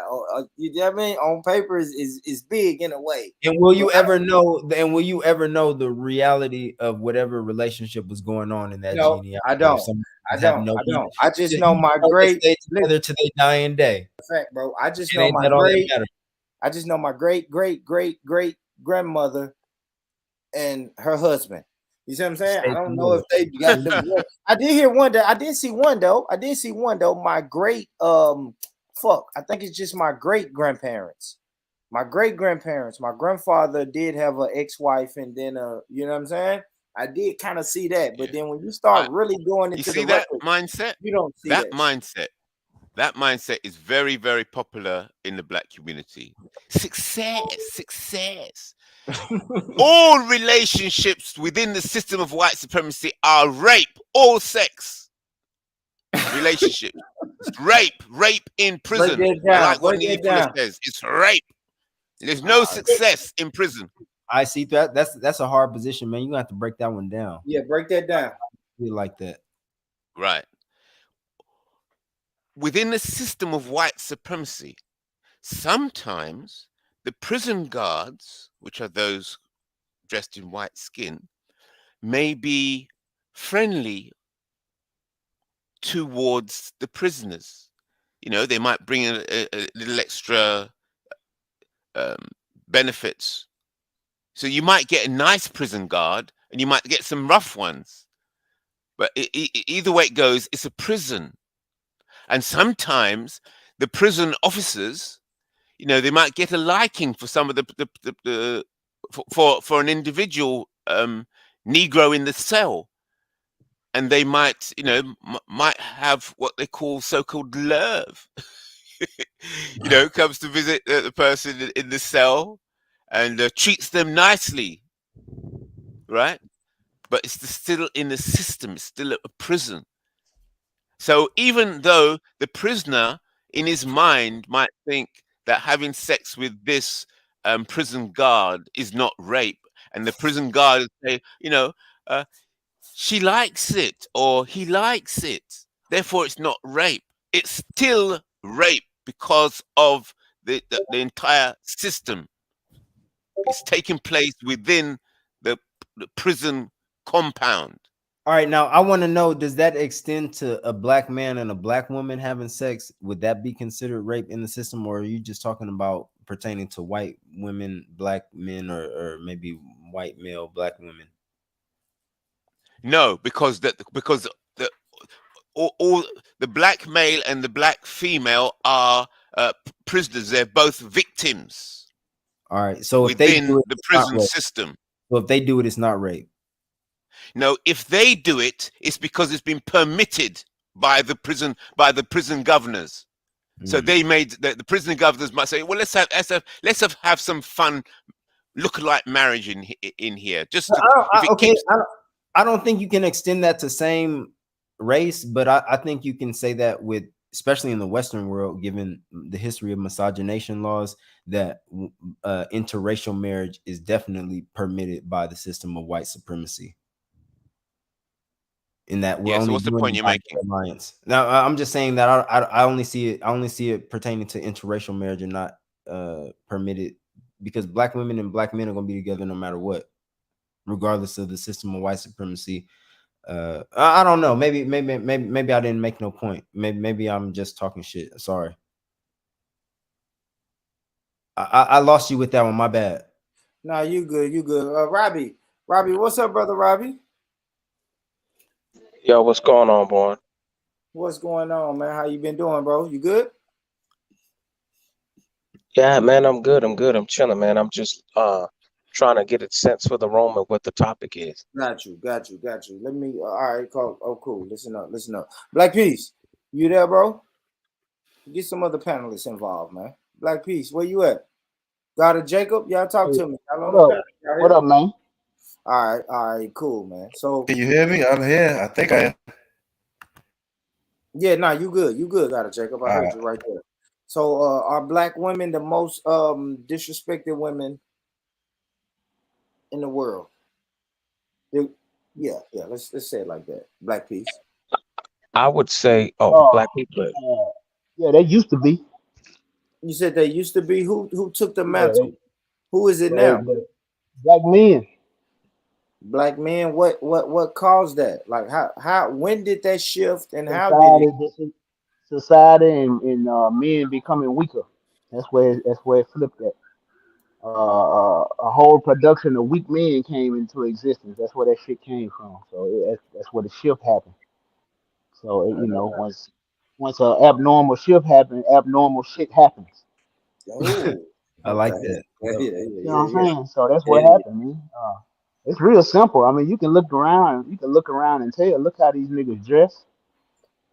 You know what I mean? On paper is big in a way. And will you ever know? And will you ever know the reality of whatever relationship was going on in that genealogy? I don't. I don't. I just know my great together to their dying day. Fact, bro. I just know my great. I just know my great grandmother and her husband. You see what I'm saying? I don't know if they got divorced. I did hear one that I did see one though. My great I think it's just my great grandparents. My great grandparents. My grandfather did have an ex-wife, and then you know what I'm saying? I did kind of see that, but then when you start really going into the record, mindset, you don't see that mindset. That mindset is very, very popular in the black community. Success. All relationships within the system of white supremacy are rape. All sex relationships. Rape in prison. I like what Neely Fuller says. It's rape. There's no success in prison. I see that. That's a hard position, man. You have to break that one down. Yeah, break that down. You like that, right? Within the system of white supremacy, sometimes the prison guards, which are those dressed in white skin, may be friendly towards the prisoners. You know, they might bring a little extra benefits. So you might get a nice prison guard and you might get some rough ones. But either way it goes, it's a prison. And sometimes the prison officers, you know, they might get a liking for some of for an individual Negro in the cell, and they might, you know, might have what they call so-called love. You know, comes to visit the person in the cell and treats them nicely, right? But it's still in the system. It's still a prison. So even though the prisoner in his mind might think that having sex with this prison guard is not rape, and the prison guard say, you know, she likes it or he likes it, therefore it's not rape. It's still rape because of the entire system. It's taking place within the prison compound. All right, now I want to know, does that extend to a black man and a black woman having sex? Would that be considered rape in the system, or are you just talking about pertaining to white women, black men, or maybe white male, black women? No, because all the black male and the black female are prisoners. They're both victims All right. So if they within do it, the it's not prison rape. system. So if they do it, it's not rape. No, if they do it, it's because it's been permitted by the prison governors. So they made the prison governors might say, well, let's have some fun look-alike marriage in here, just to, if it Okay. keeps. I don't think you can extend that to same race, but I think you can say that with, especially in the Western world, given the history of miscegenation laws, that interracial marriage is definitely permitted by the system of white supremacy. In that we're Yeah. So only what's the doing point it you're by making? alliance. Now, I'm just saying that I only see it pertaining to interracial marriage and not permitted, because black women and black men are going to be together no matter what, regardless of the system of white supremacy. I don't know. Maybe I didn't make no point. Maybe I'm just talking shit. Sorry. I lost you with that one. My bad. Nah, you good. You good. Robbie, what's up, brother Robbie? Yo, what's going on, boy? What's going on, man? How you been doing, bro? You good? Yeah, man, I'm good. I'm good. I'm chilling, man. I'm just trying to get a sense for the room of what the topic is. Got you. Let me. All right, cool. Oh, cool. Listen up. Black Peace, you there, bro? Get some other panelists involved, man. Black Peace, where you at? Got it, Jacob? Y'all talk Hey, to me. Y'all on what the up? panel? Y'all What here? up, man? All right, cool, man. So Can you hear me? I'm here. I think I am. yeah, nah, you good. Got it, Jacob. I All heard right. you right there. So are black women the most disrespected women in the world? Yeah. Let's say it like that. Black Peace. I would say, oh, Uh, black people. yeah, they used to be. You said they used to be. Who took the Yeah, mantle? Who is it now? but black men Black men. What caused that? Like how when did that shift and how did it? society, society, and men becoming weaker. That's where it flipped at. A whole production of weak men came into existence. That's where that shit came from. So that's where the shift happened. So once a abnormal shift happens, abnormal shit happens. Oh, I like okay. that. You know what I'm saying? So that's what Yeah. happened, man. It's real simple. I mean, you can look around. You can look around and tell. Look how these niggas dress.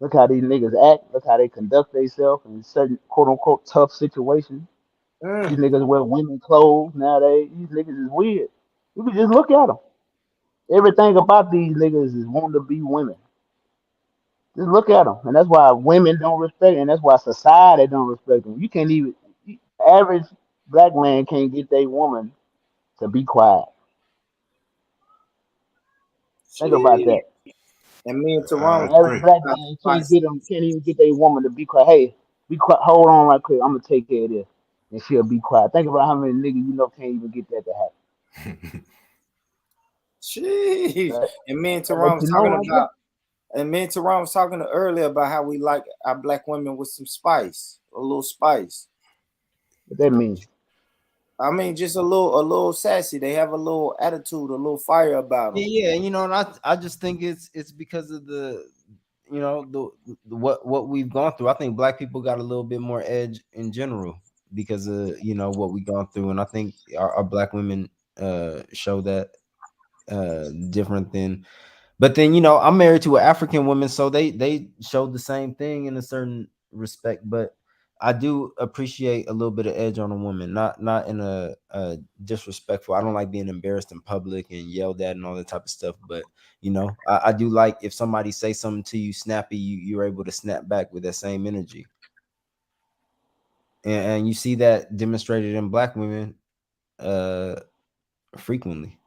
Look how these niggas act. Look how they conduct themselves in certain quote unquote tough situations. These Mm. niggas wear women clothes nowadays. These niggas is weird. You can just look at them. Everything about these niggas is wanting to be women. Just look at them, and that's why women don't respect, and that's why society don't respect them. You can't even average black man can't get their woman to be quiet. Think about Gee. that. And me and Teron I was Average agree. black talking man about can't even get their woman to be quiet. Hey, be quiet. Hold on right quick. I'm gonna take care of this, and she'll be quiet. Think about how many niggas you know can't even get that to happen. Jeez. That, And me and that Teron let was you know talking right there. about, and me and Teron was talking earlier about how we like our black women with some spice, a little spice. What that mean? I mean, just a little sassy. They have a little attitude, a little fire about them. Yeah, you know, and I just think it's because of the, you know, the what we've gone through. I think black people got a little bit more edge in general because of, you know, what we've gone through, and I think our black women show that different than. But then, you know, I'm married to an African woman, so they showed the same thing in a certain respect. But I do appreciate a little bit of edge on a woman, not in a disrespectful. I don't like being embarrassed in public and yelled at and all that type of stuff. But you know, I do like if somebody say something to you snappy, you're able to snap back with that same energy. And you see that demonstrated in black women frequently.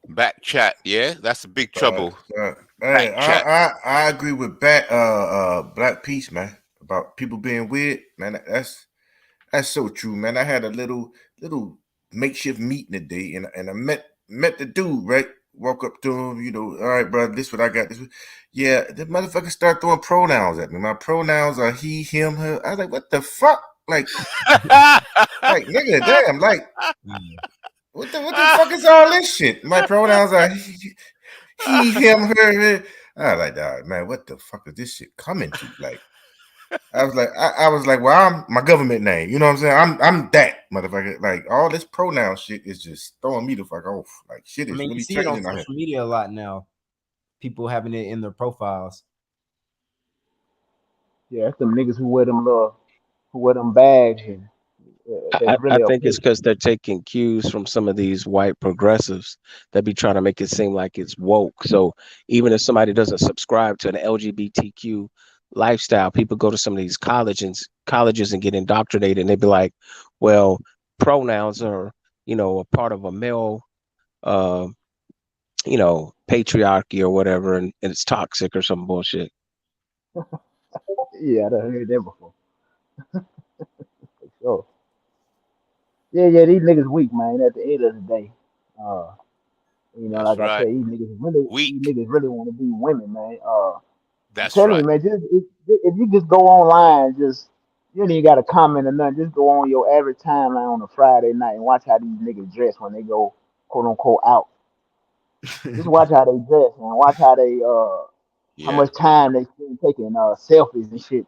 Back chat, yeah, that's a big Right, trouble. right. Back Hey, chat. I agree with Black Peace, man, about people being weird, man. That's so true, man. I had a little makeshift meeting today, and I met the dude, right? Walk up to him, you know, all right, brother, this what I got. Yeah, the motherfucker start throwing pronouns at me. My pronouns are he, him, her. I was like, what the fuck? Like nigga, damn, like what the fuck is all this shit? My pronouns are he, him, her. I was like, man, what the fuck is this shit coming to? Like, I was like, well, I'm my government name. You know what I'm saying? I'm that motherfucker. Like all this pronoun shit is just throwing me the fuck off. Like shit I is mean, you really see it on changing out here. social media a lot now. People having it in their profiles. Yeah, it's them niggas who wear them bags and I, that's I really a think it's pimp. because they're taking cues from some of these white progressives that be trying to make it seem like it's woke. So even if somebody doesn't subscribe to an LGBTQ lifestyle, people go to some of these colleges and get indoctrinated, and they be like, "Well, pronouns are a part of a male, uh, patriarchy or whatever, and it's toxic or some bullshit." Yeah, I done heard that before. So yeah, these niggas weak, man. At the end of the day, uh, That's like I right. said, these Weak. niggas really want to be women, man. I'm That's telling you, right. man. Just if you just go online, just you ain't even got to comment or nothing. Just go on your average timeline on a Friday night and watch how these niggas dress when they go quote unquote out. Just watch how they dress and watch how Yeah. much time they spend taking selfies and shit.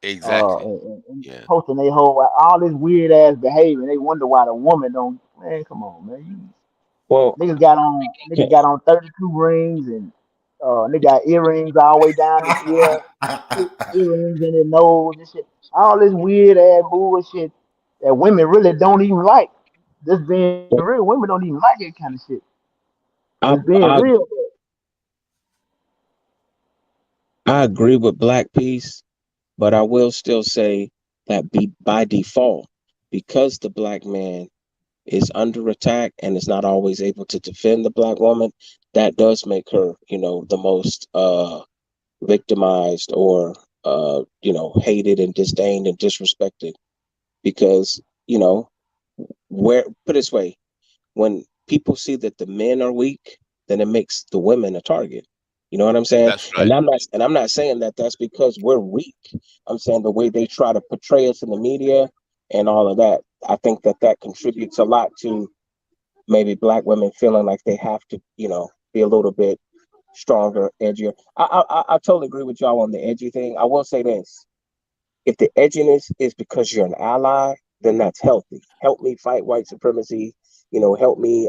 Exactly. And Yeah. posting they whole all this weird ass behavior. And they wonder why the woman don't. Man, come on, man. Well, Niggas got on 32 rings and they got earrings all the way down his ear, earrings in their nose and shit. All this weird ass bullshit that women really don't even like. Just being real, women don't even like that kind of shit. I Just being I real. I agree with Black Peace, but I will still say that by default, because the black man is under attack and is not always able to defend the black woman, that does make her, the most victimized or hated and disdained and disrespected. Because, where put it this way, when people see that the men are weak, then it makes the women a target. You know what I'm saying? That's And right. I'm not saying that that's because we're weak. I'm saying the way they try to portray us in the media and all of that. I think that that contributes a lot to maybe black women feeling like they have to, be a little bit stronger, edgier. I totally agree with y'all on the edgy thing. I will say this: if the edginess is because you're an ally, then that's healthy. Help me fight white supremacy. Help me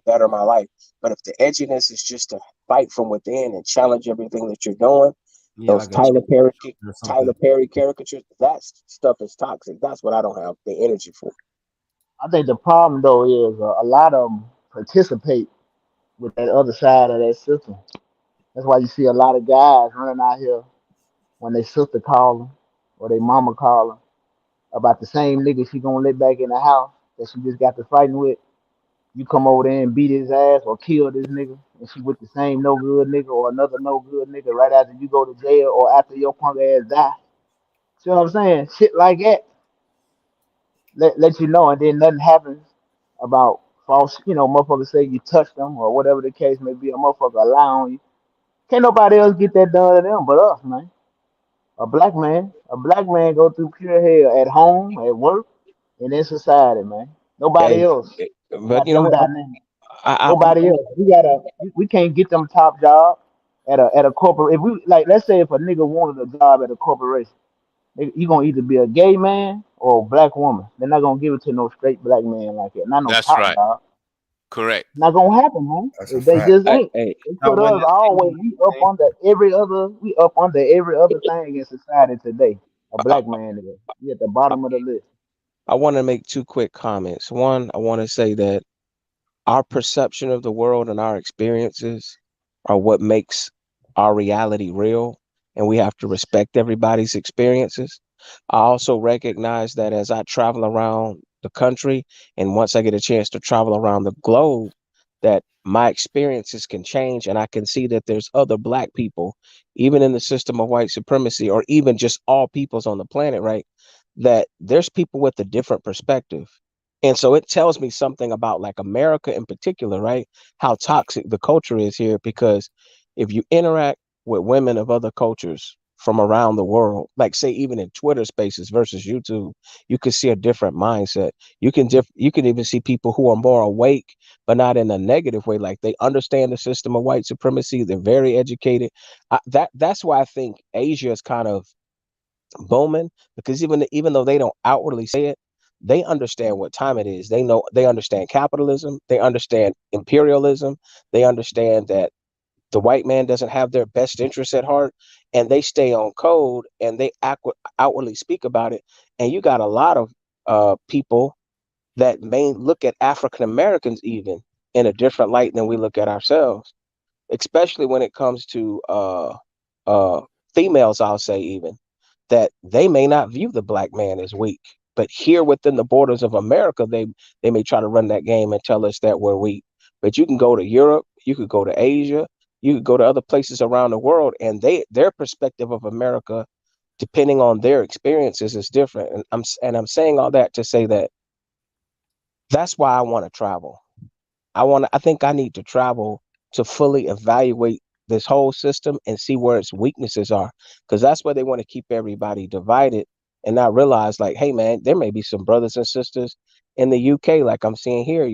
better my life. But if the edginess is just to fight from within and challenge everything that you're doing, Yeah, those like a chick or Tyler something. Perry caricatures, that stuff is toxic. That's what I don't have the energy for. I think the problem though is a lot of them participate with that other side of that system. That's why you see a lot of guys running out here when they sister call them or they mama call them about the same nigga she gonna let back in the house that she just got to fighting with. You come over there and beat his ass or kill this nigga, and she with the same no good nigga or another no good nigga right after you go to jail or after your punk ass die. See what I'm saying? Shit like that. Let you know, and then nothing happens about false. Motherfuckers say you touched them or whatever the case may be. A motherfucker lie on you. Can't nobody else get that done to them but us, man. A black man go through pure hell at home, at work, and in society, man. Nobody Hey, else but got you know them what? dynamics. I'm Nobody else. We can't get them top job at a corporate. If we like, let's say if a nigga wanted a job at a corporation, you gonna either be a gay man or a black woman. They're not gonna give it to no straight black man like that. Not no That's top right. job. Correct. Not gonna happen, man. That's a They fact. just ain't. hey, They Not put one us that's always. genuine. We up under every other thing in society today. A I, black man is. We at the bottom of the list. I want to make two quick comments. One, I want to say that our perception of the world and our experiences are what makes our reality real, and we have to respect everybody's experiences. I also recognize that as I travel around the country, and once I get a chance to travel around the globe, that my experiences can change, and I can see that there's other black people, even in the system of white supremacy, or even just all peoples on the planet, right? That there's people with a different perspective. And so it tells me something about like America in particular, right? How toxic the culture is here. Because if you interact with women of other cultures from around the world, like say even in Twitter spaces versus YouTube, you can see a different mindset. You can even see people who are more awake, but not in a negative way. Like they understand the system of white supremacy. They're very educated. That's why I think Asia is kind of booming, because even though they don't outwardly say it, they understand what time it is. They understand capitalism, they understand imperialism, they understand that the white man doesn't have their best interests at heart, and they stay on code and they outwardly speak about it. And you got a lot of people that may look at African Americans even in a different light than we look at ourselves, especially when it comes to uh, females. I'll say even that they may not view the black man as weak, but here within the borders of America, they may try to run that game and tell us that we're weak. But you can go to Europe, you could go to Asia, you could go to other places around the world, and their perspective of America, depending on their experiences, is different. And I'm saying all that to say that that's why I want to travel. I think I need to travel to fully evaluate this whole system and see where its weaknesses are, because that's where they want to keep everybody divided and not realize, like, hey man, there may be some brothers and sisters in the UK, like I'm seeing here,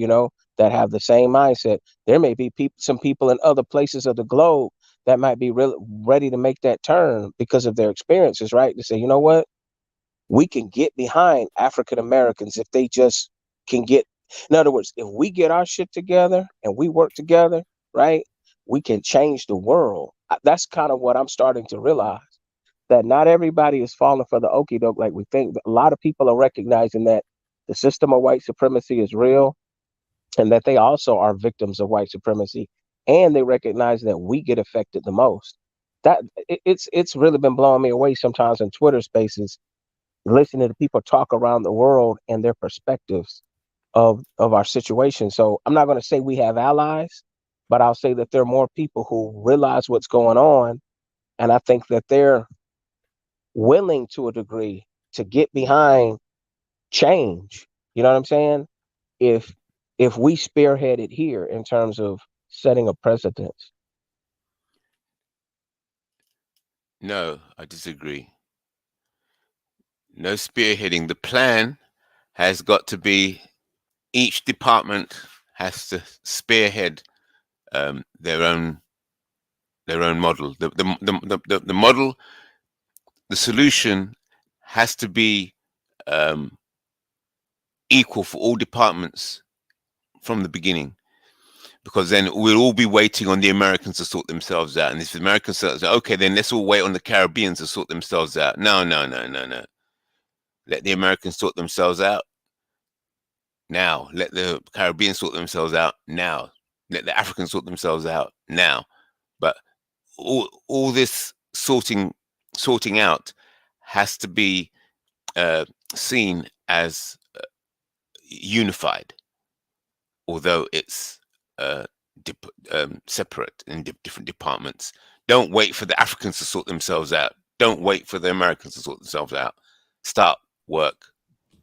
that have the same mindset. There may be some people in other places of the globe that might be ready to make that turn because of their experiences, right? To say, you know what, we can get behind African Americans if they just can get, in other words, if we get our shit together and we work together, right, we can change the world. That's kind of what I'm starting to realize, that not everybody is falling for the okie doke like we think. A lot of people are recognizing that the system of white supremacy is real and that they also are victims of white supremacy. And they recognize that we get affected the most. It's really been blowing me away sometimes in Twitter spaces, listening to people talk around the world and their perspectives of our situation. So I'm not going to say we have allies, but I'll say that there are more people who realize what's going on, and I think that they're willing to a degree to get behind change. You know what I'm saying? If we spearhead it here in terms of setting a precedence. No, I disagree. No spearheading. The plan has got to be, each department has to spearhead their own model. The model, the solution has to be equal for all departments from the beginning, because then we'll all be waiting on the Americans to sort themselves out. And if the Americans say, okay, then let's all wait on the Caribbeans to sort themselves out. No. Let the Americans sort themselves out now. Let the Caribbean sort themselves out now. Let the Africans sort themselves out now. But all this sorting out has to be seen as unified, although it's separate in different departments. Don't wait for the Africans to sort themselves out. Don't wait for the Americans to sort themselves out. Start work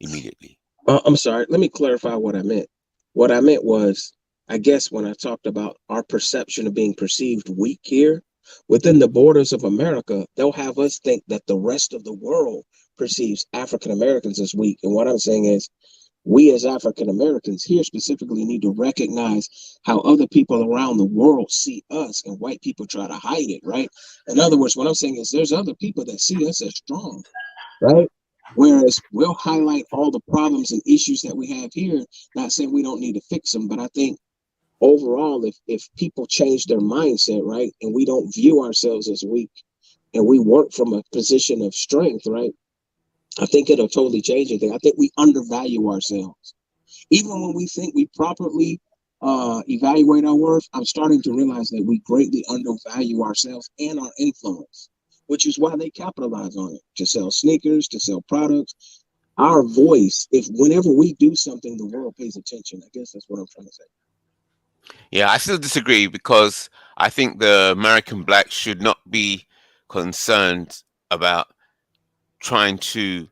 immediately. I'm sorry. Let me clarify what I meant. What I meant was, I guess when I talked about our perception of being perceived weak here, within the borders of America, they'll have us think that the rest of the world perceives African Americans as weak. And what I'm saying is, we as African Americans here specifically need to recognize how other people around the world see us, and white people try to hide it, right? In other words, what I'm saying is there's other people that see us as strong, right? Whereas we'll highlight all the problems and issues that we have here, not saying we don't need to fix them, but I think overall, if people change their mindset, right, and we don't view ourselves as weak and we work from a position of strength, right, I think it'll totally change everything. I think we undervalue ourselves. Even when we think we properly evaluate our worth, I'm starting to realize that we greatly undervalue ourselves and our influence, which is why they capitalize on it to sell sneakers, to sell products. Our voice, if whenever we do something, the world pays attention. I guess that's what I'm trying to say. Yeah, I still disagree, because I think the American blacks should not be concerned about trying to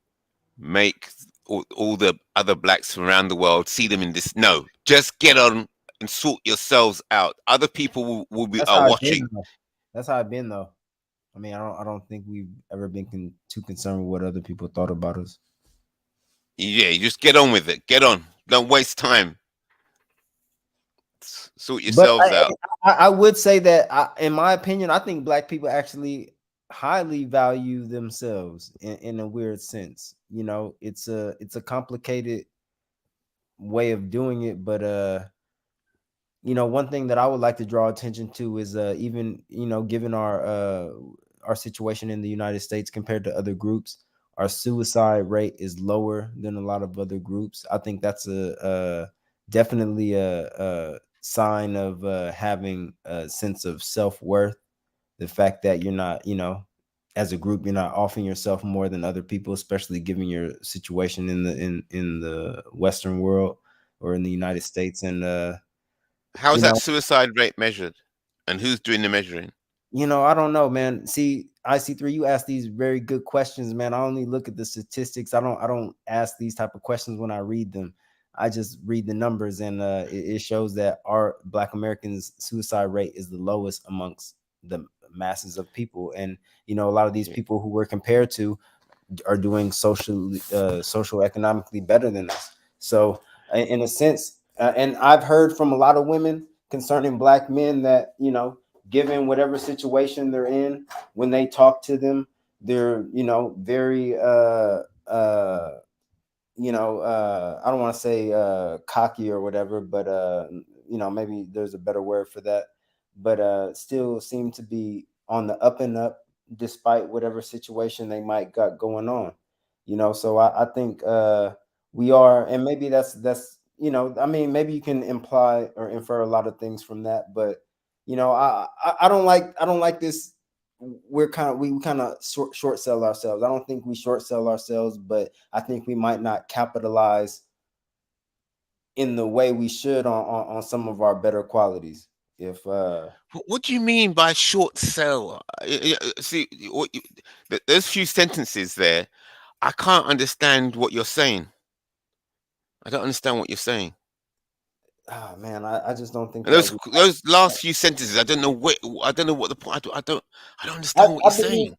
make all the other blacks around the world see them in this. No, just get on and sort yourselves out. Other people will be watching. That's how I've been, though. I mean, I don't think we've ever been too concerned with what other people thought about us. Yeah, you just get on with it. Get on. Don't waste time. Sort yourselves out. I would say that, in my opinion, I think black people actually highly value themselves in a weird sense. You know, it's a complicated way of doing it, but you know, one thing that I would like to draw attention to is even, you know, given our situation in the United States compared to other groups, our suicide rate is lower than a lot of other groups. I think that's a definitely a sign of having a sense of self-worth. The fact that you're not, you know, as a group, you're not offering yourself more than other people, especially given your situation in the Western world or in the United States. And How is you that know, suicide rate measured, and who's doing the measuring? I don't know, man. See, IC3, you ask these very good questions, man. I only look at the statistics. I don't ask these type of questions when I read them. I just read the numbers, and it shows that our Black Americans' suicide rate is the lowest amongst the masses of people. And you know, a lot of these people who we're compared to are doing social economically better than us. So in a sense, and I've heard from a lot of women concerning Black men that, you know, given whatever situation they're in, when they talk to them, they're, you know, very I don't want to say cocky or whatever, but you know, maybe there's a better word for that, but still seem to be on the up and up despite whatever situation they might got going on. You know, so I think we are, and maybe that's you know, I mean, maybe you can imply or infer a lot of things from that, but you know, I don't like this. We kind of short sell ourselves. I don't think we short sell ourselves, but I think we might not capitalize in the way we should on some of our better qualities. If What do you mean by short sell? See, there's few sentences there. I can't understand what you're saying. I don't understand what you're saying. oh man, I just don't think And that those last few sentences, I don't know what the point. I don't understand what you're saying.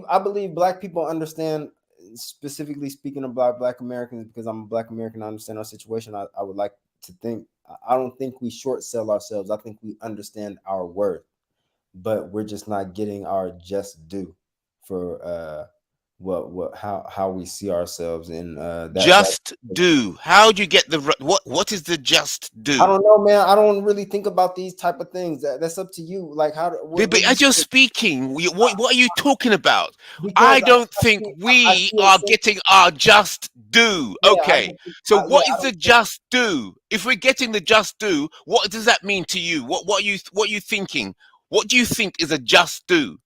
I believe Black people understand, specifically speaking about Black Americans, because I'm a Black American. I understand our situation. I would like to think. I don't think we short sell ourselves. I think we understand our worth, but we're just not getting our just due for what how we see ourselves in that. Just do. How do you get what is the just I do? don't know, man. I don't really think about these type of things. That's up to you. Like how But what do you as you're think? speaking, what are you talking about? Because I don't think I we see are it. getting our just due. Yeah, Okay. So yeah, what is I the don't think, just due? If we're getting the just due, what does that mean to you? What are you thinking? What do you think is a just due?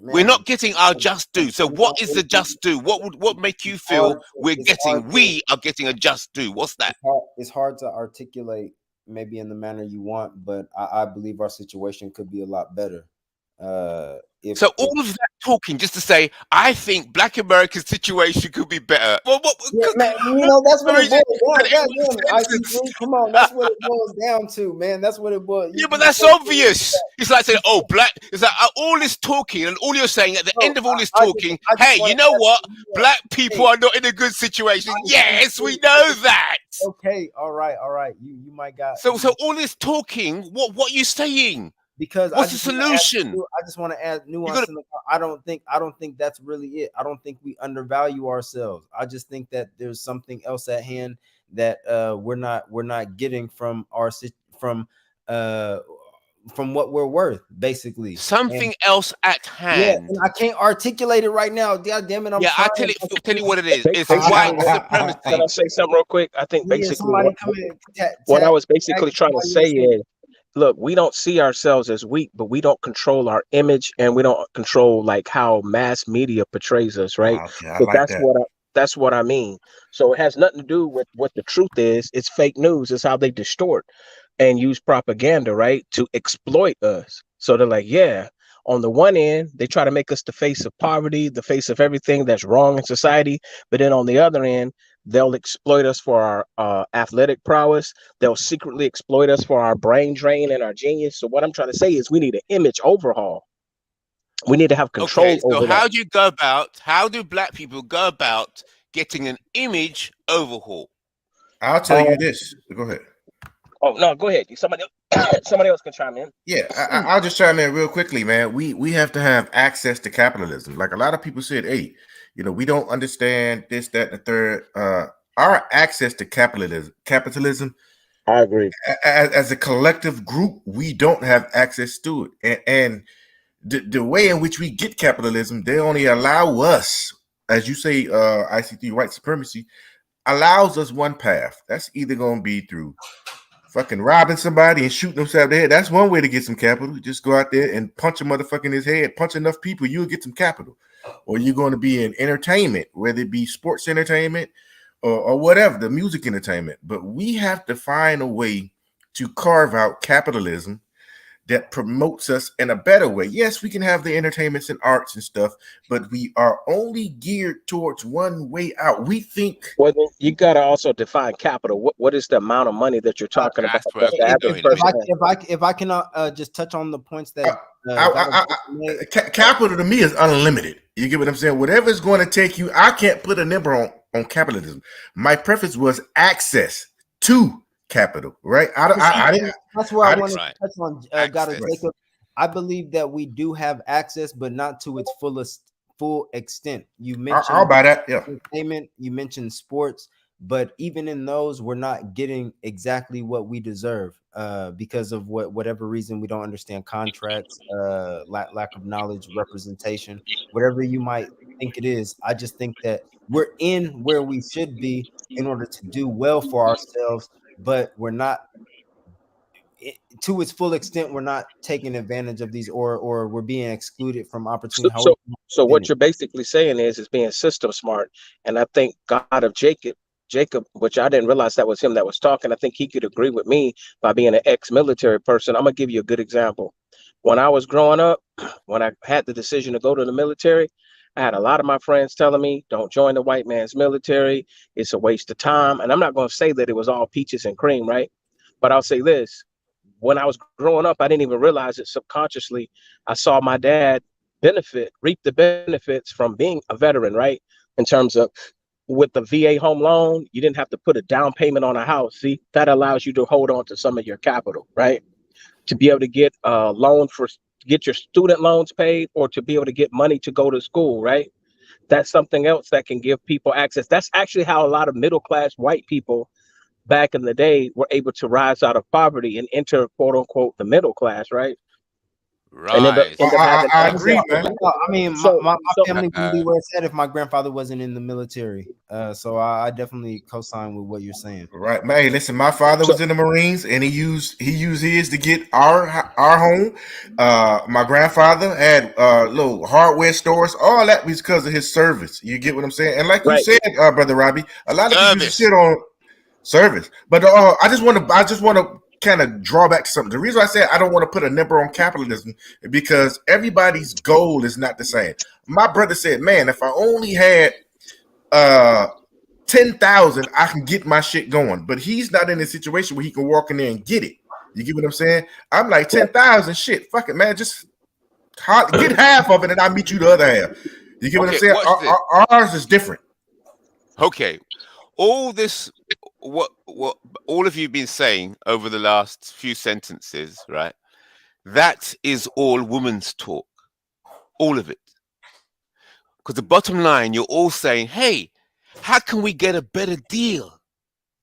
We're man. not getting our just due. So You know, what is the just due? What make you it's hard. feel we are getting a just due? What's that? It's hard to articulate maybe in the manner you want, but I believe our situation could be a lot better. So If all of that talking just to say, I think Black American situation could be better. Well, yeah, man, you know that's I what it mean, boils down. God in damn it, one sentence. IC3, come on, that's what it boils down to, man. That's what it boils. Yeah, but that's obvious. It's like saying, "Oh, black." It's like all this talking, and all you're saying at the No, end of all this talking, I just hey, want you to know ask what? you, Black people hey, are not in a good situation. Yes, we IC3, know that. okay, all right. You might got So all this talking, what are you saying? because What's the solution? I just want to add You nuance got in the I don't think that's really it. I don't think we undervalue ourselves. I just think that there's something else at hand that we're not getting from uh from what we're worth, basically. And something else at yeah, hand. and I can't articulate it right now. God damn it, I'm Yeah, trying. I tell you what it is. It's Basically, white can I supremacy. say something real quick? I think Yeah, basically somebody come in what I was tag basically trying to somebody else say in. is, look, we don't see ourselves as weak, but we don't control our image, and we don't control like how mass media portrays us, right? Okay, I So like that. that's what I mean. So it has nothing to do with what the truth is. It's fake news. It's how they distort and use propaganda, right, to exploit us. So they're like, yeah, on the one end, they try to make us the face of poverty, the face of everything that's wrong in society. But then on the other end, they'll exploit us for our athletic prowess. They'll secretly exploit us for our brain drain and our genius. So what I'm trying to say is we need an image overhaul. We need to have Okay, control so over that. how do black people go about getting an image overhaul? I'll tell Um, you this. Go ahead. Oh no, go ahead. Somebody else can chime in. Yeah, I'll just chime in real quickly, man. We have to have access to capitalism. Like a lot of people said, hey, we don't understand this, that, and the third. Our access to capitalism, I agree. as a collective group, we don't have access to it. And the way in which we get capitalism, they only allow us, as you say, ICT, white supremacy, allows us one path. That's either going to be through fucking robbing somebody and shooting themselves in the head. That's one way to get some capital. Just go out there and punch a motherfucker in his head. Punch enough people, you'll get some capital. Or you're going to be in entertainment, whether it be sports entertainment or whatever, the music entertainment. But we have to find a way to carve out capitalism that promotes us in a better way. Yes, we can have the entertainments and arts and stuff, but we are only geared towards one way out. We think. Well, then you got to also define capital. What is the amount of money that you're talking about? That's where That the I'm average going. person If I can just touch on the points that capital to me is unlimited. You get what I'm saying? Whatever is going to take you, I can't put a number on capitalism. My preference was access to capital, right? I didn't. That's where I want to Right. touch on. Access. Jacob, I believe that we do have access, but not to its full extent. You mentioned I'll buy that. Yeah. entertainment, you mentioned sports, but even in those, we're not getting exactly what we deserve because of whatever reason. We don't understand contracts, lack of knowledge, representation, whatever you might think it is. I just think that we're in where we should be in order to do well for ourselves, but we're not to its full extent. We're not taking advantage of these, or we're being excluded from opportunity. So what you're basically saying is being system smart. And I think God of Jacob, which I didn't realize that was him that was talking. I think he could agree with me by being an ex-military person. I'm gonna give you a good example. When I was growing up, when I had the decision to go to the military, I had a lot of my friends telling me, don't join the white man's military. It's a waste of time. And I'm not going to say that it was all peaches and cream, right? But I'll say this. When I was growing up, I didn't even realize it subconsciously. I saw my dad reap the benefits from being a veteran, right? In terms of with the VA home loan, you didn't have to put a down payment on a house. See, that allows you to hold on to some of your capital, right? To be able to get a loan get your student loans paid, or to be able to get money to go to school, right? That's something else that can give people access. That's actually how a lot of middle class white people back in the day were able to rise out of poverty and enter, quote unquote, the middle class, right? Right. I agree, man. I mean, my family wouldn't be where it's at if my grandfather wasn't in the military. So I definitely co-sign with what you're saying. Right, man. Hey, listen, my father was in the Marines, and he used his to get our home. My grandfather had little hardware stores. All that was because of his service. You get what I'm saying? And like you said, Brother Robbie, a lot of people just shit on service. But I just want to kind of draw back to something. The reason I said I don't want to put a number on capitalism is because everybody's goal is not the same. My brother said, man, if I only had 10,000, I can get my shit going. But he's not in a situation where he can walk in there and get it. You get what I'm saying? I'm like 10,000, shit, fuck it, man. Just get half of it and I'll meet you the other half. You get what I'm saying? Ours is different. Okay. All this, what all of you been saying over the last few sentences, right? That is all women's talk. All of it. Because the bottom line, you're all saying, hey, how can we get a better deal?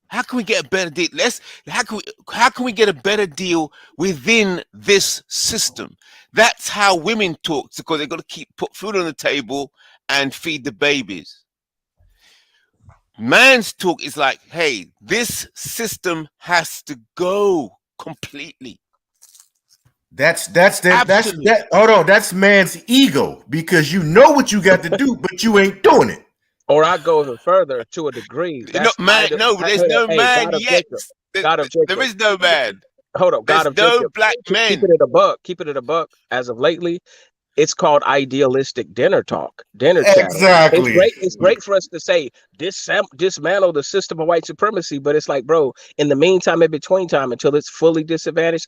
How can we get a better deal? How can we get a better deal within this system? That's how women talk, because they've got to put food on the table and feed the babies. Man's talk is like, hey, this system has to go completely. That's hold on, that's man's ego, because you know what you got to do, but you ain't doing it. Or I go even further to a degree. There's no man yet. There is no man. Hold up, God of no Jacob. Black men. Keep it at a buck. As of lately, it's called idealistic dinner talk, dinner chat. Exactly. It's great for us to say dismantle the system of white supremacy, but it's like, bro, in the meantime, in between time, until it's fully disadvantaged.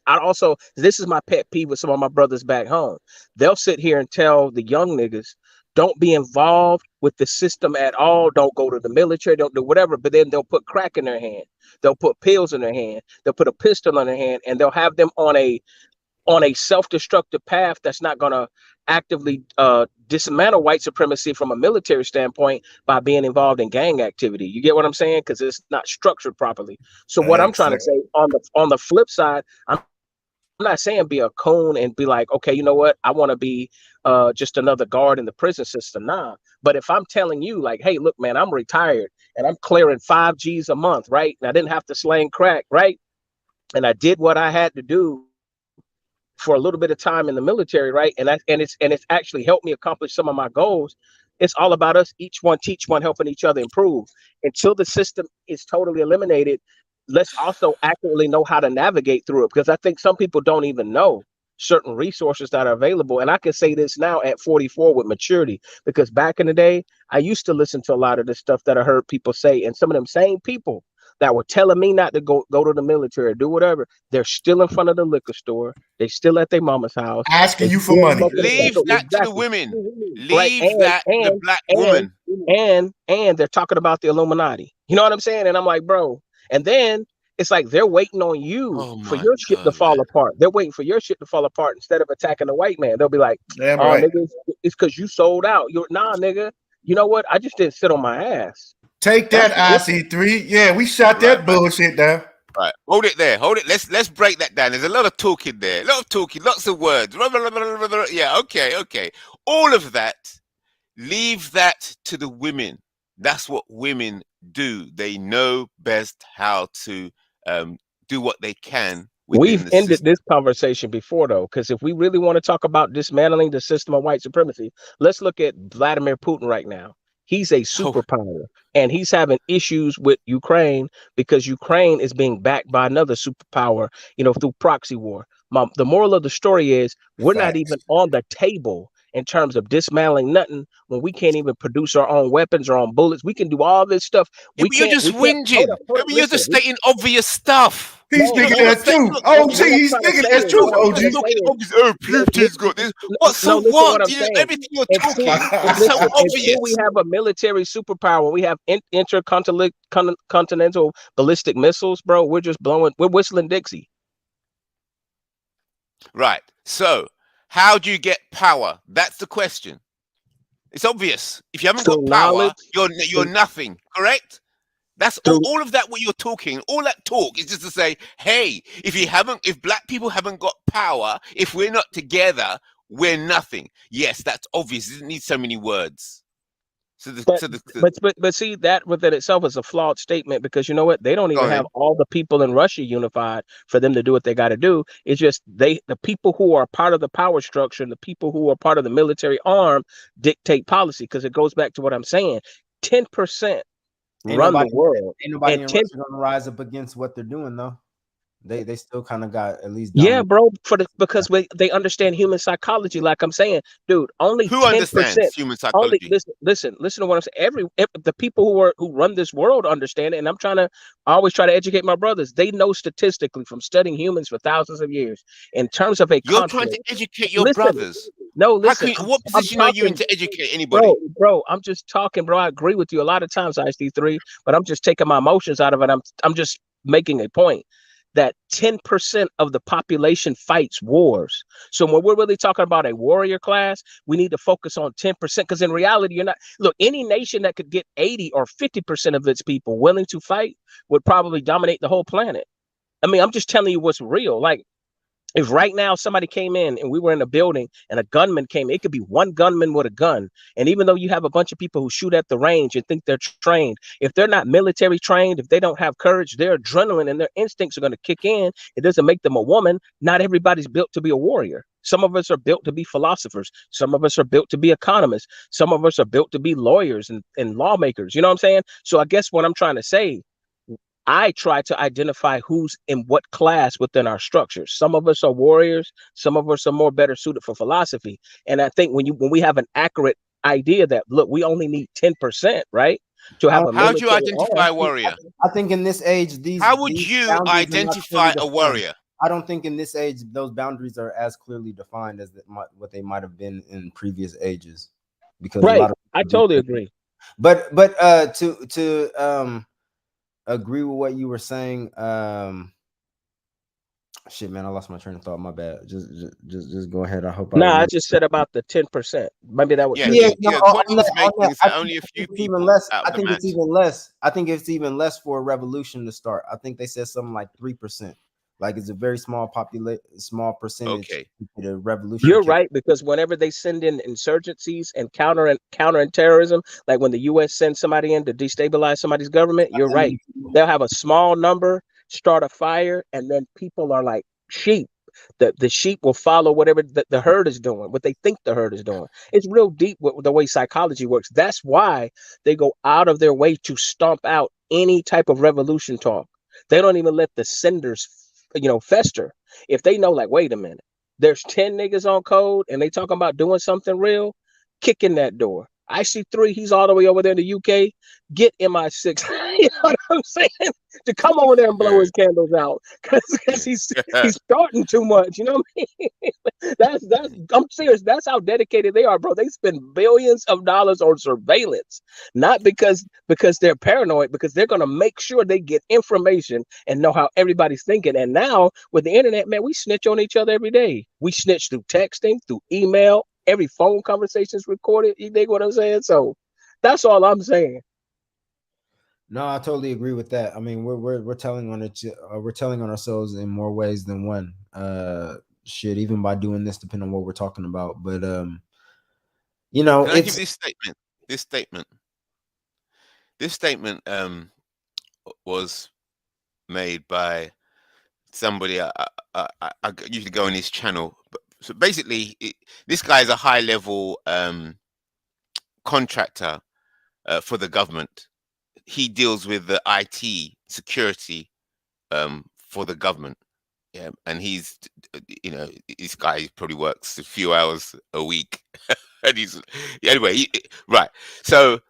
This is my pet peeve with some of my brothers back home. They'll sit here and tell the young niggas, don't be involved with the system at all. Don't go to the military. Don't do whatever. But then they'll put crack in their hand. They'll put pills in their hand. They'll put a pistol in their hand, and they'll have them on a self-destructive path that's not going to actively dismantle white supremacy from a military standpoint by being involved in gang activity. You get what I'm saying? Because it's not structured properly. So what I'm trying to say on the flip side, I'm not saying be a coon and be like, okay, you know what? I want to be just another guard in the prison system. Nah. But if I'm telling you like, hey, look, man, I'm retired and I'm clearing 5 G's a month, right? And I didn't have to slang crack, right? And I did what I had to do for a little bit of time in the military, right? And it's actually helped me accomplish some of my goals. It's all about us, each one teach one, helping each other improve. Until the system is totally eliminated, let's also accurately know how to navigate through it, because I think some people don't even know certain resources that are available. And I can say this now at 44 with maturity, because back in the day, I used to listen to a lot of the stuff that I heard people say, and some of them same people that were telling me not to go to the military or do whatever, they're still in front of the liquor store. They still at their mama's house. Asking you for money. Leave that to the women. Right. Leave that to the black woman. And they're talking about the Illuminati. You know what I'm saying? And I'm like, bro. And then it's like they're waiting on you for your shit to fall apart. They're waiting for your shit to fall apart instead of attacking the white man. They'll be like, nigga, it's because you sold out. You're nigga. You know what? I just didn't sit on my ass. Take that, IC3. Yeah, we shot that bullshit down. Right. Hold it there. Hold it. Let's break that down. There's a lot of talking there. A lot of talking, lots of words. Yeah, okay. All of that, leave that to the women. That's what women do. They know best how to do what they can. We've ended this conversation before, though, because if we really want to talk about dismantling the system of white supremacy, let's look at Vladimir Putin right now. He's a superpower, and he's having issues with Ukraine because Ukraine is being backed by another superpower, through proxy war. The moral of the story is we're not even on the table in terms of dismantling nothing when we can't even produce our own weapons, our own bullets. We can do all this stuff. You're just whinging. You're just stating obvious stuff. He's thinking that's true. OG, he's thinking that's true. OG. Putin's got this. What? Everything you're talking is so obvious. We have a military superpower. We have intercontinental ballistic missiles, bro. We're whistling Dixie. Right. So, how do you get power? That's the question. It's obvious. If you haven't got power, you're nothing. Correct? That's all of that. What you're talking, all that talk is just to say, hey, if black people haven't got power, if we're not together, we're nothing. Yes, that's obvious. It doesn't need so many words. But see, that within itself is a flawed statement, because you know what? They don't even have all the people in Russia unified for them to do what they got to do. It's just the people who are part of the power structure and the people who are part of the military arm dictate policy, because it goes back to what I'm saying. 10% run the world. Ain't nobody in Russia gonna rise up against what they're doing, though. They still kind of got at least bro, because they understand human psychology. Like I'm saying, dude, only who 10%, understands human psychology. Listen to what I'm saying. The people who run this world understand it, and I always try to educate my brothers. They know statistically from studying humans for thousands of years in terms of You're trying to educate your brothers. No, listen. What position are you in to educate anybody? Bro, I'm just talking, bro. I agree with you a lot of times, IC3, but I'm just taking my emotions out of it. I'm just making a point that 10% of the population fights wars. So when we're really talking about a warrior class, we need to focus on 10%, because in reality, any nation that could get 80 or 50% of its people willing to fight would probably dominate the whole planet. I mean, I'm just telling you what's real. Like, if right now somebody came in and we were in a building and a gunman came, it could be one gunman with a gun. And even though you have a bunch of people who shoot at the range and think they're trained, if they're not military trained, if they don't have courage, their adrenaline and their instincts are going to kick in. It doesn't make them a woman. Not everybody's built to be a warrior. Some of us are built to be philosophers. Some of us are built to be economists. Some of us are built to be lawyers and lawmakers. You know what I'm saying? So I guess what I'm trying to say, I try to identify who's in what class within our structures. Some of us are warriors. Some of us are more better suited for philosophy. And I think when we have an accurate idea that, look, we only need 10%, right? To have how do you identify a warrior? I think in this age, how would you identify a warrior? I don't think in this age those boundaries are as clearly defined as what they might have been in previous ages. because a Right. lot of I people totally do. agree. But to agree with what you were saying, shit, man, I lost my train of thought. My bad. Just go ahead. I hope I Nah, I remember. just said about the 10%. Maybe that was Yeah, 50. Yeah, no, the point he on that, was on making that, is that only a I few think it's even people less. out I of the think it's mass. even less. I think it's even less for a revolution to start. I think they said something like 3%. Like it's a very small small percentage Okay. to the revolution You're kick. right, because whenever they send in insurgencies and countering terrorism, like when the U.S. sends somebody in to destabilize somebody's government, you're right. They'll have a small number start a fire, and then people are like sheep. The sheep will follow whatever the herd is doing, what they think the herd is doing. It's real deep with the way psychology works. That's why they go out of their way to stomp out any type of revolution talk. They don't even let the senders, fester. If they know, like, wait a minute, there's 10 niggas on code and they talking about doing something real, kick in that door. I see 3, he's all the way over there in the UK. Get MI6, you know what I'm saying? To come over there and blow Yeah. his candles out. Because he's starting too much, you know what I mean? That's I'm serious. That's how dedicated they are, bro. They spend billions of dollars on surveillance, not because they're paranoid, because they're gonna make sure they get information and know how everybody's thinking. And now with the internet, man, we snitch on each other every day. We snitch through texting, through email. Every phone conversation is recorded. You dig what I'm saying? So that's all I'm saying. No, I totally agree with that. I mean, we're telling on it. We're telling on ourselves in more ways than one. Shit, even by doing this, depending on what we're talking about. But Can I give it's this statement? This statement. This statement was made by somebody I usually go on his channel. So basically, this guy is a high level contractor for the government. He deals with the IT security for the government. Yeah, and he's, this guy probably works a few hours a week, and anyway. Right. So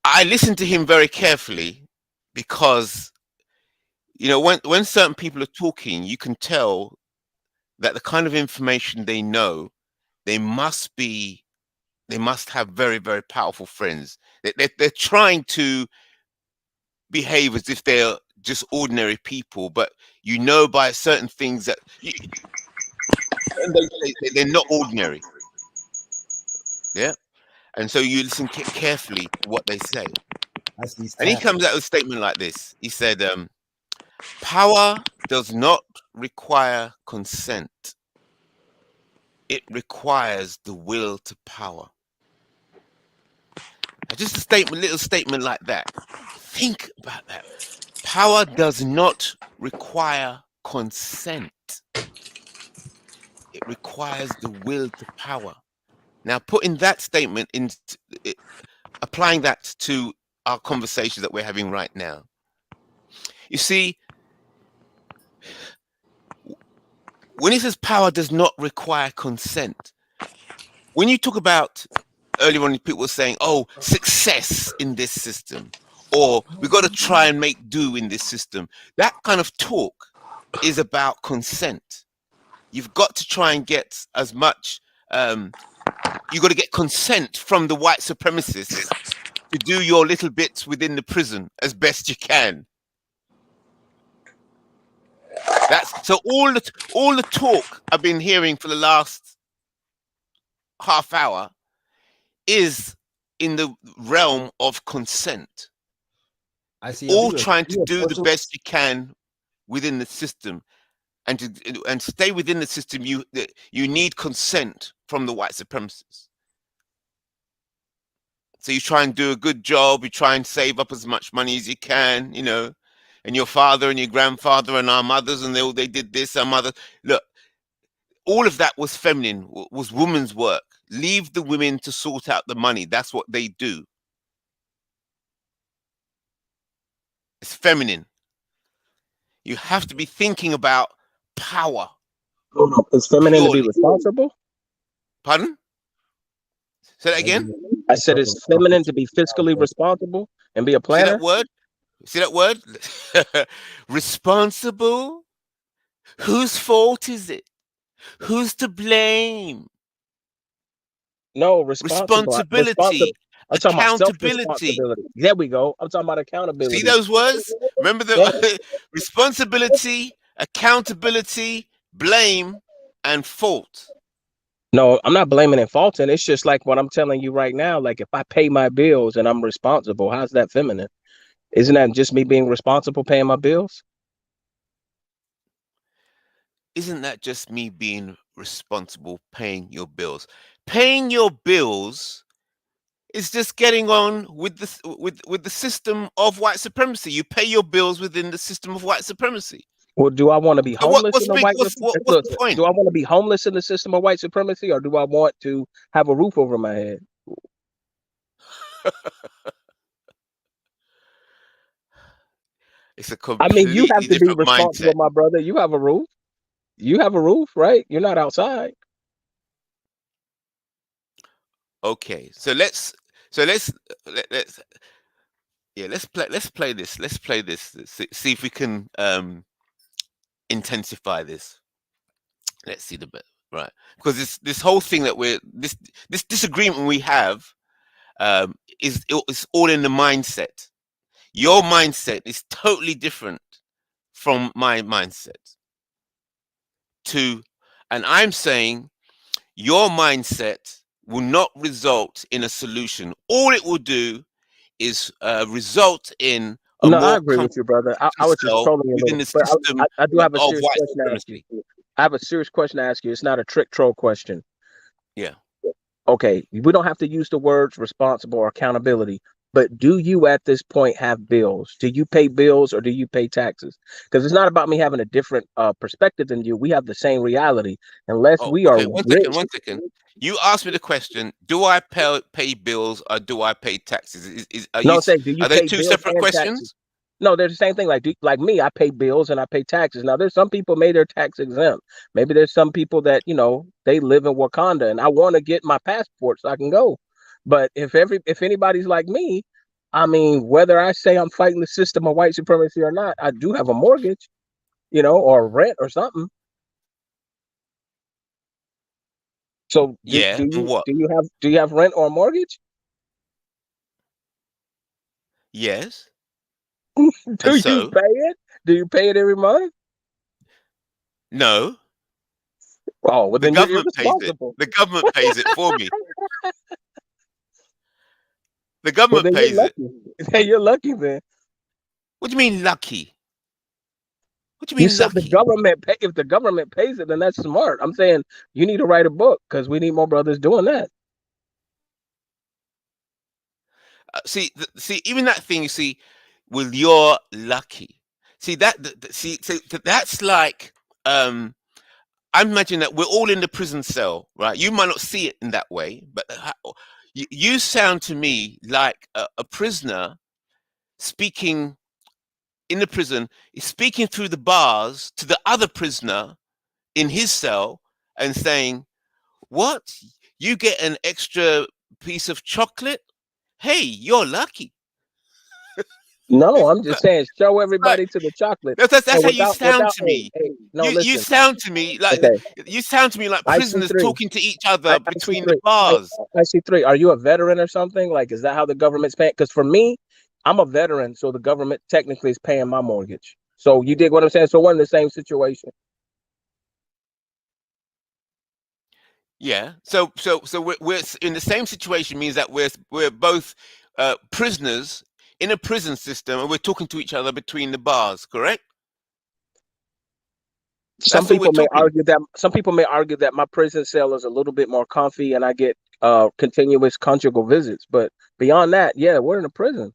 I listened to him very carefully because when certain people are talking, you can tell that the kind of information they know, they must have very, very powerful friends. They're trying to behave as if they're just ordinary people, but by certain things that they're not ordinary. Yeah. And so you listen carefully to what they say. I see And he comes out with a statement like this. He said, power does not require consent. It requires the will to power. Now, just little statement like that. Think about that. Power does not require consent. It requires the will to power. Now, putting that statement in, applying that to our conversation that we're having right now. You see, when it says power does not require consent, when you talk about earlier on, people were saying, oh, success in this system, or we got to try and make do in this system. That kind of talk is about consent. You've got to try and get as much, you got to get consent from the white supremacists to do your little bits within the prison as best you can. That's so all the talk I've been hearing for the last half hour is in the realm of consent. I see. All trying to do the best you can within the system, and to stay within the system, you need consent from the white supremacists. So you try and do a good job. You try and save up as much money as you can, and your father and your grandfather and our mothers, and they did this. Our mother, look, all of that was feminine, was women's work. Leave the women to sort out the money. That's what they do. It's feminine. You have to be thinking about power. Hold on. It's feminine to be Purely. responsible? Pardon? Say that again? I said it's feminine to be fiscally responsible and be a See that planner? word? See that word? Responsible? Whose fault is it? Who's to blame? No, responsible. Responsibility, I'm talking about accountability. self-responsibility. There we go. I'm talking about See accountability. those words? Remember Yeah. the responsibility, accountability, blame, and fault. No, I'm not blaming and faulting. It's just like what I'm telling you right now. Like if I pay my bills and I'm responsible, how's that feminine? Isn't that just me being responsible paying my bills? Isn't that just me being responsible paying your bills? Paying your bills is just getting on with the system of white supremacy. You pay your bills within the system of white supremacy. Well, do I want to be So what, homeless what's in the big? white? What's Look, the point? do I want to be homeless in the system of white supremacy, or do I want to have a roof over my head? It's a I mean, you completely have to be different responsible, mindset. my brother. You have a roof. You have a roof, right? You're not outside. Okay, so let's let's play this. Let's play this. See if we can intensify this. Let's see the bit, right, because this whole thing that we're this disagreement we have is it's all in the mindset. Your mindset is totally different from my mindset. And I'm saying your mindset will not result in a solution. All it will do is result in a No, I more agree with you, brother. I was just cell trolling you a within little, the but system I do have a of serious white question to ask you. supremacy. I have a serious question to ask you. It's not a trick troll question. Yeah. Okay, we don't have to use the words responsible or accountability, but do you at this point have bills? Do you pay bills or do you pay taxes? Because it's not about me having a different perspective than you. We have the same reality. Unless Oh, we are okay. rich. 1 second. You asked me the question: do I pay bills or do I pay taxes? No, I'm saying, do you Are they pay two bills separate and taxes? questions? No, they're the same thing. Like me, I pay bills and I pay taxes. Now, there's some people made their tax exempt. Maybe there's some people that they live in Wakanda, and I want to get my passport so I can go. But if anybody's like me, I mean, whether I say I'm fighting the system of white supremacy or not, I do have a mortgage, or rent or something. So Yeah. And what? do you have rent or a mortgage? Yes. Do And you so, pay it? Do you pay it every month? no, Oh, well the then you're government pays it. irresponsible. The government pays it for me. The Well, government then you're pays it. lucky. Then you're lucky then. What do you mean lucky? What do you You mean said the lucky? government pay, if the government pays it, then that's smart. I'm saying you need to write a book because we need more brothers doing that. See, even that thing you see, well, you're lucky. See that's like I imagine that we're all in the prison cell, right? You might not see it in that way, but you sound to me like a prisoner speaking in the prison, is speaking through the bars to the other prisoner in his cell and saying, "What? You get an extra piece of chocolate? Hey, you're lucky." No, It's I'm just saying show like everybody to the chocolate. that's And how you sound without to me. no, You listen. sound to me like Okay. you sound to me like I see prisoners three. talking to each I other see between the three. bars. I see three. Are you a veteran or something? Like, is that how the government's paying? Because for me, I'm a veteran, so the government technically is paying my mortgage. So you dig what I'm saying? So we're in the same situation. Yeah. So we're in the same situation means that we're both prisoners in a prison system, and we're talking to each other between the bars. Correct? Some That's all we're people may talking. argue that my prison cell is a little bit more comfy and I get continuous conjugal visits. But beyond that, yeah, we're in a prison.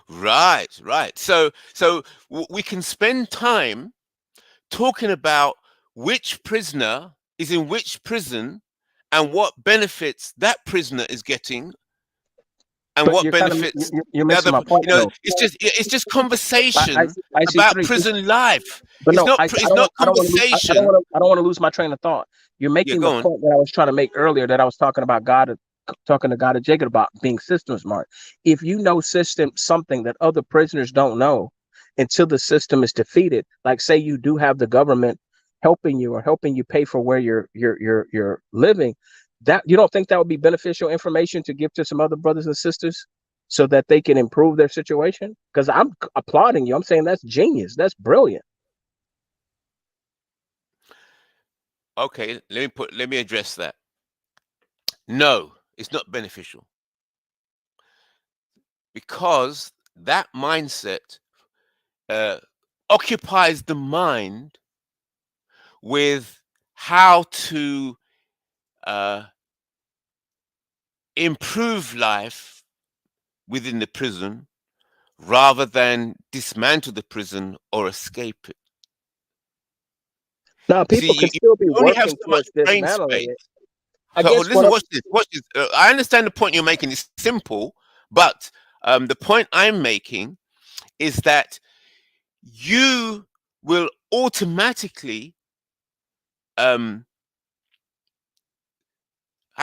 Right. Right. So we can spend time talking about which prisoner is in which prison and what benefits that prisoner is getting and But what benefits you're the missing other. my point though. It's just I, conversation I see about three. prison life. But no, I It's not don't want to lose. conversation. I don't want to lose my train of thought. You're Yeah, making the go on. point that I was trying to make earlier. That I was talking about talking to God of Jacob about being system smart. If you know something that other prisoners don't know, until the system is defeated, like say you do have the government helping you or helping you pay for where you're living, That you don't think that would be beneficial information to give to some other brothers and sisters so that they can improve their situation? Because I'm applauding you. I'm saying that's genius. That's brilliant. Okay, let me address that. No, it's not beneficial, because that mindset occupies the mind with how to improve life within the prison rather than dismantle the prison or escape it. Now, See, people can you still be only have working so much towards brain dismantling space. it. I So guess what listen, watch this. Watch this. I understand the point you're making is simple, but the point I'm making is that you will automatically, how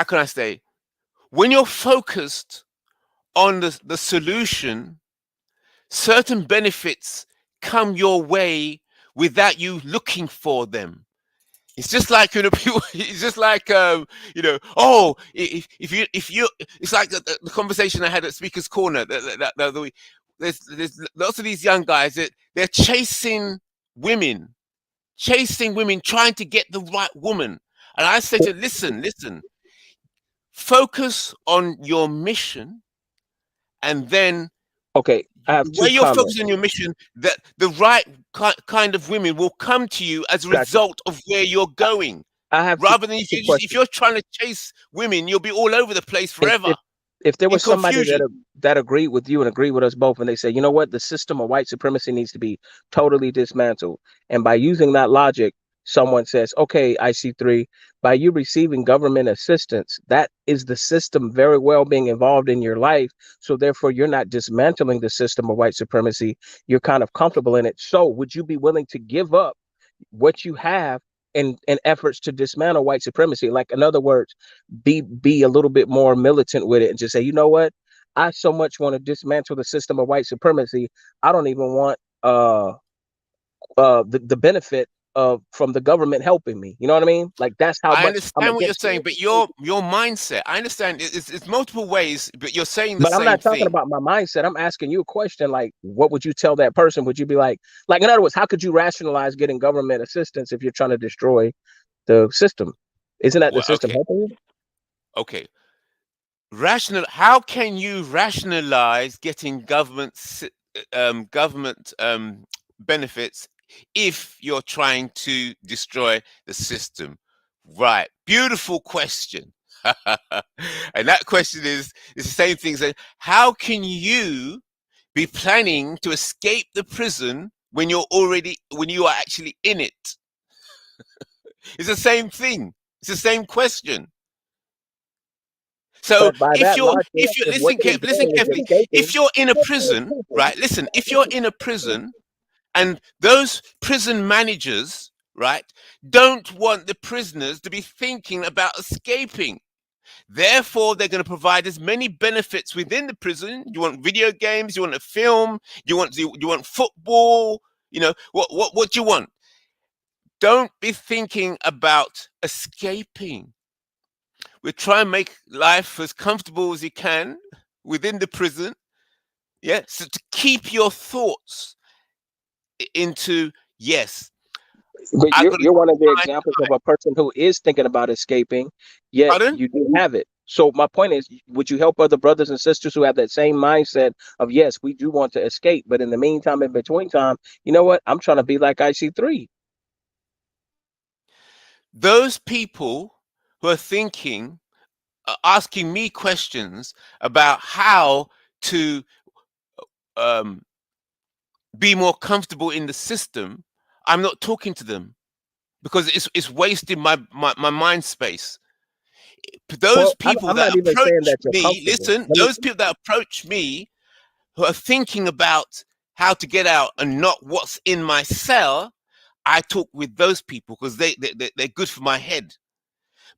can I say, when you're focused on the solution, certain benefits come your way without you looking for them. It's just like, you know, people. It's just like, you know. Oh, if you, it's like the conversation I had at Speaker's Corner the other week. There's lots of these young guys that they're women, chasing women, trying to get the right woman. And I say to them, listen, focus on your mission, and then okay, I have where two you're comments. focused on your mission, that the right kind of women will come to you as a Gotcha. result of where you're going. I have Rather than two if questions. you're trying to chase women, you'll be all over the place If forever if there in was somebody confusion. that agreed with you and agreed with us both, and they say, you know what, the system of white supremacy needs to be totally dismantled, and by using that logic, someone says, okay, IC3, by you receiving government assistance, that is the system very well being involved in your life. So therefore, you're not dismantling the system of white supremacy. You're kind of comfortable in it. So would you be willing to give up what you have in efforts to dismantle white supremacy? Like, in other words, be a little bit more militant with it and just say, you know what, I so much want to dismantle the system of white supremacy, I don't even want the benefit of from the government helping me. You know what I mean? Like, that's how I much I'm understand what you're against it. saying, but your mindset, I understand it's multiple ways, but you're saying the But I'm same not talking thing. about my mindset. I'm asking you a question. Like, what would you tell that person? Would you be like, in other words, how could you rationalize getting government assistance if you're trying to destroy the system? Isn't that the Well, system helping you? okay. How can you rationalize getting government benefits if you're trying to destroy the system? Right. Beautiful question. And that question is the same thing. How can you be planning to escape the prison when you are actually in it? It's the same thing. It's the same question. So But by that logic, if you if what you're listen doing is carefully, if escaping, you're in a prison, right? Listen, if you're in a prison and those prison managers, right, don't want the prisoners to be thinking about escaping. Therefore, they're going to provide as many benefits within the prison. You want video games, you want a film, you want football, you know, what do you want? Don't be thinking about escaping. We try and make life as comfortable as you can within the prison. Yeah. So to keep your thoughts into, yes, but I'm going to you're one of the find. examples of a person who is thinking about escaping, yet Pardon? you do have it. So my point is, would you help other brothers and sisters who have that same mindset of, yes, we do want to escape, but in the meantime, in between time, you know what? I'm trying to be like IC3. Those people who are thinking, asking me questions about how to um, be more comfortable in the system, I'm not talking to them because it's wasting my mind space. Those Well, people I'm that not even saying approach that you're me, comfortable. listen, those people that approach me who are thinking about how to get out and not what's in my cell, I talk with those people because they're good for my head.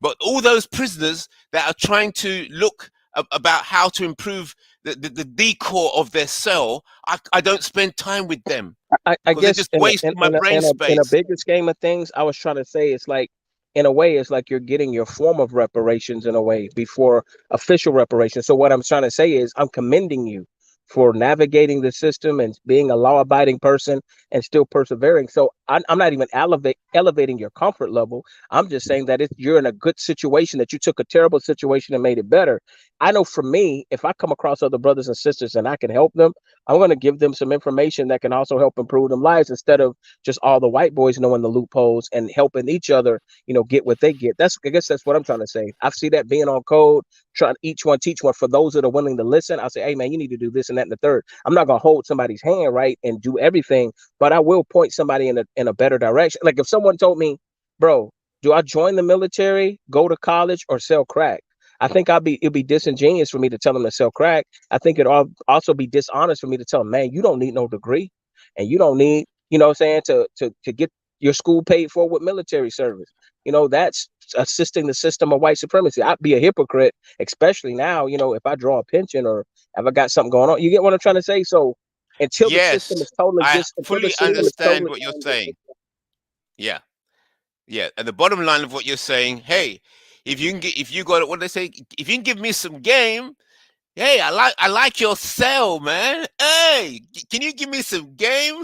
But all those prisoners that are trying to look about how to improve the decor of their cell, I don't spend time with them I because they're guess just wasting my brain in a space. bigger scheme of things, I was trying to say it's like in a way, it's like you're getting your form of reparations in a way before official reparations. So what I'm trying to say is I'm commending you for navigating the system and being a law-abiding person and still persevering. So I'm not even elevating your comfort level. I'm just saying that you're in a good situation, that you took a terrible situation and made it better. I know for me, if I come across other brothers and sisters and I can help them, I'm going to give them some information that can also help improve them lives, instead of just all the white boys knowing the loopholes and helping each other, get what they get. I guess that's what I'm trying to say. I see that being on code, trying each one teach one. For those that are willing to listen, I'll say, hey man, you need to do this and that and the third. I'm not gonna hold somebody's hand, right, and do everything, but I will point somebody in a better direction. Like if someone told me, bro, do I join the military, go to college, or sell crack? I think it'd be disingenuous for me to tell them to sell crack. I think it'd also be dishonest for me to tell them, man, you don't need no degree, and you don't need, what I'm saying, to get your school paid for with military service. That's assisting the system of white supremacy. I'd be a hypocrite, especially now, if I draw a pension or if I got something going on. You get what I'm trying to say? So until the system Yes, is totally I until the fully system is understand totally what you're saying. Yeah, yeah. And the bottom line of what you're saying, hey, if you got what they say, if you can give me some game, hey, I like your sell, man. Hey, can you give me some game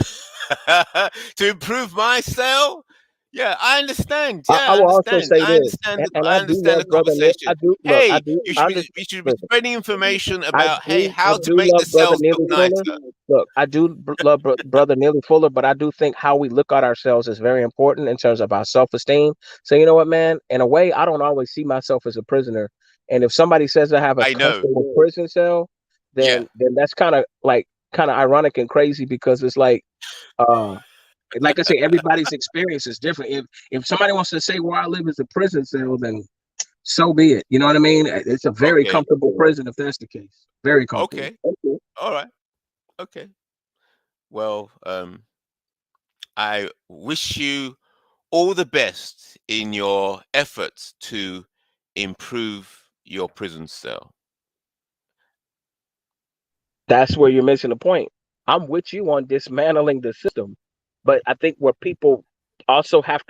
to improve my sell? Yeah, I understand. Yeah, I I will also understand. say I this, understand. and I I do understand the love brother. I conversation. do look. Hey, you should I be we should be understand. spreading information I about hey I how to do make the love brother cells look Neely Fuller. nicer. Look, I do love brother Neely Fuller, but I do think how we look at ourselves is very important in terms of our self-esteem. So you know what, man? In a way, I don't always see myself as a prisoner. And if somebody says I have a I know. comfortable prison cell, Yeah. then that's kind of ironic and crazy, because it's uh like I say, everybody's experience is different. If somebody wants to say where I live is a prison cell, then so be it. You know what I mean? It's a very Okay. comfortable prison if that's the case. Very comfortable. Okay. All right. Okay. Well, I wish you all the best in your efforts to improve your prison cell. That's where you're missing the point. I'm with you on dismantling the system, but I think where people we also have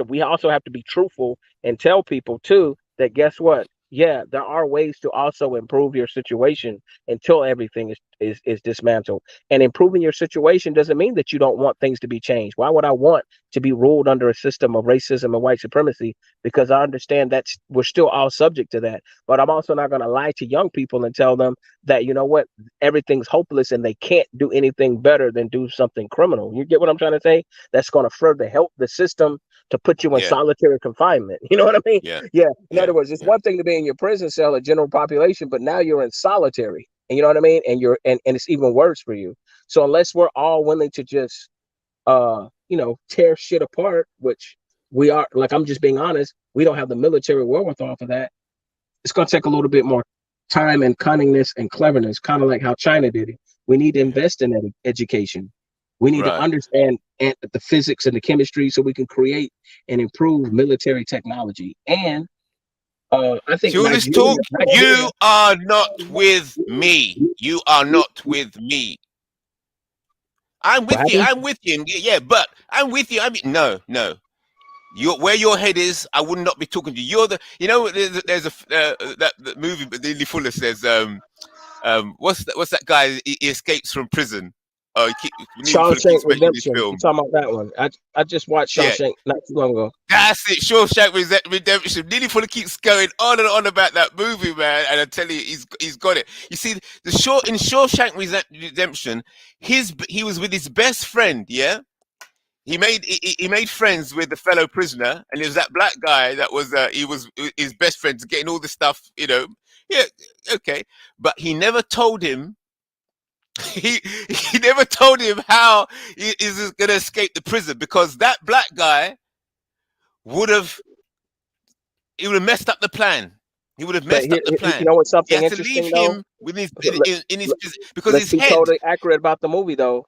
to be truthful and tell people too that guess what? Yeah, there are ways to also improve your situation until everything is dismantled. And improving your situation doesn't mean that you don't want things to be changed. Why would I want to be ruled under a system of racism and white supremacy? Because I understand that we're still all subject to that. But I'm also not going to lie to young people and tell them that, you know what, everything's hopeless and they can't do anything better than do something criminal. You get what I'm trying to say? That's going to further help the system to put you in Yeah. solitary confinement. You know what I mean? Yeah. Yeah. In Yeah. other words, it's Yeah. one thing to be in your prison cell, a general population, but now you're in solitary. And you know what I mean? And and it's even worse for you. So unless we're all willing to just tear shit apart, which we are, like, I'm just being honest, we don't have the military wherewithal for that. It's going to take a little bit more time and cunningness and cleverness, kind of like how China did it. We need to Yeah. invest in education. We need to Right. understand the physics and the chemistry so we can create and improve military technology. And I think To this talk, Nigeria, you are not with me. You are not with me. I'm what with you. happened? I'm with you. Yeah, but I'm with you. I mean, no, no. Where your head is, I would not be talking to you. You're there's a that movie, but Lily Fuller says, what's that guy? He escapes from prison. Oh, Neely Fuller Shawshank keeps mentioning this Redemption. You film. talking about that one? I just watched Yeah, Shawshank not too long ago. that's it. Shawshank Redemption. Neely Fuller keeps going on and on about that movie, man. And I tell you, he's got it. You see, in Shawshank Redemption, he was with his best friend. Yeah, he made friends with the fellow prisoner, and it was that black guy that was he was his best friend, getting all the stuff. Yeah, okay, but he never told him. He never told him how he is going to escape the prison, because that black guy would have he would have messed up the plan. He would have But messed up the you plan. know what's He something had to leave interesting though? him with his So in his because let's be totally accurate about the movie though.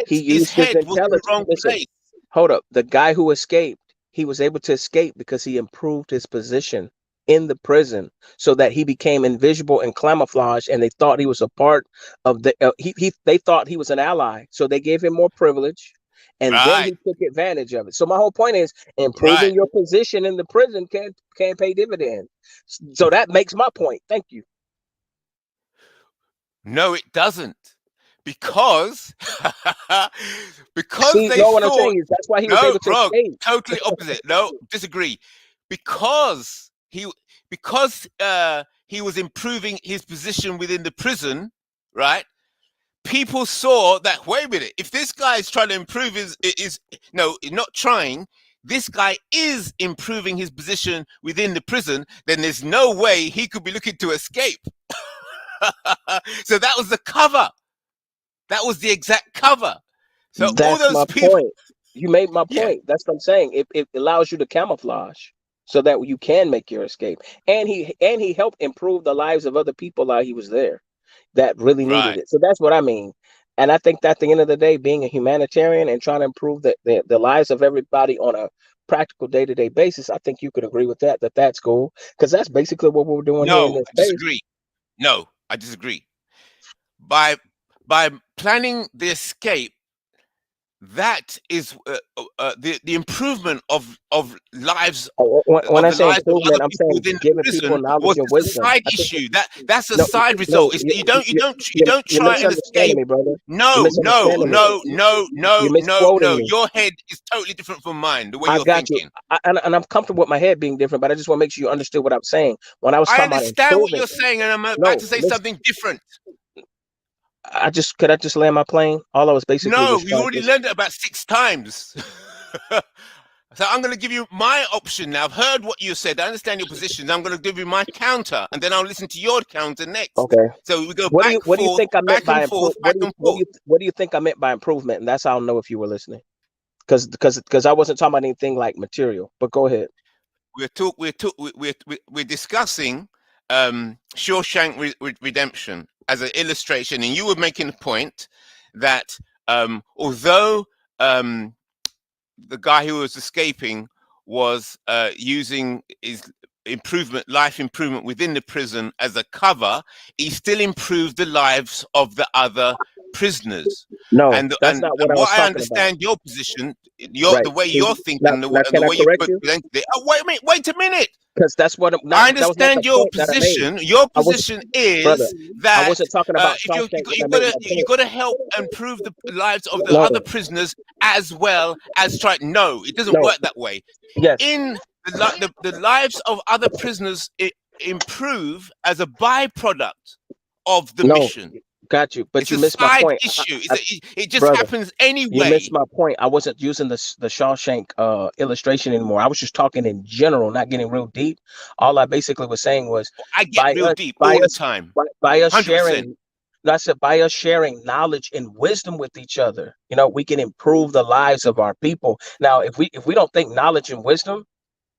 He his used his head was in the intelligence. wrong Listen, place. hold up. The guy who escaped, he was able to escape because he improved his position in the prison so that he became invisible and camouflaged, and they thought he was a part of they thought he was an ally. So they gave him more privilege. and then he took advantage of it. So my whole point is improving your position in the prison can pay dividends. So that makes my point. Thank you. No, it doesn't. Because See, they no, what I'm thought, saying is that's why he was no, able to wrong, escape. totally opposite. No, disagree. Because he was improving his position within the prison, right? People saw that, wait a minute, if this guy is trying to improve not trying, this guy is improving his position within the prison, then there's no way he could be looking to escape. So that was the cover. That was the exact cover. So that's all those my people. point. You made my point. Yeah. That's what I'm saying. It allows you to camouflage so that you can make your escape. And he helped improve the lives of other people while he was there that really needed it. So that's what I mean. And I think that at the end of the day, being a humanitarian and trying to improve the lives of everybody on a practical day-to-day basis, I think you could agree with that that's cool. Because that's basically what we're doing here in No, this I space. disagree. No, I disagree. By planning the escape, that is the improvement of lives. When I say improvement, I'm saying within giving prison people knowledge was and just a wisdom. side issue. That's a side result. It's, you don't You're try and misunderstanding escape. me, brother. No. You're misquoting me. Your head is totally different from mine. The way I you're got thinking. you, and I'm comfortable with my head being different, but I just want to make sure you understood what I'm saying. When I was I talking about understand what improving, you're saying, and I'm about to say something different. Could I just land my plane? All I was basically No, was we trying already to. learned it about 6 times. So I'm going to give you my option now. I've heard what you said. I understand your position. I'm going to give you my counter, and then I'll listen to your counter next. Okay. So we go What back do you think I meant by back and forth. what do you think I meant by improvement? And that's how I'll know if you were listening. Because I wasn't talking about anything like material. But go ahead. We're discussing Shawshank Redemption as an illustration, and you were making the point that although the guy who was escaping was using his life improvement within the prison as a cover, he still improved the lives of the other prisoners. No, and that's not what I was I talking understand about. your position, Right. the way you're thinking, Now and can the I way you correct you? presented it. Oh, wait a minute. Because that's what I that was not the understand your point that I made. position. Your I was, position brother, is I that wasn't talking about if Shawshank when I made my you point. got to help improve the lives of the No, other prisoners as well as try. No, it doesn't no, work that way. yes, In the lives of other prisoners improve as a byproduct of the no, mission. got you. But It's you a missed my side point. issue. It just Brother, happens you missed anyway. my point. I wasn't using the Shawshank illustration anymore. I was just talking in general, not getting real deep. All I basically was saying was I get real deep by all the us time. by us 100%. sharing. I said by us sharing knowledge and wisdom with each other, we can improve the lives of our people. Now, if we don't think knowledge and wisdom,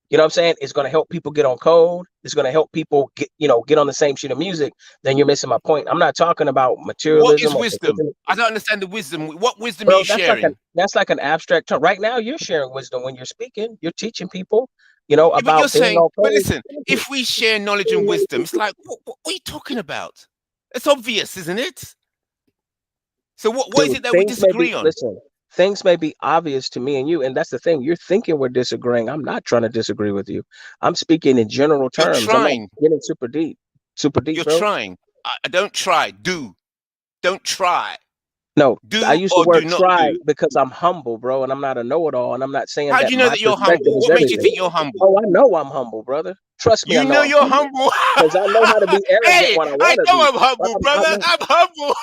what I'm saying, it's going to help people get on code. It's going to help people get on the same sheet of music. Then you're missing my point. I'm not talking about What is materialism or wisdom? I don't understand the wisdom. What wisdom are bro. you sharing? That's like an abstract term. Right now, you're sharing wisdom when you're speaking. You're teaching people, Yeah, but you're about being saying, on but code. listen, if we share knowledge and wisdom, it's like, what are you talking about? It's obvious, isn't it? So what is Dude, it that we disagree on? things may be obvious to me and you, and that's the thing. You're thinking we're disagreeing. I'm not trying to disagree with you. I'm speaking in general You're terms. I'm not trying. getting super deep. Super deep, You're bro. trying. I don't try. Do. Don't try. No, I Do use the or do word not try do. because I'm humble, bro, and I'm not a know-it-all, and I'm not saying How do that you know my that you're perspective humble? is What makes you everything. think you're humble? Oh, I know I'm humble, brother. Trust me, I You know know I'm you're humble humble. because I know how to be arrogant Hey, when I I want to know be. I'm But humble, brother. I'm humble.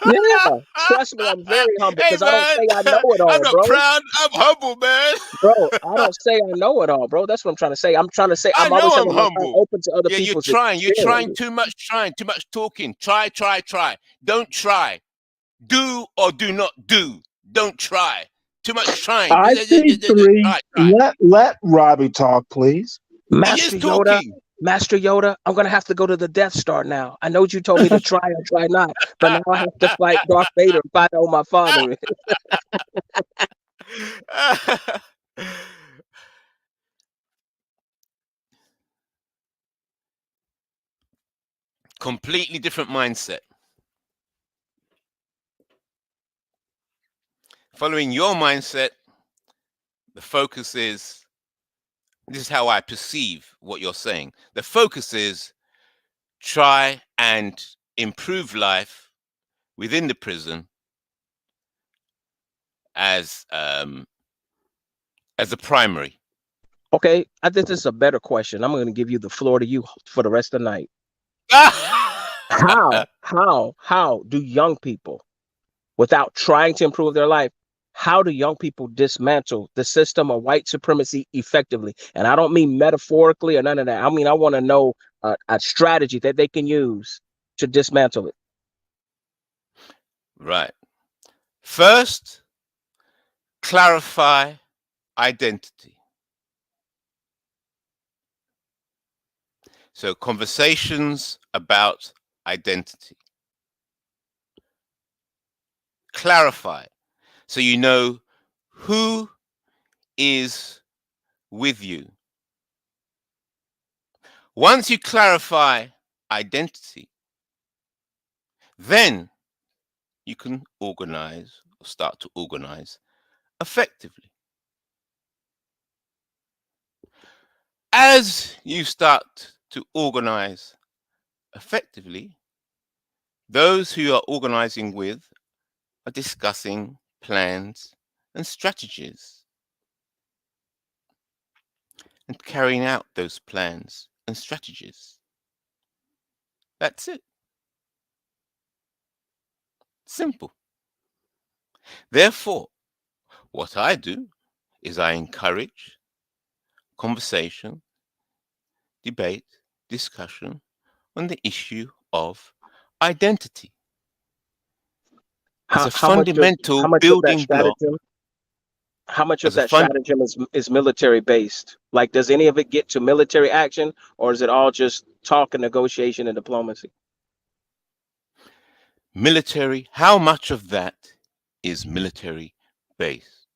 yeah, trust me, I'm very humble Hey, because I don't man. say I know it I'm all, not bro. proud. I'm humble, man. Bro, I don't say I know it all, bro. That's what I'm trying to say. I'm trying to say I I'm know always I'm having my mind humble. open to other Yeah, you're people's trying. You're trying experience. too much talking. Try. Don't try. Do or do not do. Don't try. Too much trying. I see three. Try. Let Robbie talk, please. He is Master Yoda, talking. Master Yoda, I'm gonna have to go to the Death Star now. I know you told me to try or try not, but now I have to fight Darth Vader and find out who my father is. Completely different mindset. following your mindset, the focus is, this is how I perceive what you're saying. The focus is try and improve life within the prison as a primary. Okay, I think this is a better question. I'm going to give you the floor to you for the rest of the night. How do young people, without trying to improve their life, how do young people dismantle the system of white supremacy effectively? And I don't mean metaphorically or none of that. I mean, I want to know a strategy that they can use to dismantle it. Right. First, clarify identity. So conversations about identity. Clarify. So you know who is with you. Once you clarify identity, then you can organize or start to organize effectively. As you start to organize effectively, those who you are organizing with are discussing plans and strategies and carrying out those plans and strategies. That's it. Simple. Therefore, what I do is I encourage conversation, debate, discussion on the issue of identity. As a fundamental building block. How much of that stratagem is military based? Like, does any of it get to military action, or is it all just talk and negotiation and diplomacy? Military, how much of that is military based?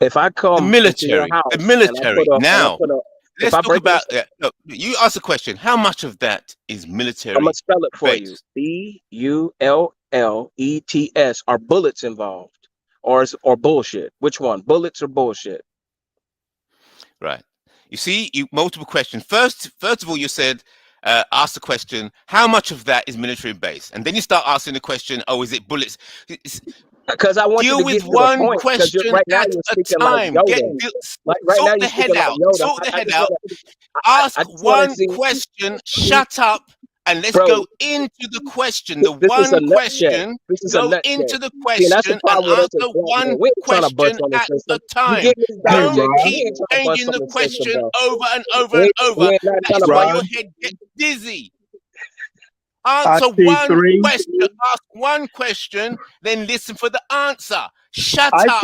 If I come the military, now let's talk about look, you ask the question, how much of that is military? I'm gonna spell it for you. BULLETS. Are bullets involved? Or bullshit? Which one? Bullets or bullshit? Right. You see, multiple questions. First of all, you said ask the question, how much of that is military based? And then you start asking the question, oh, is it bullets? Because I want deal you to with get one to the point, question right now at you're a time. Sort the head out. Sort the head out. Ask one question. Shut up. And let's go into the question. The one question. Go into the question and answer one question at a time. Don't keep changing the question over and over and over. That's why your head gets dizzy. Answer one question. Ask one question, then listen for the answer. Shut up.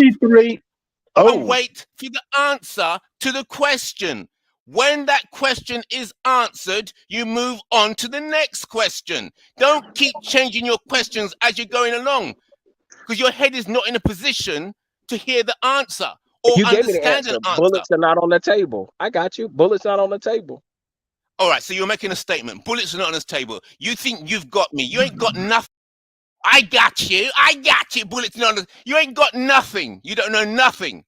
And wait for the answer to the question. When that question is answered, you move on to the next question. Don't keep changing your questions as you're going along, because your head is not in a position to hear the answer or understand an answer. Bullets are not on the table. I got you. Bullets not on the table. All right, so you're making a statement. Bullets are not on the table. You think you've got me. You ain't got nothing. I got you. Bullets not on the... You ain't got nothing. You don't know nothing.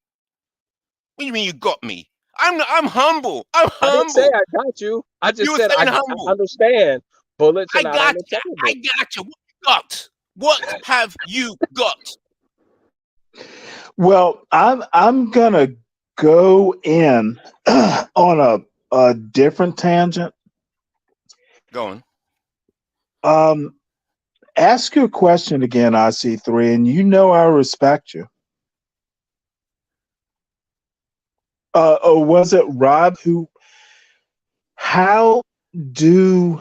What do you mean you got me? I'm humble. I'm humble. I didn't say I got you. I just said I understand. Bullets are not on the table. I got you. What you got? What have you got? Well, I'm gonna go in on a different tangent. Go on. Ask your question again, IC3, and you know I respect you. Or was it Rob who? How do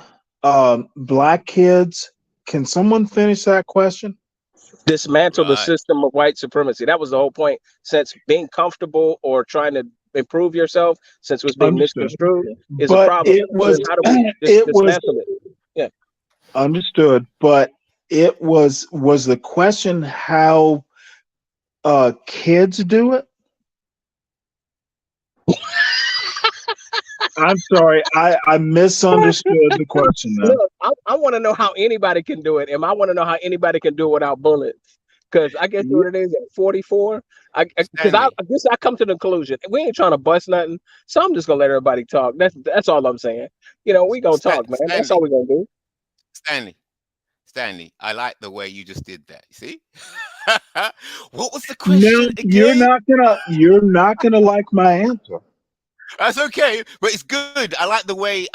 black kids? Can someone finish that question? Dismantle the system of white supremacy. That was the whole point. Since being comfortable or trying to improve yourself, since it was being misconstrued, is a problem. How do we dismantle it? Yeah, understood. But it was the question how kids do it. I'm sorry, I misunderstood the question. Look, I want to know how anybody can do it, and I want to know how anybody can do it without bullets. Because I guess what it is at 44. Because I Stanley, guess I come to the conclusion we ain't trying to bust nothing, so I'm just gonna let everybody talk. That's all I'm saying. We gonna talk, man. That's all Stanley, we gonna do. Stanley, Stanley. I like the way you just did that. You see? What was the No, question again? you're not gonna like my answer. That's okay, but it's good. I like the way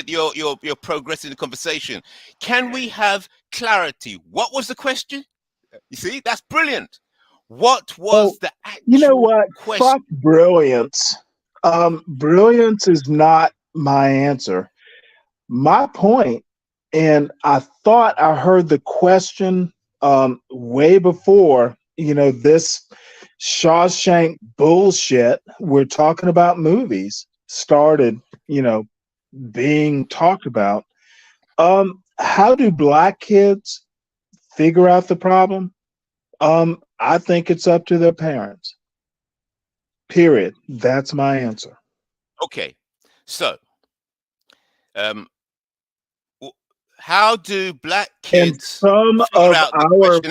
you're progressing the conversation. Can we have clarity? What was the question? You see, that's brilliant. What Oh, was the you know actual what? question? Fuck brilliance. Brilliance is not my answer. My point, and I thought I heard the question way before, this Shawshank bullshit we're talking about movies started, being talked about. How do black kids figure out the problem? I think it's up to their parents. Period. That's my answer. Okay, so um, how do black And kids some figure of out the our question?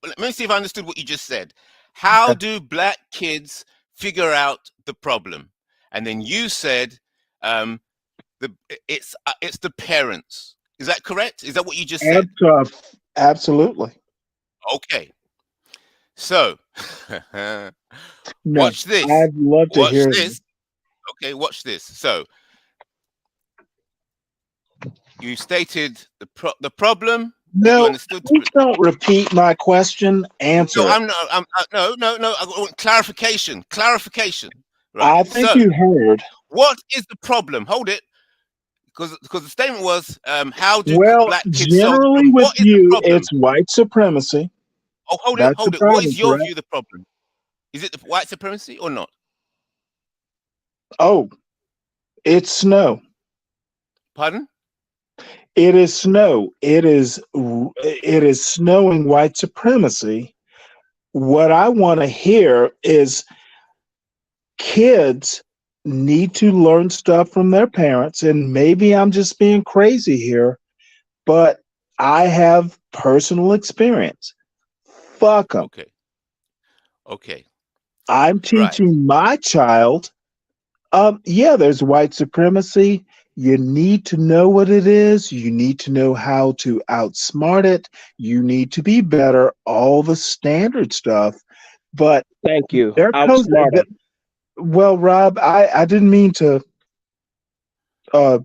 Let me see if I understood what you just said. How do black kids figure out the problem? And then you said um, it's the parents. Is that correct? Is that what you just said? absolutely. Okay. So No, watch this. I'd love to Watch hear this. Okay, watch this. So you stated the problem that you no, understood. please don't repeat my question. No, Answer it. I'm not. No. I want clarification. Clarification. Right. I think So, you heard. what is the problem? Hold it, because the statement was, how do Well, black kids solve the generally problem? with What is the you, problem? it's white supremacy. Oh, hold it, That's the hold it. What problem, is your correct? view of the problem? Is it the white supremacy or not? Oh, it's snow. Pardon? It is snow. It is snowing white supremacy. What I want to hear is kids need to learn stuff from their parents, and maybe I'm just being crazy here, but I have personal experience. Fuck them. Okay. Okay. I'm Right. teaching my child. Yeah, there's white supremacy. You need to know what it is. You need to know how to outsmart it. You need to be better. All the standard stuff. But Thank you. there comes. Outsmart them. Well, Rob, I didn't mean to. Uh,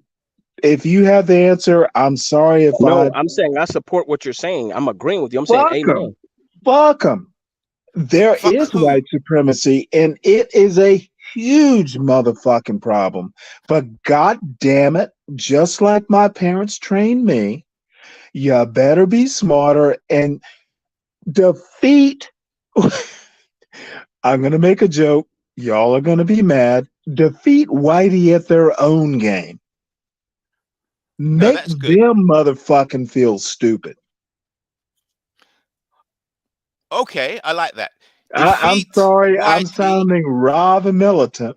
if you have the answer, I'm sorry if No, I I'm saying I support what you're saying. I'm agreeing with you. I'm saying fuck them. amen. Fuck them. There Fuck is who? white supremacy, and it is a huge motherfucking problem. But god damn it, just like my parents trained me, you better be smarter and defeat. I'm gonna make a joke. Y'all are gonna be mad. Defeat Whitey at their own game. No, Make that's good. them motherfucking feel stupid. Okay, I like that. I'm Defeat sorry, I'm whitey. sounding rather militant.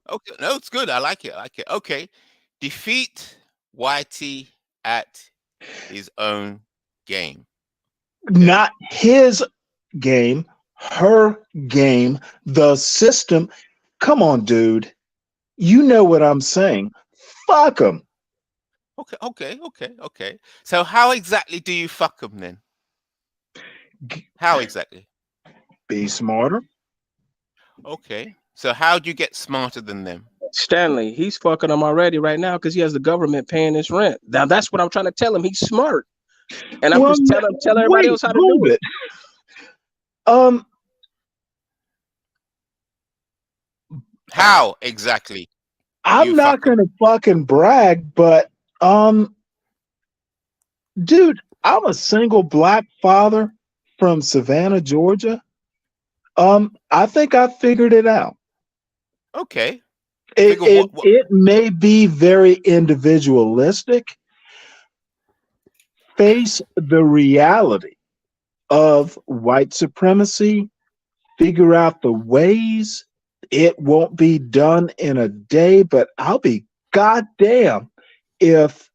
Okay, no, it's good. I like it. I like it. Okay, defeat whitey at his own game. Okay. Not his game, her game, the system. Come on, dude. You know what I'm saying. Fuck them. Okay. So how exactly do you fuck them then? How exactly? Be smarter. Okay. So how do you get smarter than them? Stanley, he's fucking them already right now because he has the government paying his rent. Now that's what I'm trying to tell him. He's smart, and I'm Well, just tell everybody wait, else how to hold do it. it. Um, How exactly do you I'm not fuck them? gonna fucking brag, but dude, I'm a single black father from Savannah, Georgia. I think I figured it out. Okay. It Figure it what it may be very individualistic. Face the reality of white supremacy, figure out the ways. It won't be done in a day, but I'll be goddamn if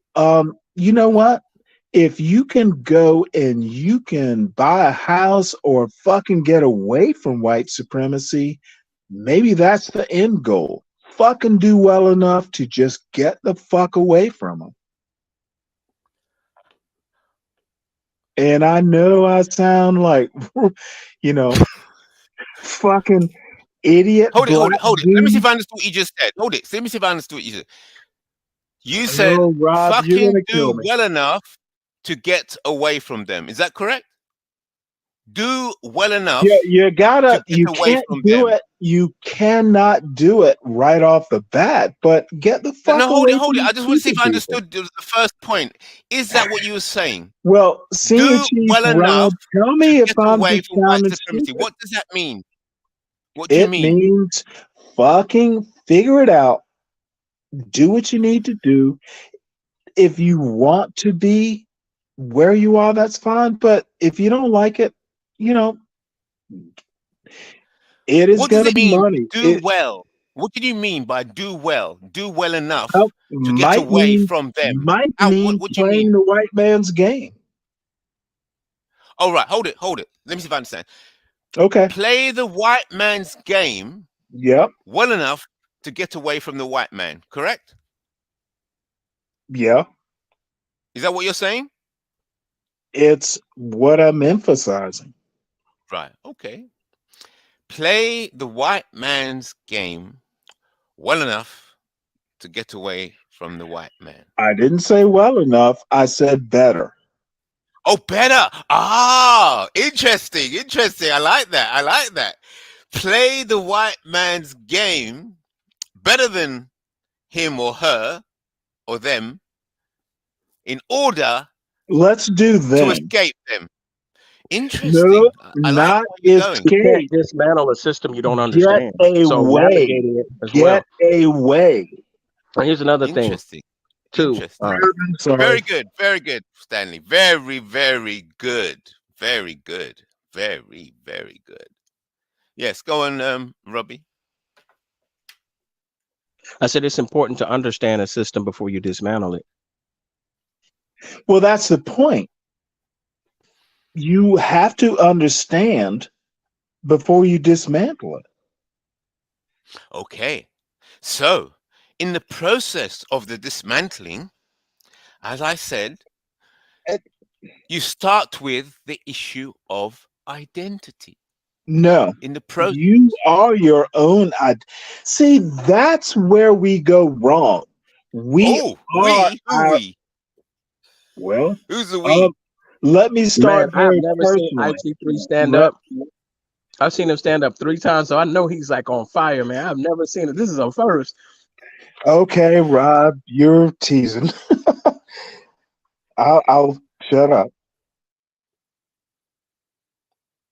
you know what? if you can go and you can buy a house or fucking get away from white supremacy, maybe that's the end goal. Fucking do well enough to just get the fuck away from them. And I know I sound like, you know, fucking idiot Hold it, hold black it, hold it. Let me see dude. if I understood what you just said. Hold it. Let me see if I understood what you said. You said Oh, Rob, you're fucking gonna kill do me. well enough to get away from them. Is that correct? Do well enough You to gotta, get you away can't from do them. it. You cannot do it right off the bat, but get the No, fuck hold it, away hold from it. the I just want to see if stupid I people. understood the first point. Is that what you were saying? Well, Senior Do Chief well enough Rob, tell to me if get I'm away just from white sounding supremacy. stupid. What does that mean? What do you It mean? means fucking figure it out. Do what you need to do. If you want to be where you are, that's fine. But if you don't like it, you know, it is What does gonna it be mean? money. Do It well. What do you mean by do well? Do well enough help to get away from them. might How, mean what do you playing mean? the white man's game. All right, hold it, hold it. Let me see if I understand. Okay. Play the white man's game Yep. well enough to get away from the white man, correct? Yeah. Is that what you're saying? It's what I'm emphasizing. Right, okay. Play the white man's game well enough to get away from the white man. I didn't say well enough. I said better. Oh, better. Ah, interesting, interesting. I like that. I like that. Play the white man's game better than him or her or them in order Let's do to them. escape them. No, Interesting. I like not where you're going. You can't escape. dismantle a system you don't Get understand. So away. navigating it as Get well. away. And here's another thing Interesting. too. Interesting. Sorry. Very good. Very good, Stanley. Very, very good. Very good. Very, very good. Yes, go on, Robbie. I said it's important to understand a system before you dismantle it. Well, that's the point. You have to understand before you dismantle it. Okay. So, in the process of the dismantling, as I said, you start with the issue of identity No, in the process. you are your own. See, that's where we go wrong. We Oh, are we? Who our, we? well, Who's the um, we? let me Man, start I've very never seen personally. IT3 stand Let, up. I've seen him stand up 3 times, so I know he's like on fire, man. I've never seen it. This is a first. okay, Rob, you're teasing. I'll shut up.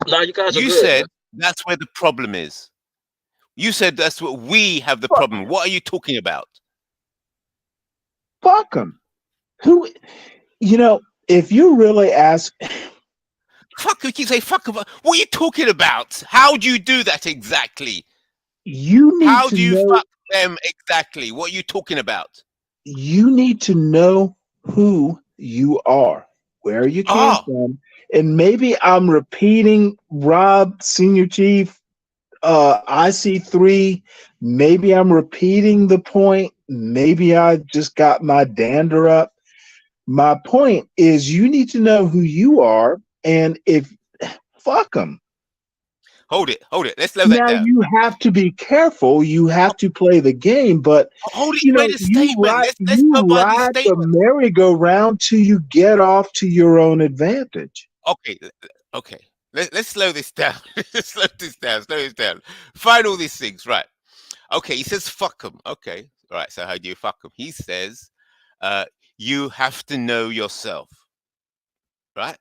No, you guys are You good, man. said that's where the problem is. You said that's what we have the problem. What are you talking about? Fuck them. Who, if you really ask, Fuck, you keep saying fuck about. What are you talking about? How do you do that exactly? you need How to do you know, fuck them exactly? What are you talking about? you need to know who you are, where you came Oh, from. And maybe I'm repeating Rob, Senior Chief, IC3. Maybe I'm repeating the point. Maybe I just got my dander up. My point is you need to know who you are. And if, fuck them. hold it, hold it. Let's slow that Now down. you have to be careful. You have to play the game, but Hold it. You made a statement. Let's you go by these ride the statements. merry-go-round till you get off to your own advantage. Okay, okay. Let's slow this down. Slow this down. Slow this down. Find all these things, right? Okay, he says fuck them. Okay, all right. So how do you fuck them? He says, you have to know yourself, right?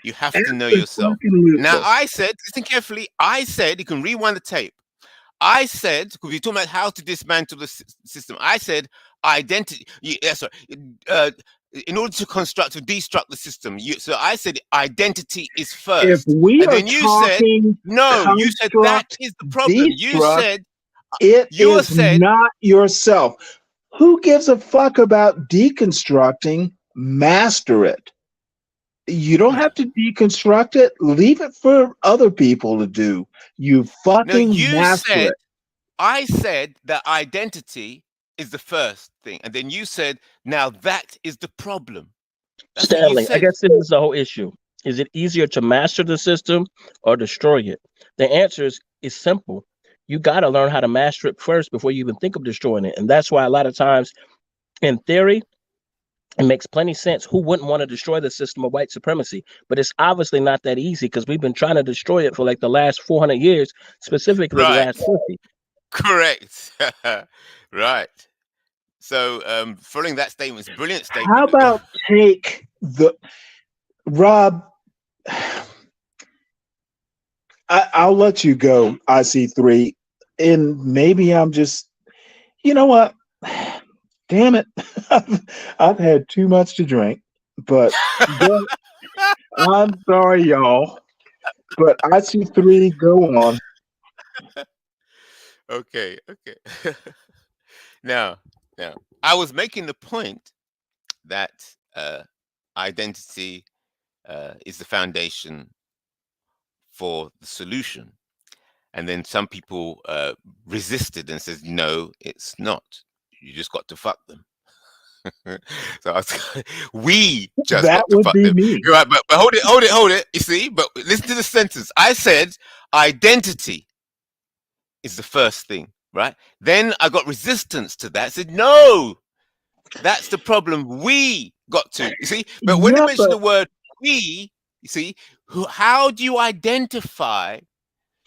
You have to know yourself. Now, Absolutely. I said, listen carefully. I said, you can rewind the tape. I said, because we're talking about how to dismantle the system. I said, identity. Sorry. In order to construct or destruct the system, so I said identity is If first, we and are then you said talking no. You said that construct, is the problem. destruct, it You is said not yourself. Who gives a fuck about deconstructing? Master it. You don't have to deconstruct it. Leave it for other people to do. You No, fucking you master said, it. I said that identity is the first thing, and then you said, now that is the problem. That's what you Stanley, I said. guess this is the whole issue. Is it easier to master the system or destroy it? The answer is simple. You got to learn how to master it first before you even think of destroying it. And that's why a lot of times, in theory, it makes plenty sense. Who wouldn't want to destroy the system of white supremacy? But it's obviously not that easy because we've been trying to destroy it for like the last 400 years, specifically the Right. last 50. Correct. Right. So following that statement is a brilliant How statement. about take the Rob? I'll let you go, IC3. And maybe I'm just, you know what? Damn it. I've had too much to drink. But I'm sorry, y'all. But IC3, go on. Okay. Now, I was making the point that identity is the foundation for the solution, and then some people resisted and says, no, it's not. You just got to fuck them. So we just That got to would fuck be them. me. You're right, but hold it. You see, but listen to the sentence. I said identity is the first thing, right? Then I got resistance to that. I said, no, that's the problem. We got to, you see, but when they Yeah, mention but the word we, you see, how do you identify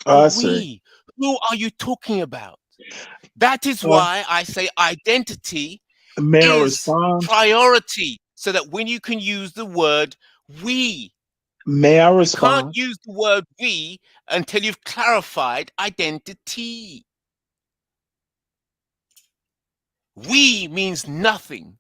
the I see. we? Who are you talking about? That is Uh, why I say identity may I is respond? priority, so that when you can use the word we, May I you can't respond? use the word we until you've clarified identity. We means nothing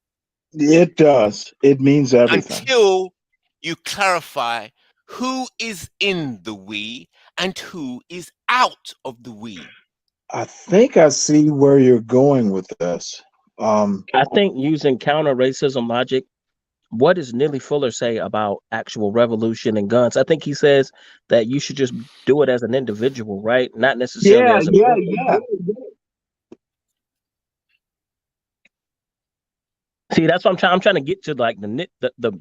It does. It means everything. until you clarify who is in the we and who is out of the we. I think I see where you're going with this. I think using counter racism logic, what does Neely Fuller say about actual revolution and guns? I think he says that you should just do it as an individual, right? Not necessarily Yeah, as a yeah, group. yeah. See, that's what I'm trying to get to, like the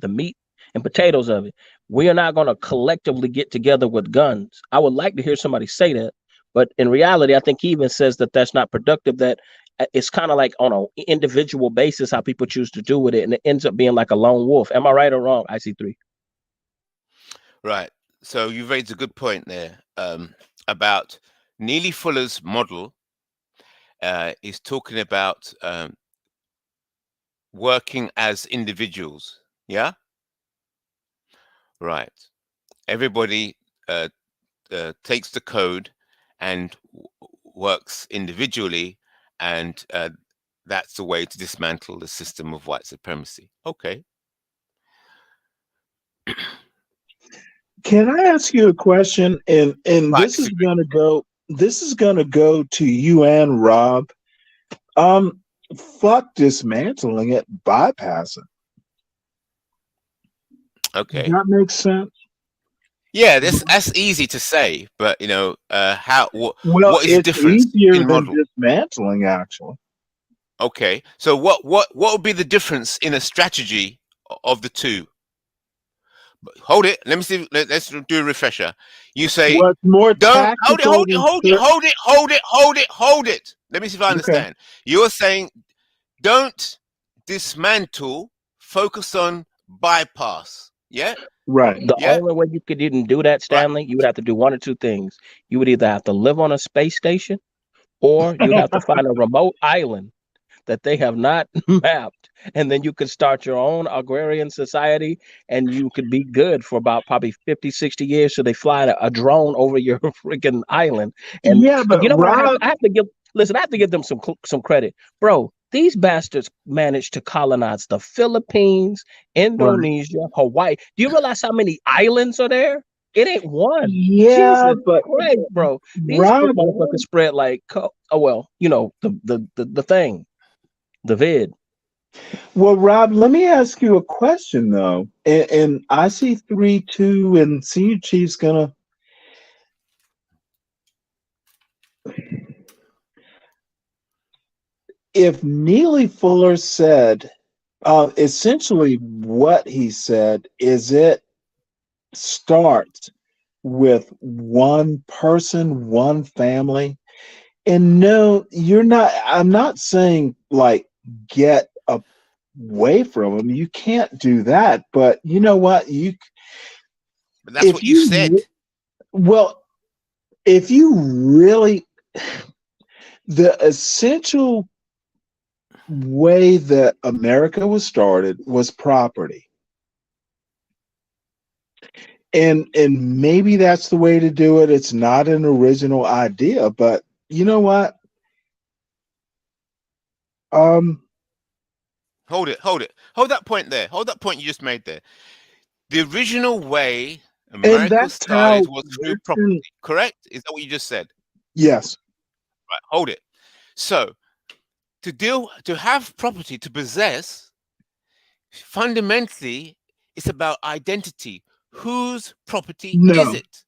meat and potatoes of it. We are not going to collectively get together with guns. I would like to hear somebody say that, but in reality, I think he even says that that's not productive. That it's kind of like on an individual basis how people choose to do with it, and it ends up being like a lone wolf. Am I right or wrong? IC3. Right. So you raised a good point there about Neely Fuller's model is talking about working as individuals. Yeah. Right. Everybody takes the code and works individually, and that's the way to dismantle the system of white supremacy. Okay. Can I ask you a question? And Right. this is gonna go to you and Rob. Fuck dismantling it, bypass it. Okay. That makes sense. Yeah, that's easy to say, but you know, Well, what is the it's difference easier in than model? dismantling, actually. Okay, so what would be the difference in a strategy of the two? Hold it. Let me see. Let's do a refresher. You say, What's more don't tactical than hold it. Let me see if I okay? understand. You're saying, don't dismantle. Focus on bypass. Yeah. Right. The Yeah. only way you could even do that, Right. Stanley, you would have to do one or two things. You would either have to live on a space station, or you'd have to find a remote island that they have not mapped, and then you could start your own agrarian society, and you could be good for about probably 50, 60 years. So they fly a drone over your freaking island. And Yeah, but you know what, Rob, I have to give, listen, I have to give them some credit, bro. These bastards managed to colonize the Philippines, right. Indonesia, Hawaii. Do you realize how many islands are there? It ain't one. Yeah, Jesus but Christ, bro. These Rob, motherfuckers spread like, oh well, you know, the thing, the vid. Well, Rob, let me ask you a question though. And I see 3-2, and Senior Chief's gonna. If Neely Fuller said, essentially what he said is it starts with one person, one family. And no, you're not, I'm not saying like get away from them. You can't do that. But you know what? But that's If what you said. well, if you really, the essential way that America was started was property. And maybe that's the way to do it. It's not an original idea, but you know what? Hold that point there. Hold that point you just made there. The original way And America that's how started was through Western, property, correct? Is that what you just said? yes. Right, hold it. So to have property, to possess, fundamentally, it's about identity. Whose property is No, it?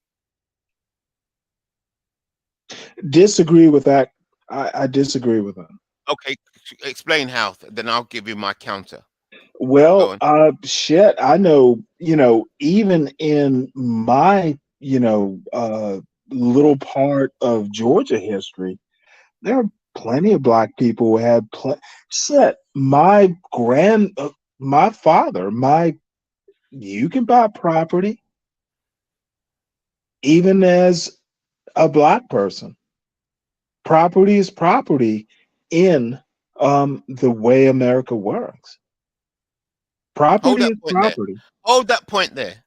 disagree with that. I disagree with that. Okay, explain how. Then I'll give you my counter. Go Well, on. shit, I know, even in my, little part of Georgia history, there are plenty of black people who had shit. My father, you can buy property even as a black person. Property is property in the way America works. Hold Property that is point there. property. Hold that point there.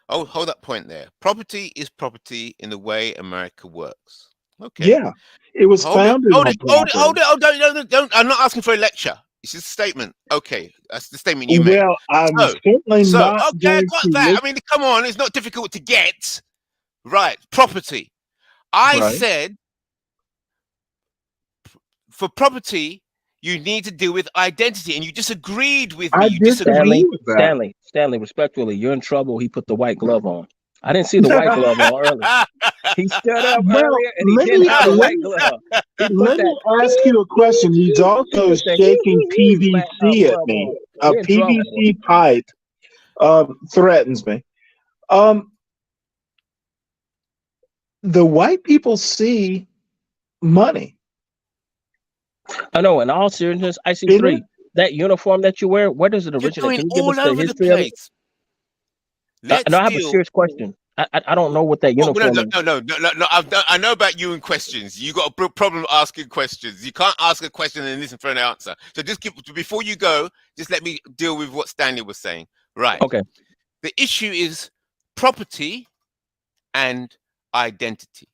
Oh, hold that point there. Property is property in the way America works. Okay. Yeah, it was Hold it. founded Hold on it. Hold it. Hold property. it. Oh, don't. I'm not asking for a lecture. It's just a statement. Okay, that's the statement you made. Well, I'm So, certainly not okay, I going got to that. look I mean, come on, it's not difficult to get. Right, property. I right. said for property, you need to deal with identity, and you disagreed with me. I You disagreed. disagree Stanley, with that. Stanley, Stanley, respectfully, you're in trouble. He put the white glove on. I didn't see the white glove on earlier. He stood up Well, earlier and he didn't have the white glove. He put let that me ask you a question. He's he also put the shaking PVC at glove me. on. A We're in trouble, boy. PVC pipe threatens me. The white people see money I know. In all seriousness, I see in it. three. That uniform that you wear, where does it You're originate? going Can you give us all the over the history of it? place. Let's No, I have a deal. serious question. I don't know what that Well, uniform is. no. I know about you and questions. You got a problem asking questions. You can't ask a question and listen for an answer. So just before you go, just let me deal with what Stanley was saying. Right. Okay. The issue is property and identity.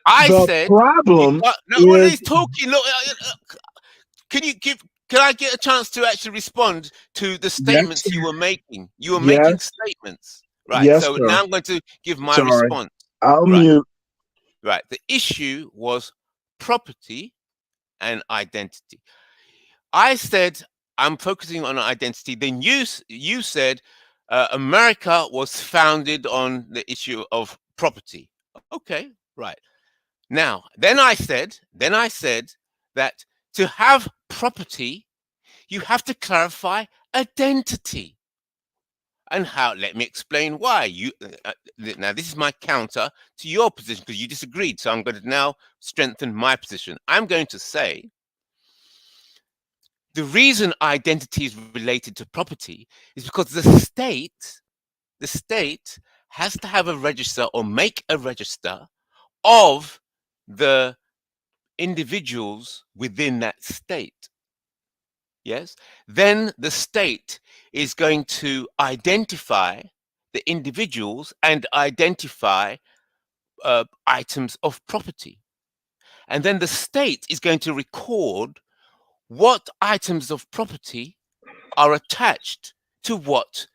I The said you problem got no. Well, is he's talking. Look, can you give? Can I get a chance to actually respond to the yes, statements you were making? You were making yes, statements, right? yes, So sir. now I'm going to give my Sorry, response. I'll Right, mute. right. The issue was property and identity. I said I'm focusing on identity. Then you said America was founded on the issue of property. Okay, right. Now, then I said that to have property, you have to clarify identity. And how? Let me explain why. Now this is my counter to your position because you disagreed. So I'm going to now strengthen my position. I'm going to say the reason identity is related to property is because the state has to have a register or make a register of the individuals within that state. Yes. Then the state is going to identify the individuals and identify items of property. And then the state is going to record what items of property are attached to what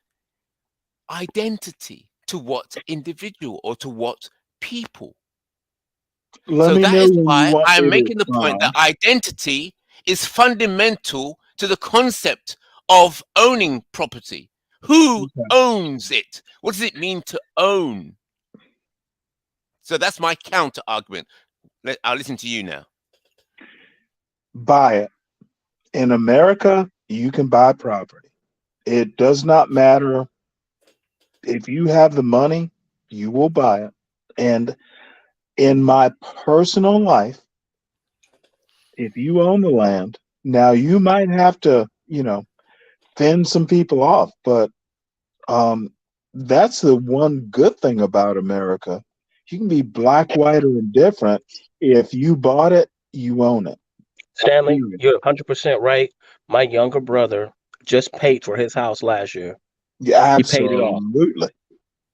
identity, to what individual, or to what people. Let So me that know is when you why want I'm me to making the point that expound. identity is fundamental to the concept of owning property. Who Okay. owns it? What does it mean to own? So that's my counter argument. I'll listen to you now. Buy it. In America, you can buy property. It does not matter if you have the money, you will buy it. And in my personal life, if you own the land, now you might have to, fend some people off, but that's the one good thing about America. You can be black, white, or indifferent. If you bought it, you own it. Stanley, Period. you're 100% right. My younger brother just paid for his house last year. Yeah, He paid it off. absolutely.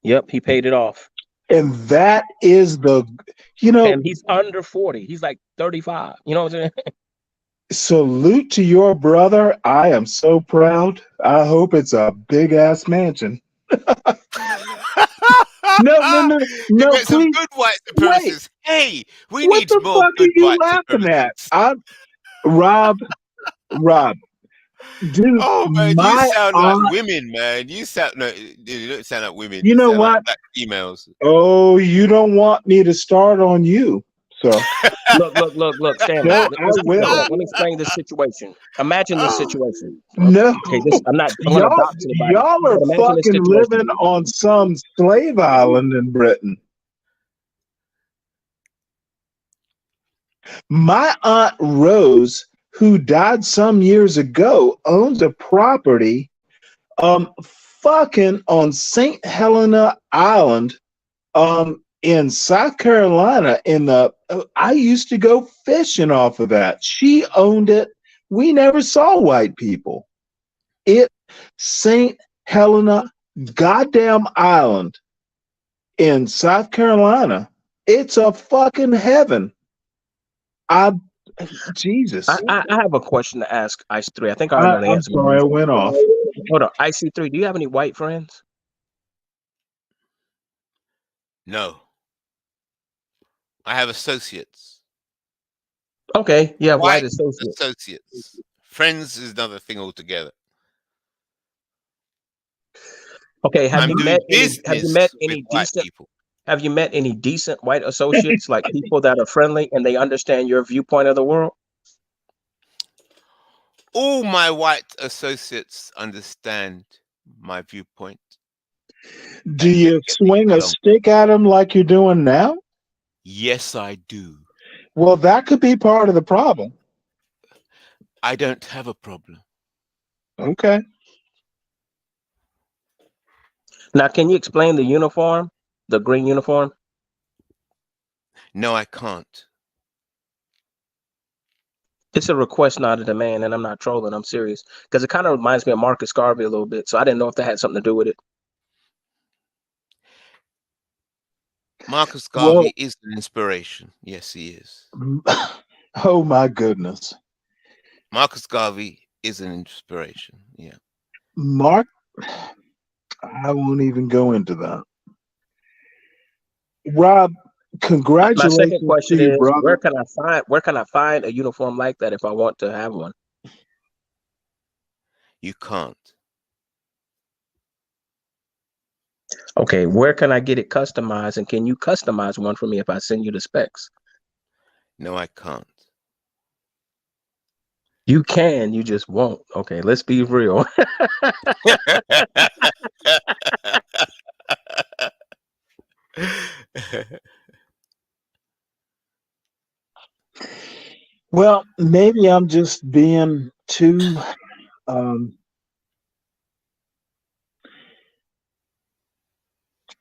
Yep, he paid it off. And that is And he's under 40. He's like 35. You know what I'm saying? salute to your brother. I am so proud. I hope it's a big ass mansion. No, You met some please. good white Wait, supremacists. Hey, we what need the more fuck good are you white laughing at? supremacists. Rob, dude, Oh man, you my sound like aunt, women, man. You don't sound like women. you You know sound like what? black females. Oh, you don't want me to start on you, sir. Look, Stanley. No, I will. Let me explain this situation. Imagine this Oh, situation. No, Okay, I'm not going to y'all, dox anybody, y'all are but imagine this fucking situation. living on some slave island in Britain. My Aunt Rose, who died some years ago, owns a property fucking on St. Helena Island in South Carolina. I used to go fishing off of that. She owned it. We never saw white people. St. Helena goddamn Island in South Carolina. It's a fucking heaven. Jesus. I have a question to ask Ice 3. I think I already know the I'm answer. sorry, I went off. Hold on. IC3, do you have any white friends? no. I have associates. Okay, you have white associates. Associates. Friends is another thing altogether. Okay, have you met any with white decent people. have you met any decent white associates, like people that are friendly and they understand your viewpoint of the world? All my white associates understand my viewpoint. Do you swing a stick at them like you're doing now? Yes, I do. Well, that could be part of the problem. I don't have a problem. Okay. Now, can you explain the uniform, the green uniform? No, I can't. It's a request, not a demand, and I'm not trolling. I'm serious, because it kind of reminds me of Marcus Garvey a little bit. So I didn't know if that had something to do with it. Marcus Garvey is an inspiration. Yes, he is. Oh my goodness. Marcus Garvey is an inspiration. Yeah. Mark, I won't even go into that. Rob, congratulations. My second question to you, is, brother. where can I find a uniform like that if I want to have one? You can't. Okay, where can I get it customized, and can you customize one for me if I send you the specs? No, I can't. You can, you just won't. Okay, let's be real. Well, maybe I'm just being too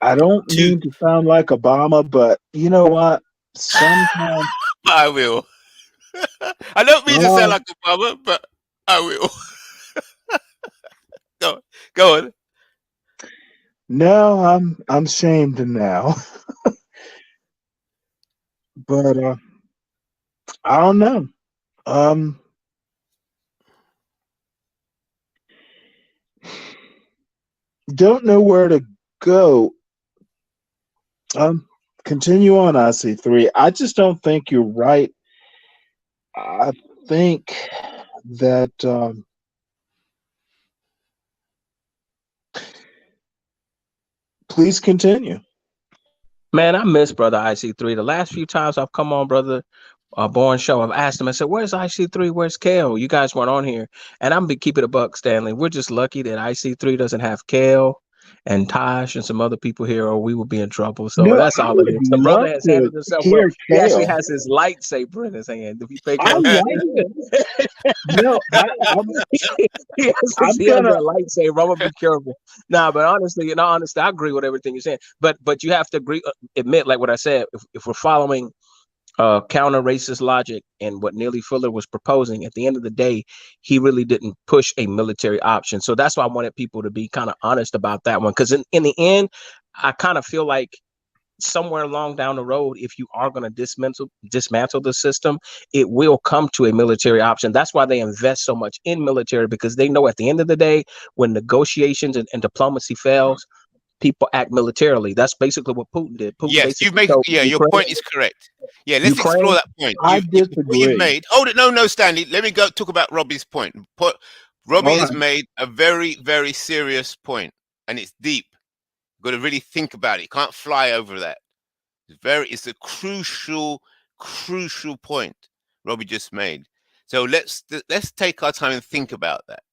I don't mean to sound like Obama, but you know what? Sometimes I will. I don't mean to sound like Obama, but I will. Go on. No, I'm ashamed now. But I don't know. Don't know where to go. Continue on, IC3. I just don't think you're right. I think that Please continue. Man, I miss Brother IC3. The last few times I've come on, Brother Born Show, I've asked him, I said, where's IC3? Where's Kale? You guys weren't on here. And I'm going to keep it a buck, Stanley. We're just lucky that IC3 doesn't have Kale and Tosh and some other people here, or we would be in trouble. So No, that's I all it would is. The brother love has to handled himself well. hear He actually Kale. has his lightsaber in his hand. If you pay I close like attention. it. No, he has a lightsaber. I'm gonna be careful. Nah, but honestly, I agree with everything you're saying. But you have to admit, like what I said, if we're following counter racist logic and what Neely Fuller was proposing, at the end of the day, he really didn't push a military option. So that's why I wanted people to be kind of honest about that one. Because in the end, I kind of feel like somewhere along down the road, if you are going to dismantle the system, it will come to a military option. That's why they invest so much in military, because they know at the end of the day, when negotiations and diplomacy fails, people act militarily. That's basically what Putin did. Yes, your point is correct. Yeah, let's explore that point. I disagree. You've made. Hold it, no, Stanley. Let me go talk about Robbie's point. Robbie has made a very, very serious point, and it's deep. You've got to really think about it. You can't fly over that. It's a crucial point Robbie just made. So let's take our time and think about that.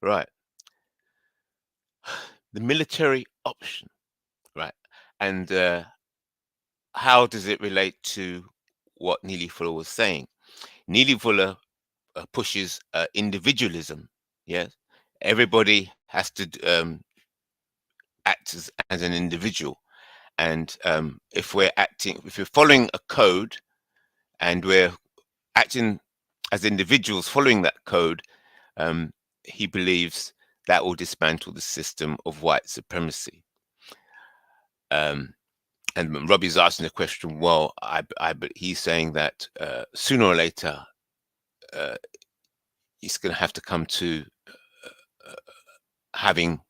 Right. The military option, right? And how does it relate to what Neely Fuller was saying? Neely Fuller pushes individualism. Yes, everybody has to act as an individual, and if we're following a code, and we're acting as individuals following that code, he believes that will dismantle the system of white supremacy. And Robbie's asking the question, well, he's saying that sooner or later, he's going to have to come to having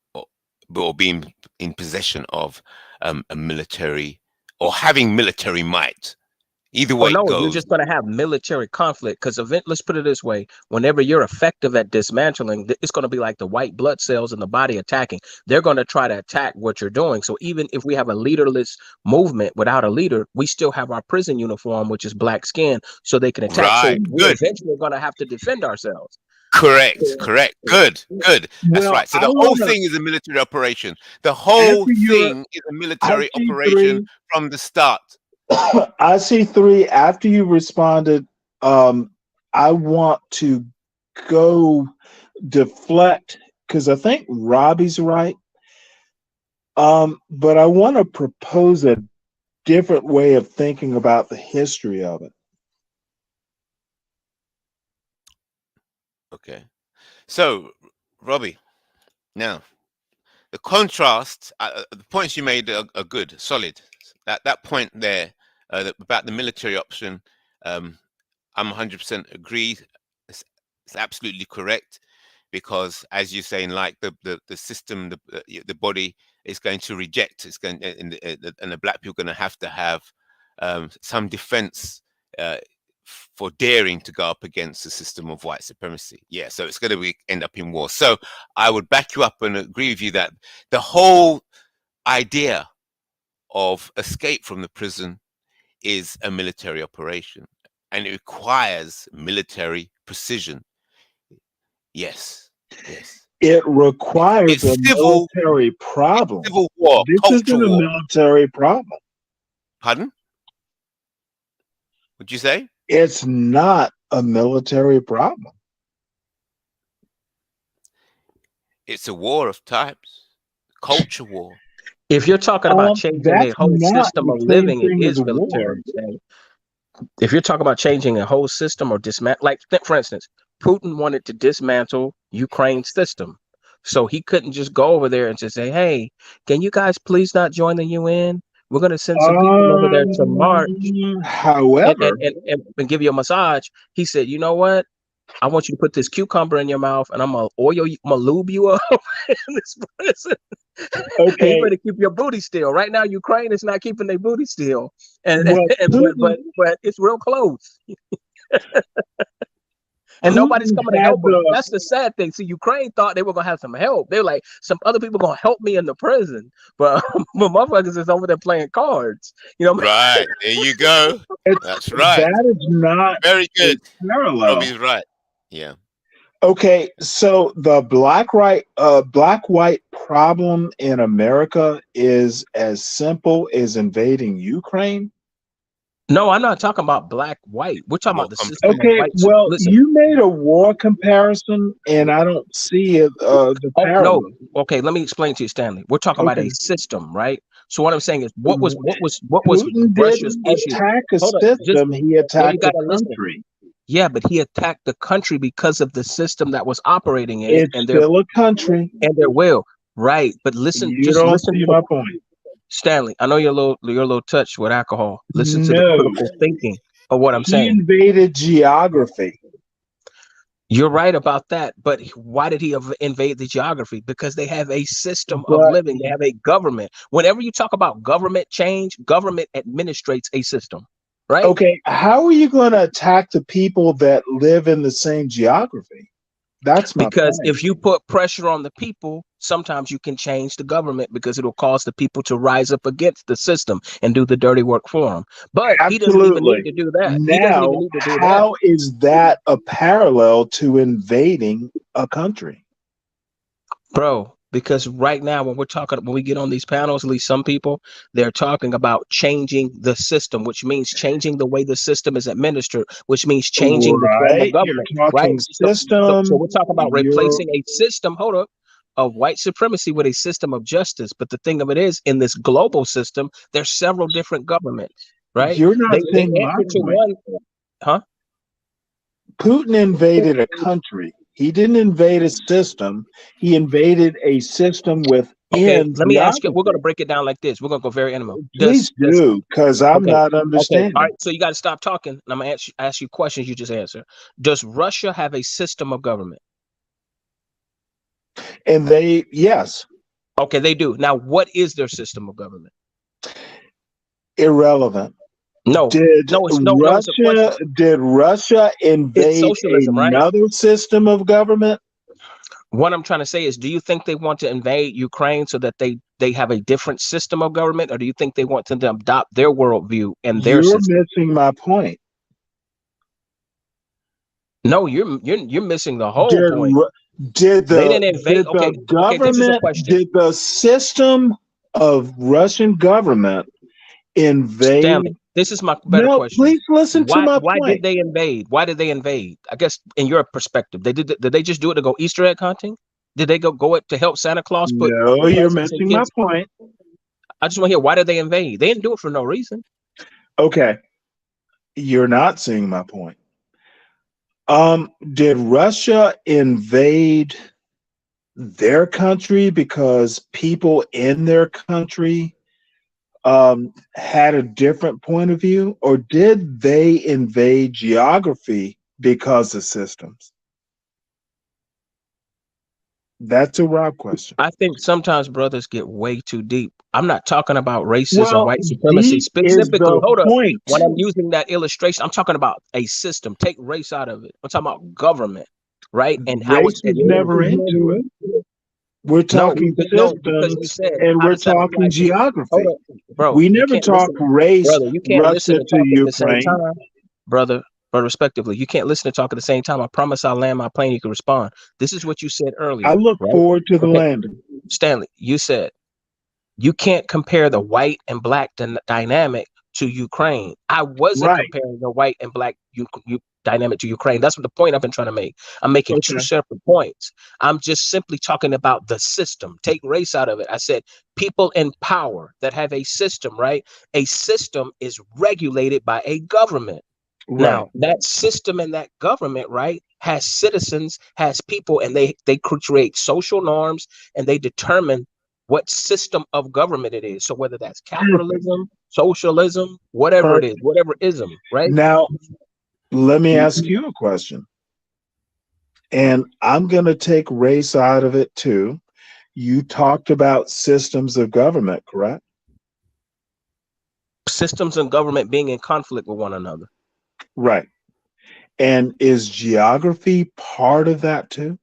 or being in possession of a military, or having military might. Either way it goes. You're just going to have military conflict, because let's put it this way. Whenever you're effective at dismantling, it's going to be like the white blood cells in the body attacking. They're going to try to attack what you're doing. So even if we have a leaderless movement without a leader, we still have our prison uniform, which is black skin, so they can attack. Right. So we're eventually going to have to defend ourselves. Correct. Good. That's right. So the whole thing is a military operation. The whole thing is a military operation from the start. I see 3. After you responded, I want to go deflect, because I think Robbie's right. But I want to propose a different way of thinking about the history of it. Okay. So, Robbie, now the contrast, the points you made are good, solid. That point there about the military option, I'm 100% agree. It's absolutely correct, because as you're saying, like the system, the body is going to reject. It's going, and the black people are going to have some defense for daring to go up against the system of white supremacy. Yeah, so it's going to end up in war. So I would back you up and agree with you that the whole idea of escape from the prison is a military operation, and it requires military precision. Yes. It requires a military problem. Civil war. This isn't a military problem. Pardon? What'd you say? It's not a military problem. It's a war of types. Culture war. If you're talking about changing the whole system of living, it is military. If you're talking about changing a whole system or dismantle, like for instance, Putin wanted to dismantle Ukraine's system. So he couldn't just go over there and just say, hey, can you guys please not join the UN? We're going to send some people over there to march. However, and give you a massage. He said, you know what? I want you to put this cucumber in your mouth, and I'm gonna lube you up in this prison. Okay, you better keep your booty still. Right now, Ukraine is not keeping their booty still, but it's real close. And nobody's Putin coming to had help them. the That's the sad thing. See, Ukraine thought they were gonna have some help. They're like, some other people gonna help me in the prison, but but motherfuckers is over there playing cards. You know, Right. There you go. That's right. that is not Very a good. parallel. Toby's right. Yeah. Okay, so the black white problem in America is as simple as invading Ukraine. no, I'm not talking about black white. We're talking More about the system of Okay, white. well, Listen. you made a war comparison, and I don't see the Oh no. parallel. Okay, let me explain to you, Stanley. We're talking about Okay, a system, right? So what I'm saying is, what was Putin Russia's didn't issue? attack a Hold on, just system; he no, you attacked a gotta listen. country. Yeah, but he attacked the country because of the system that was operating in it, It's still a country. and their will. Right, but listen, You just don't listen see to my point. Stanley. I know you're a little touched with alcohol. Listen to the No, critical thinking of what I'm he saying. invaded geography. You're right about that, but why did he invade the geography? Because they have a system of But living. They have a government. Whenever you talk about government change, government administrates a system, right? okay, how are you going to attack the people that live in the same geography? That's my Because point. if you put pressure on the people, sometimes you can change the government because it'll cause the people to rise up against the system and do the dirty work for them. But he doesn't even need Absolutely. to do that. He doesn't even Now, need to do that. how is that a parallel to invading a country? Bro, because right now when we get on these panels, at least some people, they're talking about changing the system, which means changing the way the system is administered, which means changing the form of Right? government, You're right? talking So system. we're talking about You're replacing a system, hold up, of white supremacy with a system of justice. But the thing of it is, in this global system, there's several different governments, right? you're not They seeing my answer to point. one, huh? Putin invaded a country. He didn't invade a system. He invaded a system Okay, within let me ask you. We're going to geography. break it down like this. We're going to go very animal. Please Does do, because I'm Okay. not Okay. All understanding. right. So you got to stop talking. And I'm gonna ask you questions. You just answer. Does Russia have a system of government? And yes, Okay, they do. Now, what is their system of government? irrelevant. No, Did no, it's a question. Russia It's invade socialism, right? another system of government? What I'm trying to say is, do you think they want to invade Ukraine so that they have a different system of government, or do you think they want to adopt their worldview and their You're system? missing my point. No, you're missing the whole Did point. did They the didn't invade. did the Okay. This is a government question. did the system of Russian government invade? Stanley, this is my better No, question. please listen to my Why did point. they invade? Why did they invade? I guess in your perspective, did they just do it to go Easter egg hunting? Did they go it to help Santa Claus put No, you're presents in missing my kids? point. I just want to hear, why did they invade? They didn't do it for no reason. Okay, you're not seeing my point. Did Russia invade their country because people in their country had a different point of view, or did they invade geography because of systems? That's a Rob question. I think sometimes brothers get way too deep. I'm not talking about racism, Well, white supremacy deep is specifically. the Hold up. point. When I'm using that illustration, I'm talking about a system. Take race out of it. I'm talking about government, right? And how Race it's is never administered. into it. We're talking No, because you systems said, and how we're does that apply talking to? Hold geography. up, bro. We You never can't talk listen, race, brother. You can't listen Russia and to talk at the same Ukraine. time, brother. But respectively, you can't listen and talk at the same time. I promise I'll land my plane. You can respond. This is what you said earlier, I look right? forward to the Okay, landing. Stanley, you said you can't compare the white and black dynamic to Ukraine. I wasn't Right. comparing the white and black dynamic to Ukraine. That's what the point I've been trying to make. I'm making two Okay. separate points. I'm just simply talking about the system. Take race out of it. I said people in power that have a system, right? A system is regulated by a government. Right. Now, that system and that government, right, has citizens, has people, and they create social norms and they determine what system of government it is. So whether that's Perfect. capitalism, socialism, whatever it is, Perfect. whatever ism, right? Now, let me ask you a question. And I'm going to take race out of it too. You talked about systems of government, correct? Systems and government being in conflict with one another. Right. And is geography part of that too?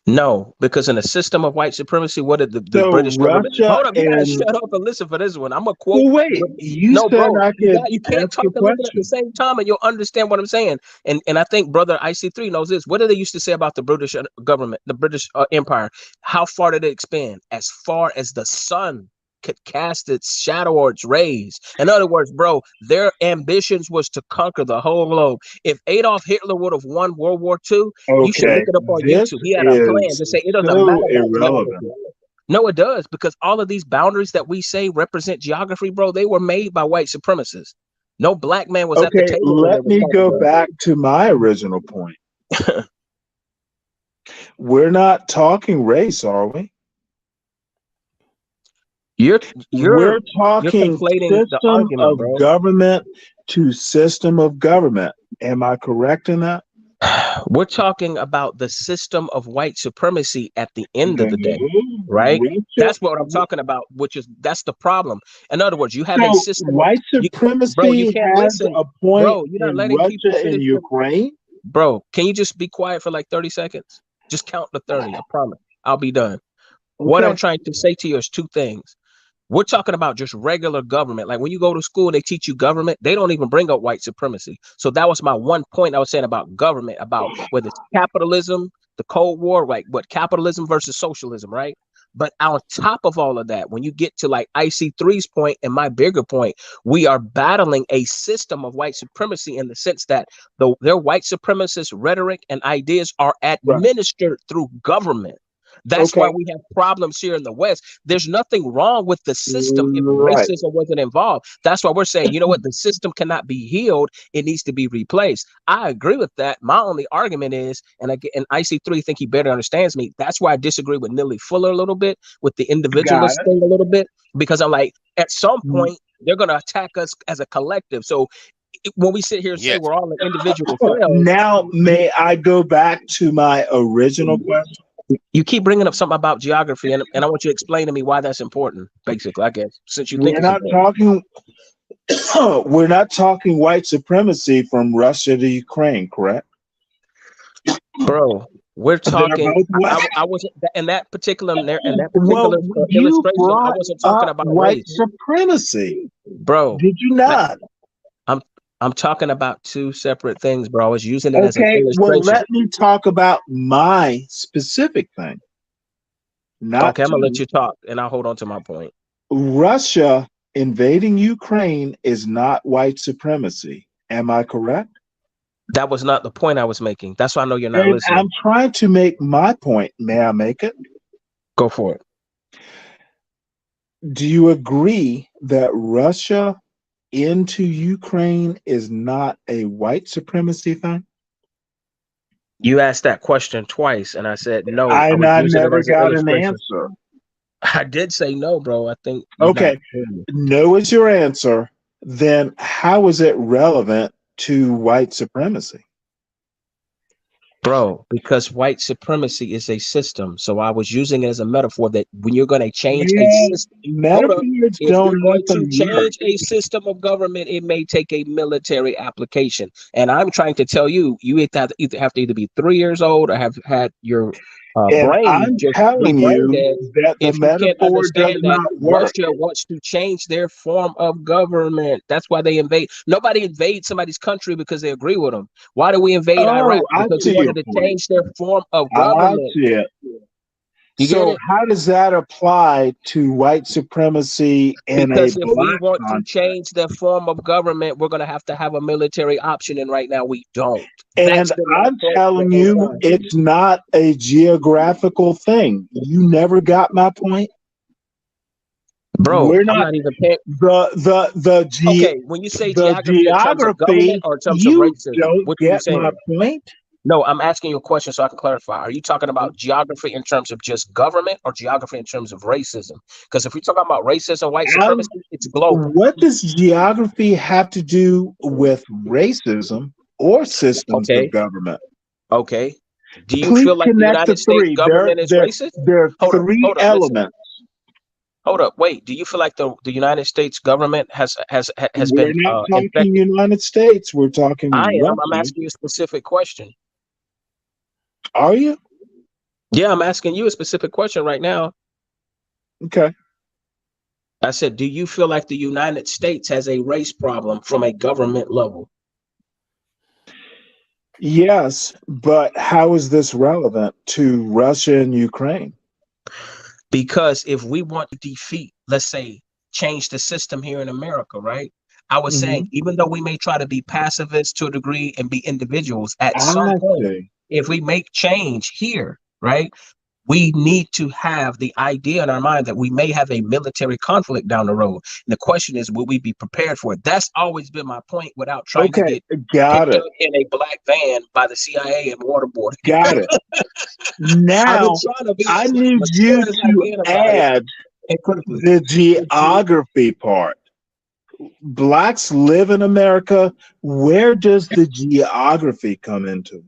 No, because in a system of white supremacy, what did the So British government? Russia Hold up, you gotta and shut up and listen for this one. I'm gonna quote. well, wait, you No, said bro, I could you ask can't talk a and listen at the question. same time, and you'll understand what I'm saying. And I think brother IC3 knows this. What did they used to say about the British government, the British Empire? How far did it expand? As far as the sun could cast its shadow or its rays. In other words, bro, their ambitions was to conquer the whole globe. If Adolf Hitler would have won World War II, you should look Okay, it up on this YouTube. He had a plan is to say it doesn't matter so about irrelevant. geography. No, it does, because all of these boundaries that we say represent geography, bro, they were made by white supremacists. No black man was at the Okay, table when they let was me talking go to back to my original point. We're not talking race, are we? You're We're you're talking conflating the system argument, of bro. government to system of government. Am I correct in that? We're talking about the system of white supremacy at the end of No, the day, right? Russia. That's what I'm talking about, that's the problem. In other words, you have a So system of, white bro, you supremacy can't has listen. a point Bro, you're not in letting people Russia and finish their, Ukraine. bro, can you just be quiet for like 30 seconds? Just count to 30. I promise. I'll be done. What I'm Okay. trying to say to you is two things. We're talking about just regular government. Like when you go to school and they teach you government, they don't even bring up white supremacy. So that was my one point I was saying about government, about whether it's capitalism, the Cold War, like what capitalism versus socialism, right? But on top of all of that, when you get to like IC3's point and my bigger point, we are battling a system of white supremacy in the sense that their white supremacist rhetoric and ideas are Right. administered through government. That's why Okay. we have problems here in the West. There's nothing wrong with the system if Right. racism wasn't involved. That's why we're saying, you know what, the system cannot be healed. It needs to be replaced. I agree with that. My only argument is, and IC3 think he better understands me. That's why I disagree with Nilly Fuller a little bit, with the Got individualist it. thing a little bit, because I'm like, at some point, they're going to attack us as a collective. So when we sit here and say Yeah. we're all an individual cells, Now, may I go back to my original question? you keep bringing up something about geography, and I want you to explain to me why that's important, basically, I guess, since you think We're it's not important. talking. We're not talking white supremacy from Russia to Ukraine, correct? Bro, we're They're talking. both white. I wasn't in that particular Well, you illustration. I brought wasn't talking up about white race, supremacy. bro. Did you not? I'm talking about two separate things, bro. I was using it as an Okay, well, illustration. let me talk about my specific thing. Not Okay, I'm gonna let two. you talk, and I'll hold on to my point. Russia invading Ukraine is not white supremacy. Am I correct? That was not the point I was making. That's why I know you're not And listening. I'm trying to make my point. May I make it? Go for it. Do you agree that Russia into Ukraine is not a white supremacy thing? You asked that question twice, and I said no. I was I using it never as an got an illustration. answer. I did say no, bro. I think Okay, no is your answer. Then how is it relevant to white supremacy? bro, because white supremacy is a system. So I was using it as a metaphor that when you're going to change a system, Metaphors if don't you're going to even change work. a system of government, it may take a military application. And I'm trying to tell you, you either have to either be 3 years old or have had your And brain I'm just be telling brain you dead. that the If you can't metaphor does understand that not work. Russia wants to change their form of government, that's why they invade. Nobody invades somebody's country because they agree with them. Why do we invade Iraq? Oh, I Because we see your wanted to point. change their form of I government. see it. You get So it? how does that apply to white supremacy in a Because if we black want to context? change their form of government, we're going to have a military option, and right now we don't. And That's been my I'm point the telling whole you, time. it's not a geographical thing. You never got my point. Bro, We're I'm not not even paying. the Okay, when you say the geography in terms of government geography. or in terms of You racism, don't which are you get my saying? point. No, I'm asking you a question so I can clarify. Are you talking about geography in terms of just government or geography in terms of racism? Because if we're talking about racism, white supremacy, it's global. What does geography have to do with racism or systems of Okay. government? Okay. Do you Please feel like the connect the United States three. government is racist? There are Hold three up, listen. elements. Hold up, wait. Do you feel like the United States government has We're been not talking infected? United States. We're talking I am. I'm Russia. asking you a specific question. Are you? Yeah, I'm asking you a specific question right now. Okay. I said, do you feel like the United States has a race problem from a government level? Yes, but how is this relevant to Russia and Ukraine? Because if we want to defeat, let's say, change the system here in America, right? I was saying, Hmm. even though we may try to be pacifists to a degree and be individuals, at some I point, see. if we make change here, right, we need to have the idea in our mind that we may have a military conflict down the road. And the question is, will we be prepared for it? That's always been my point without trying to Okay, get got picked it. up in a black van by the CIA and waterboarded. Got it. I've been Now, trying to be I as need mature you as I to can about it add and critically. the geography part. Blacks live in America. Where does the geography come into?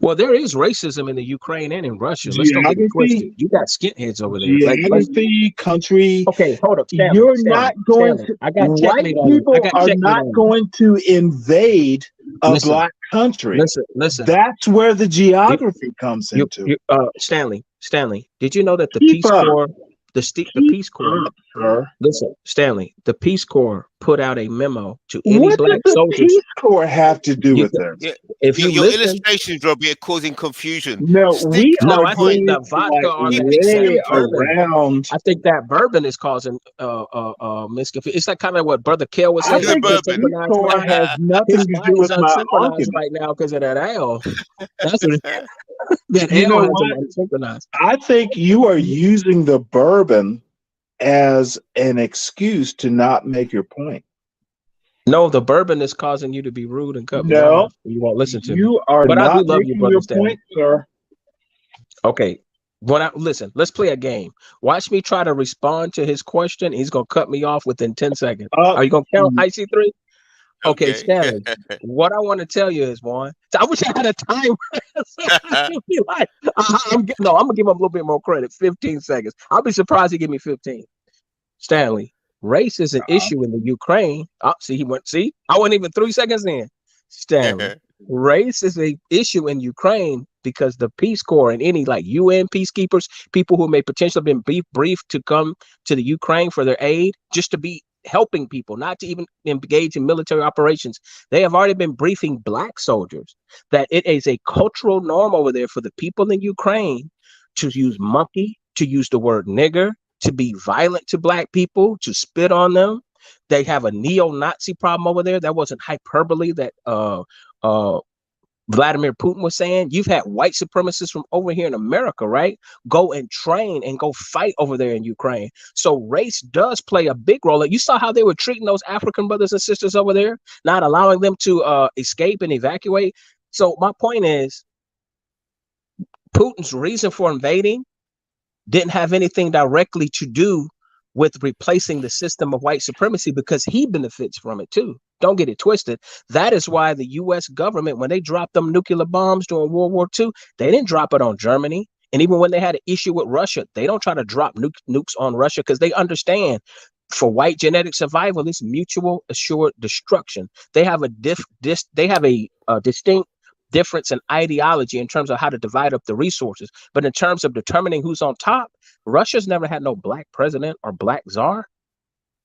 Well, there is racism in the Ukraine and in Russia. Let's don't get it twisted. Geography, You got skinheads over there. Like, let's. geography, country. Okay, hold up, Stanley. You're Stanley. not going Stanley. to, I got white checkmate on you. I people got are checkmate not on you. going to invade a Listen, black country. listen. That's where the You, geography comes into. Stanley. Did you know that the Keep Peace up. Corps, the Keep Peace Corps? up, sir. Listen, Stanley. The Peace Corps put out a memo to any What does black the soldiers. Peace Corps have to do You, with this? Yeah, if you your listen, illustrations, Robbie, are causing confusion. No, Stick we to no, are the I point. think going the vodka like or the Keep it way exotic simple. bourbon. around. I think that bourbon is causing misconfusion. It's like kind of what Brother Kale was I saying. The He's think the bourbon. Peace unsynchronized Corps mind. has His nothing to do body's with my unsynchronized argument. right now because of that ale. That's what that You ale know has him what? unsynchronized. I think you are using the bourbon as an excuse to not make your point. No, the bourbon is causing you to be rude and cut me No, off. You won't listen to me. you are But I do not love you, making Brother your Stanley. point, sir. Okay. Listen, let's play a game. Watch me try to respond to his question. He's gonna cut me off within 10 seconds. Uh, Are you gonna count IC3? Okay, Okay. Stanley. What I want to tell you is, Juan. I wish I had a timer. So I could be like, I'm gonna give him a little bit more credit. 15 seconds. I'll be surprised he give me 15. Stanley, race is an issue in the Ukraine. Oh, see, I wasn't even 3 seconds in. Stanley, race is a issue in Ukraine because the Peace Corps and any like UN peacekeepers, people who may potentially have been briefed to come to the Ukraine for their aid, just to be helping people, not to even engage in military operations. They have already been briefing black soldiers that it is a cultural norm over there for the people in Ukraine to use monkey, to use the word nigger, to be violent to black people, to spit on them. They have a neo-Nazi problem over there. That wasn't hyperbole that Vladimir Putin was saying. You've had white supremacists from over here in America, right? Go and train and go fight over there in Ukraine. So race does play a big role. You saw how they were treating those African brothers and sisters over there, not allowing them to escape and evacuate. So my point is, Putin's reason for invading didn't have anything directly to do with replacing the system of white supremacy because he benefits from it too. Don't get it twisted. That is why the US government, when they dropped them nuclear bombs during World War II, they didn't drop it on Germany. And even when they had an issue with Russia, they don't try to drop nukes on Russia because they understand for white genetic survival, it's mutual assured destruction. They have a distinct difference in ideology in terms of how to divide up the resources. But in terms of determining who's on top, Russia's never had no black president or black czar.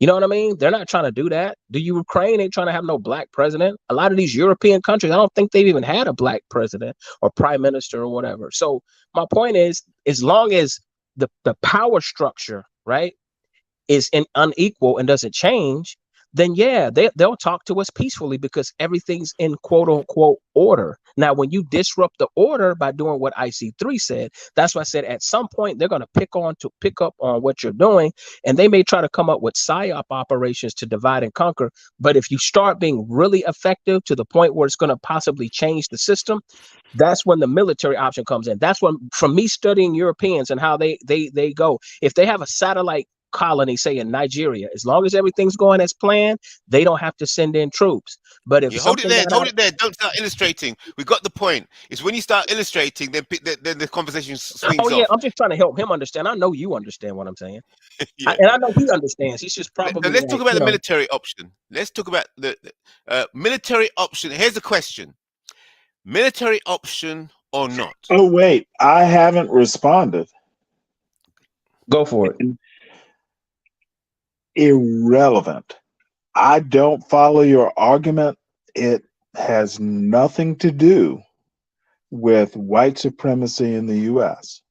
You know what I mean? They're not trying to do that. The Ukraine ain't trying to have no black president. A lot of these European countries, I don't think they've even had a black president or prime minister or whatever. So my point is, as long as the power structure, right, is unequal and doesn't change, then yeah, they'll talk to us peacefully because everything's in quote unquote order. Now, when you disrupt the order by doing what IC3 said, that's why I said at some point they're going to pick up on what you're doing, and they may try to come up with psyop operations to divide and conquer. But if you start being really effective to the point where it's going to possibly change the system, that's when the military option comes in. That's when, from me studying Europeans and how they go, if they have a satellite colony, say in Nigeria, as long as everything's going as planned, they don't have to send in troops. But if You hold it something there, got hold out, it there. Don't start illustrating. We got the point. It's when you start illustrating, then the conversation swings oh yeah, off. I'm just trying to help him understand. I know you understand what I'm saying, Yeah. and I know he understands. He's just So probably let's talk like, about the military option. Let's talk about the military option. Here's the question: military option or not? Oh, wait, I haven't responded. go for it. Irrelevant. I don't follow your argument. It has nothing to do with white supremacy in the U.S.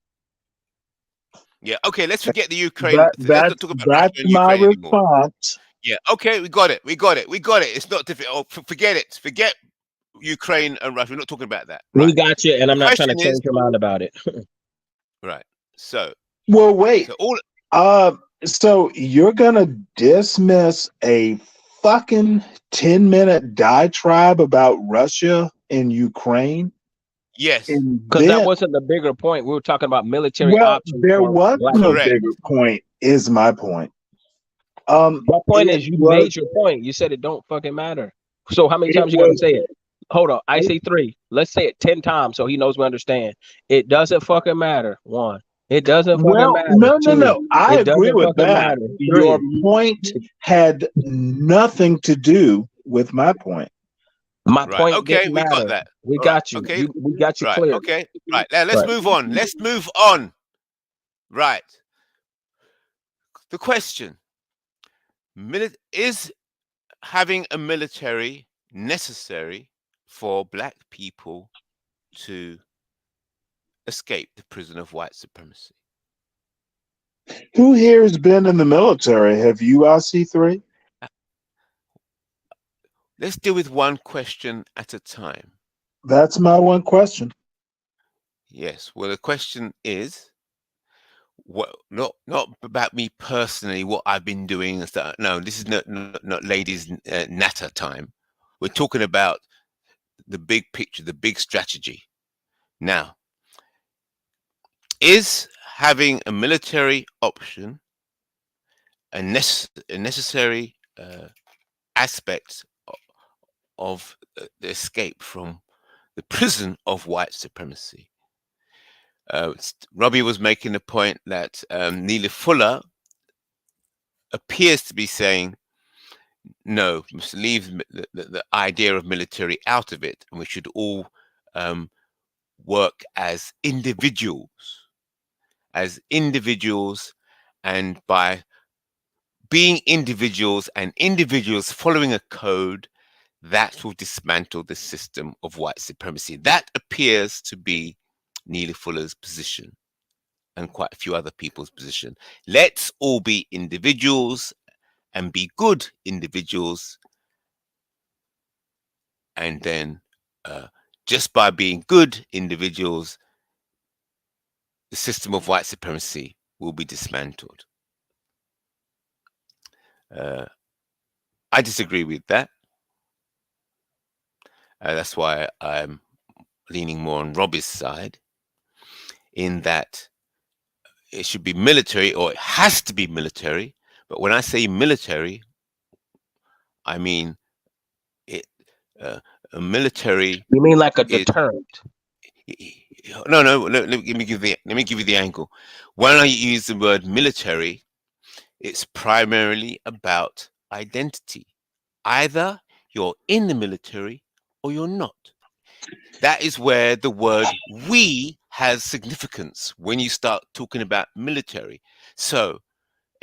Yeah. Okay. Let's forget the Ukraine. That Let's not that's talk about Russia that's and my Ukraine anymore. response. Yeah. Okay. We got it. We got it. We got it. It's not difficult. Oh, forget it. Forget Ukraine and Russia. We're not talking about that. We Right. got you, and The I'm not trying to question is change your mind about it. right. So Well, wait. all So you're gonna dismiss a fucking 10-minute diatribe about Russia and Ukraine? yes. And Because that then, wasn't the bigger point. We were talking about military well, options there for was black no people. Correct. bigger point, is my point. My point It is, you was made your point. You said it don't fucking matter. So how many it times you got to was say it? Hold on. I say 3. Let's say it 10 times so he knows we understand. It doesn't fucking matter. 1. It doesn't fucking well, matter. no, 2. I It agree doesn't with fucking that. matter. Your 3. point had nothing to do with my point. My Right. point Okay. didn't We got matter. that. We All right. got you. Okay. We got you Right. clear. Okay. Right. Now let's Right. move on. Let's move on. Right. The question: is having a military necessary for black people to escape the prison of white supremacy? Who here has been in the military? Have you, IC3? Let's deal with one question at a time. That's my one question. Yes. Well, the question is, what not about me personally, what I've been doing and stuff. No, this is not ladies natter time. We're talking about the big picture, the big strategy. Now, is having a military option a necessary aspect of the escape from the prison of white supremacy? Robbie was making the point that Neely Fuller appears to be saying, no, we must leave the idea of military out of it, and we should all work as individuals, and by being individuals and individuals following a code, that will dismantle the system of white supremacy. That appears to be Neely Fuller's position and quite a few other people's position. Let's all be individuals and be good individuals, and then just by being good individuals, the system of white supremacy will be dismantled. I disagree with that. That's why I'm leaning more on Robbie's side, in that it should be military, or it has to be military. But when I say military, I mean it. A military. You mean like a deterrent? No. Let me give you the angle. When I use the word military, it's primarily about identity. Either you're in the military or you're not. That is where the word "we" has significance when you start talking about military. So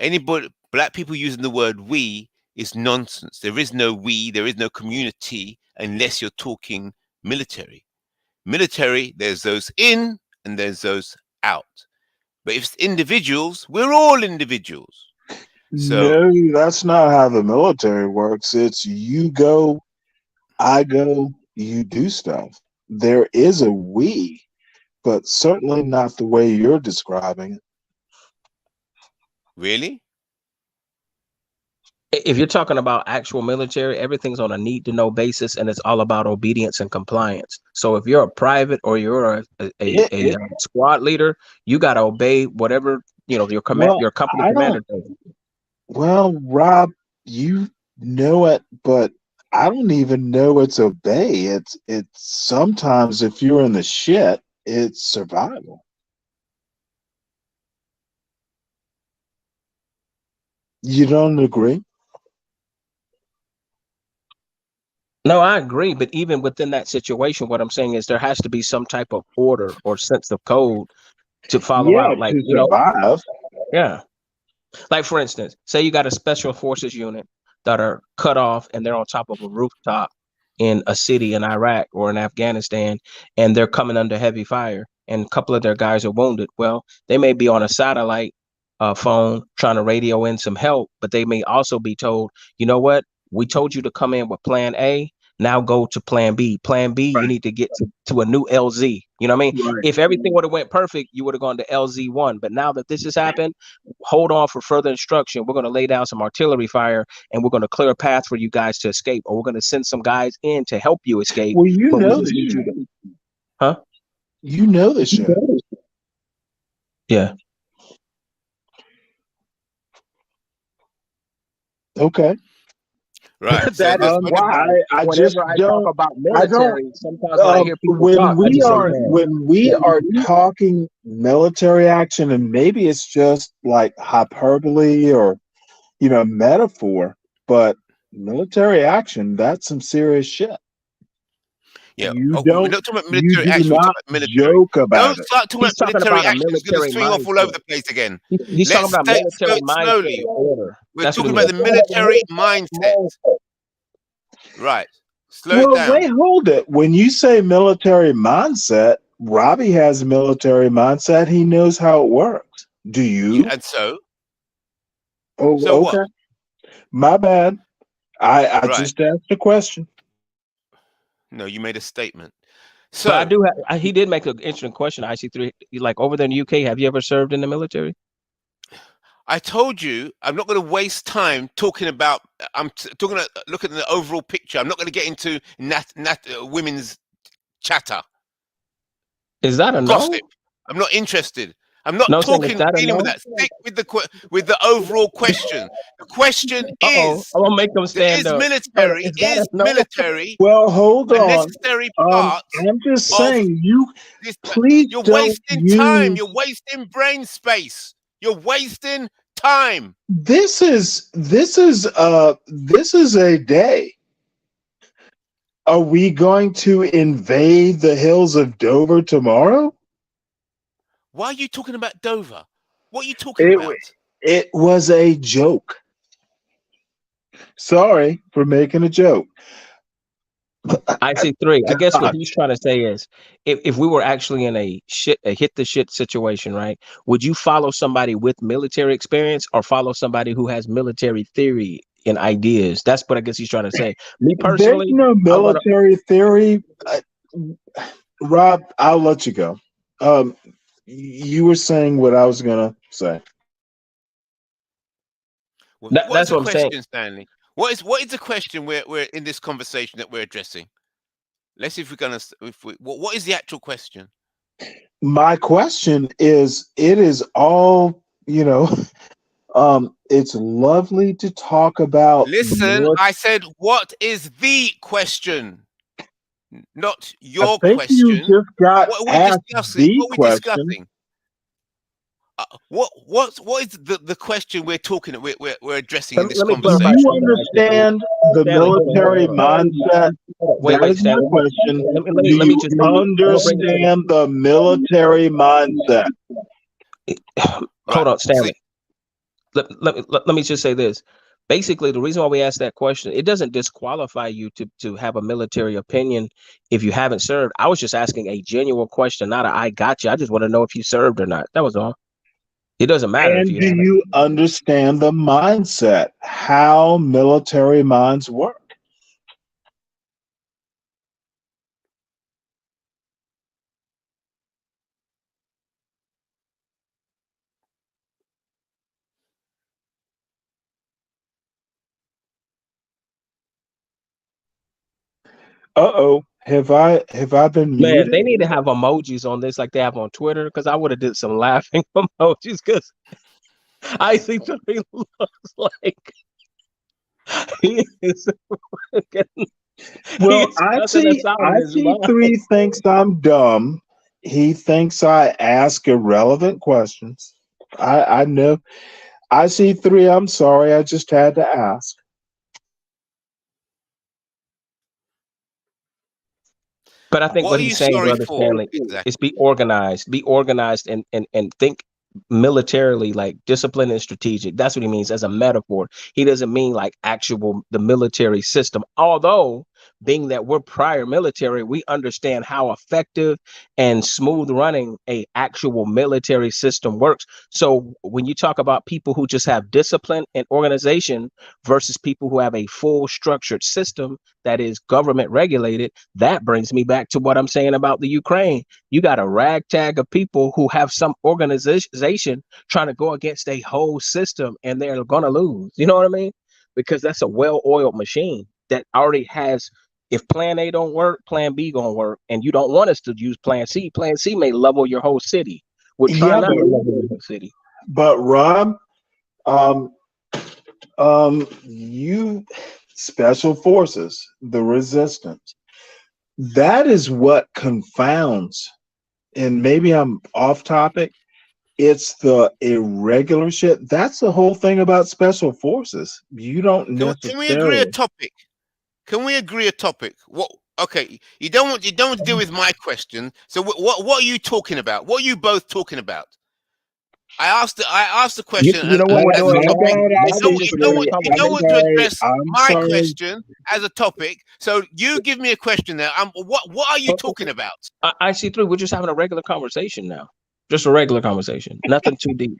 anybody, black people using the word "we" is nonsense. There is no "we," there is no community unless you're talking military. Military, there's those in and there's those out. But if it's individuals, we're all individuals. So No, that's not how the military works. It's you go, I go, you do stuff. There is a we, but certainly not the way you're describing it. really? If you're talking about actual military, everything's on a need to know basis, and it's all about obedience and compliance. So if you're a private or you're a squad leader, you got to obey whatever your Well, your company I don't. commander does. Well, Rob, you know it, but I don't even know it's obey. It's sometimes if you're in the shit, it's survival. You don't agree? No, I agree, but even within that situation, what I'm saying is there has to be some type of order or sense of code to follow Yeah, out. Like, to survive. yeah. Like for instance, say you got a special forces unit that are cut off and they're on top of a rooftop in a city in Iraq or in Afghanistan, and they're coming under heavy fire, and a couple of their guys are wounded. Well, they may be on a satellite phone trying to radio in some help, but they may also be told, you know what? We told you to come in with plan A. Now go to plan B. Plan B, you Right, need to get to a new LZ. You know what I mean? right. If everything would have went perfect, you would have gone to LZ1. But now that this has happened, hold on for further instruction. We're going to lay down some artillery fire and we're going to clear a path for you guys to escape, or we're going to send some guys in to help you escape. Well, you But we know just this need you shit. to, huh? You know this shit. Yeah. Okay. Right. So That is this what why I just whenever I talk don't. about I don't. military, sometimes when I hear people talk, I just say, man, When we are talking military action, and maybe it's just like hyperbole or metaphor, but military action, that's some serious shit. yeah. You Oh, we're don't. not talking about You military do action, we're not talking about military. joke about Don't it. start talking he's about talking military about a action. It's gonna military swing off all over mindset. the place again. He's talking Let's about go military it mindset slowly. and order. We're That's what talking he about means. the military mindset. Right. Slow it Well, wait, down. hold it. When you say military mindset, Robbie has a military mindset. He knows how it works. Do Yeah, you? and so Oh, what? okay. My bad. I Right. just asked a question. No, you made a statement. But I So do have, he did make an interesting question, IC3. Like over there in the UK, have you ever served in the military? I told you I'm not going to waste time talking about. Talking. Look at the overall picture. I'm not going to get into women's chatter, Is that a gossip. no? I'm not interested. I'm not No, saying is talking, that a dealing with no? that. Stick with the overall question. The question Uh-oh, is: I'm gonna make them stand Is up. Hold on, military is that a no? Well, hold a on. necessary part I'm just of saying, you this? please You're don't wasting time. use You're wasting brain space. You're wasting time. this is a day. Are we going to invade the hills of Dover tomorrow? Why are you talking about Dover? What are you talking It about? it was a joke. Sorry for making a joke. IC3. I guess what God, he's trying to say is, if we were actually in a hit the shit situation, right? Would you follow somebody with military experience or follow somebody who has military theory and ideas? That's what I guess he's trying to say. Me there's personally, no I'm gonna. military theory. Rob, I'll let you go. You were saying what I was gonna say. What is That's the what I'm saying. question, Stanley? What is the question we're in this conversation that we're addressing? Let's see if we're gonna. If we, what is the actual question? My question is: it is all it's lovely to talk about Listen, I said, what is the question? Not I your think you question. just got What are we asked discussing? the What are we question. discussing? What is the question we're talking? We're addressing in this Let me Do clarify you conversation? something. IC3. understand the Stanley, hold on, hold on, military hold on. mindset? Wait, That wait, is my Stanley. question. Do Let me you just say this. I'm gonna bring it to understand the military mindset? Right. hold on, See, Stanley. Let me just say this. Basically, the reason why we asked that question, it doesn't disqualify you to have a military opinion if you haven't served. I was just asking a genuine question, not a I got you. I just want to know if you served or not. That was all. It doesn't matter if And you do haven't. you understand the mindset, how military minds work? Uh-oh. Have I been Man, they muted? need to have emojis on this like they have on Twitter, because I would have did some laughing emojis, because I see Three looks like he is Well, he's cussing us out in I his see mind. three thinks I'm dumb. He thinks I ask irrelevant questions. I know. I see three. I'm sorry. I just had to ask. But I think What what are you he's saying, sorry Brother for? Stanley, Exactly. is be organized and think militarily, like disciplined and strategic. That's what he means as a metaphor. He doesn't mean like actual the military system. Although being that we're prior military, we understand how effective and smooth running a actual military system works. So when you talk about people who just have discipline and organization versus people who have a full structured system that is government regulated, that brings me back to what I'm saying about the Ukraine. You got a ragtag of people who have some organization trying to go against a whole system, and they're going to lose. You know what I mean? Because that's a well-oiled machine that already has. If plan A don't work, plan B gonna work, and you don't want us to use plan C. Plan C may level your whole city. We're trying Yeah, not to level your whole city. but Rob, um, you special forces, the resistance. That is what confounds. And maybe I'm off topic. It's the irregular shit. That's the whole thing about special forces. You don't Can we agree a necessarily. topic? Can we agree a topic? What? Okay, you don't want to deal with my question. So what are you talking about? What are you both talking about? I asked the question, You and know what we're that's the doing, My topic. Stanley? bad, I You Why don't don't we see want just you have don't a three. want you I'm don't want to conversation? sorry. address I'm my sorry. question as a topic. So you give me a question there. What are you talking about? I see through. We're just having a regular conversation now. Just a regular conversation. Nothing too deep.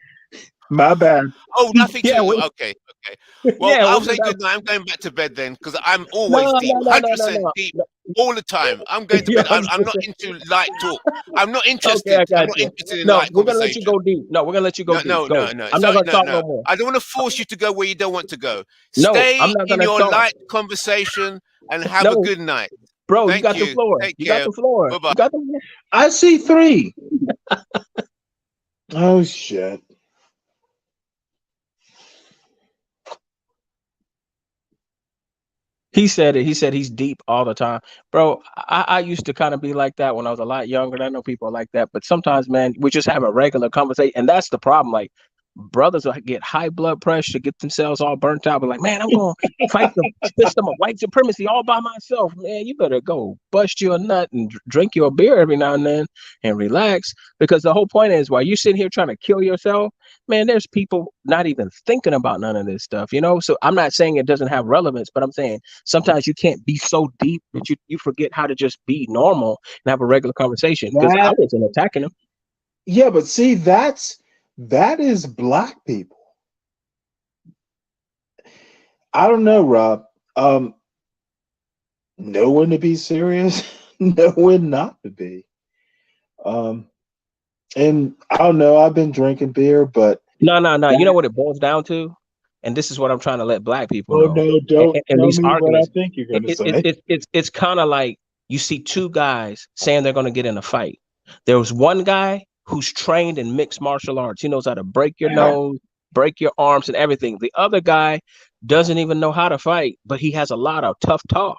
My bad. Oh, nothing Yeah, to. we, Okay, okay. Well, yeah, I'll we'll say just have. good night. I'm going back to bed then because I'm No, always deep, no, no, no, no, 100% no. deep no. all the time. I'm going to Yeah, bed. I'm not into light talk. I'm not okay, I interested. I'm got not you. interested in No, light we're gonna let you conversation. go deep. No, we're gonna let you go No, deep. no, Go. no, no. I'm not Sorry, gonna no, talk no. no more. I don't want to force you to go where you don't want to go. No, I'm Stay not in gonna your talk. light conversation and have a No, good night. bro, you Thank got the you. floor. Take You got care. the floor. Bye bye. You got the floor. I see three. Oh shit. He said it. He said he's deep all the time, bro. I used to kind of be like that when I was a lot younger. And I know people are like that, but sometimes, man, we just have a regular conversation, and that's the problem. Like brothers will get high blood pressure, get themselves all burnt out, but like, man, I'm going to fight the system of white supremacy all by myself. Man, you better go bust you a nut and drink your beer every now and then and relax, because the whole point is while you're sitting here trying to kill yourself, man, there's people not even thinking about none of this stuff, you know? So I'm not saying it doesn't have relevance, but I'm saying sometimes you can't be so deep that you forget how to just be normal and have a regular conversation. Because I That wasn't attacking him. yeah, but see, that is black people. I don't know, Rob. Um, know when to be serious, know when not to be. Um, and I don't know. I've been drinking beer, but No, no, no. You know that. what it boils down to? And this is what I'm trying to let black people Oh know. no! Don't And tell these me what I arguments, think you're it, going to it, it, say. it, it's kind of like you see two guys saying they're going to get in a fight. There was one guy who's trained in mixed martial arts. He knows how to break your nose, break your arms, and everything. The other guy doesn't even know how to fight, but he has a lot of tough talk.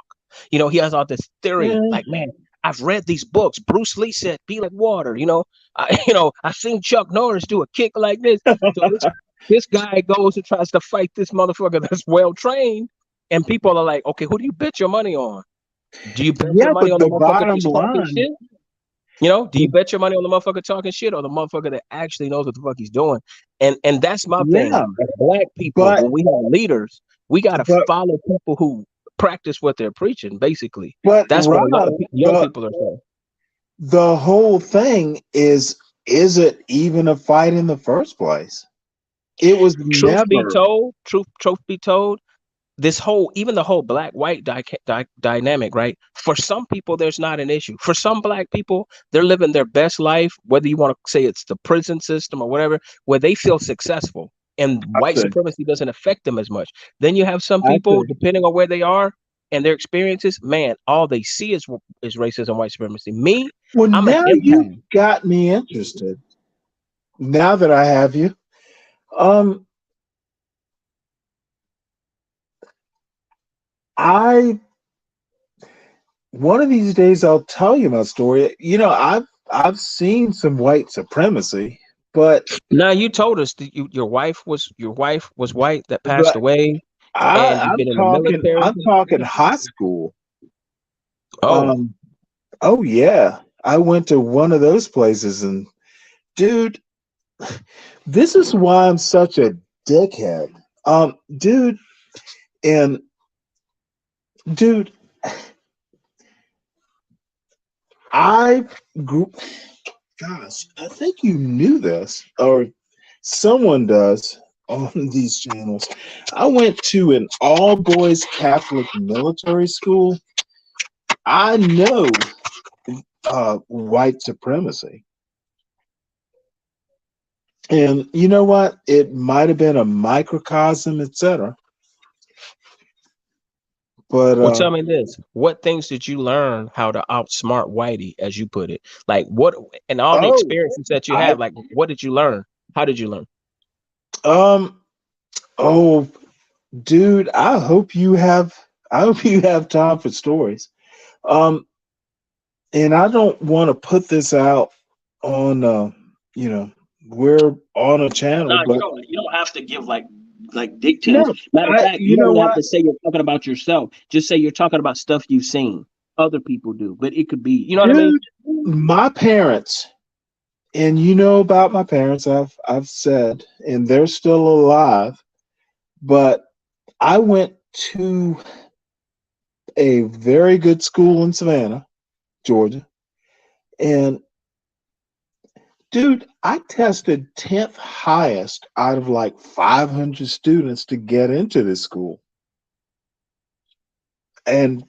You know, he has all this theory. Eh, Like, man, I've read these books. Bruce Lee said, "Be like water." I've seen Chuck Norris do a kick like this. So this guy goes and tries to fight this motherfucker that's well trained, and people are like, "Okay, who do you bet your money on? Do you bet your yeah, money but on the the motherfucker bottom that's talking line, shit? Do you bet your money on the motherfucker talking shit or the motherfucker that actually knows what the fuck he's doing?" And that's my yeah, thing. As black people, but when we have leaders, we gotta but follow people who practice what they're preaching. Basically, but that's what a lot Rob, of young the people are saying. the whole thing is it even a fight in the first place? It was never. Truth be told, this whole even the whole black white dynamic, right? For some people there's not an issue. For some black people, they're living their best life, whether you want to say it's the prison system or whatever, where they feel successful and I white see. supremacy doesn't affect them as much. Then you have some I people, see. depending on where they are, and their experiences, man, all they see is racism, white supremacy. Me, Well, I'm an now you empath. got me interested. Now that I have you, um, I one of these days I'll tell you my story. I've seen some white supremacy, but Now you told us that your wife was white that passed but away, I, and you've I'm been in the talking military. I'm talking high school. Oh, Um, oh yeah, I went to one of those places, and dude, this is why I'm such a dickhead. Dude, and dude, I grew. Gosh, I think you knew this, or someone does on these channels. I went to an all boys Catholic military school. I know white supremacy. And you know what? It might have been a microcosm, etc. But well, tell me this: what things did you learn how to outsmart Whitey, as you put it? Like what, and all the oh, experiences that you I have, like what did you learn? How did you learn? um oh, dude, I hope you have time for stories. Um, and I don't want to put this out on you know, we're on a No, channel, you but don't. You don't have to give like details. no, Matter of fact, you you know don't have what, to say you're talking about yourself. Just say you're talking about stuff you've seen other people do. But it could be, you know what I mean? dude, my parents, and you know about my parents, I've said, and they're still alive, but I went to a very good school in Savannah, Georgia, and dude, I tested 10th highest out of like 500 students to get into this school. And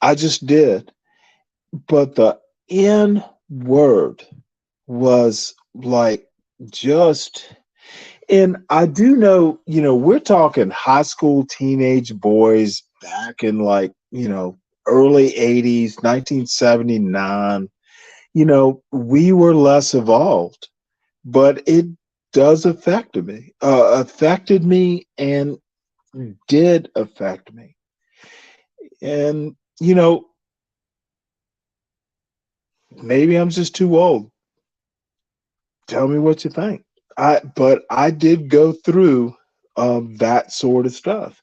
I just did. But the N word was like just, and I do know, we're talking high school teenage boys back in like, early 80s, 1979. We were less evolved, but it does affected me and did affect me. And, maybe I'm just too old. Tell me what you think. But I did go through that sort of stuff.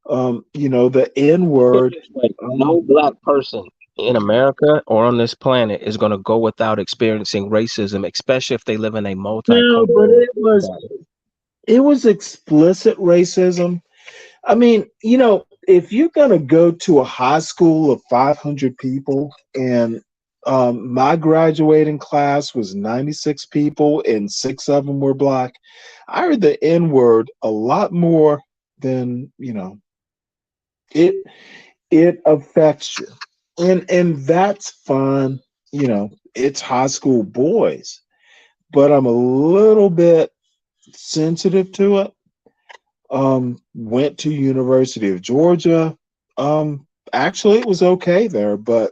The N Put it word. this way, no black person in America or on this planet is going to go without experiencing racism, especially if they live in a No, but multicultural society. it was explicit racism. I mean, if you're gonna go to a high school of 500 people, and my graduating class was 96 people, and 6 of them were black, I heard the N word a lot more than it. It affects you, and that's fine. It's high school boys, but I'm a little bit sensitive to it. Went to University of Georgia. Actually, it was okay there, but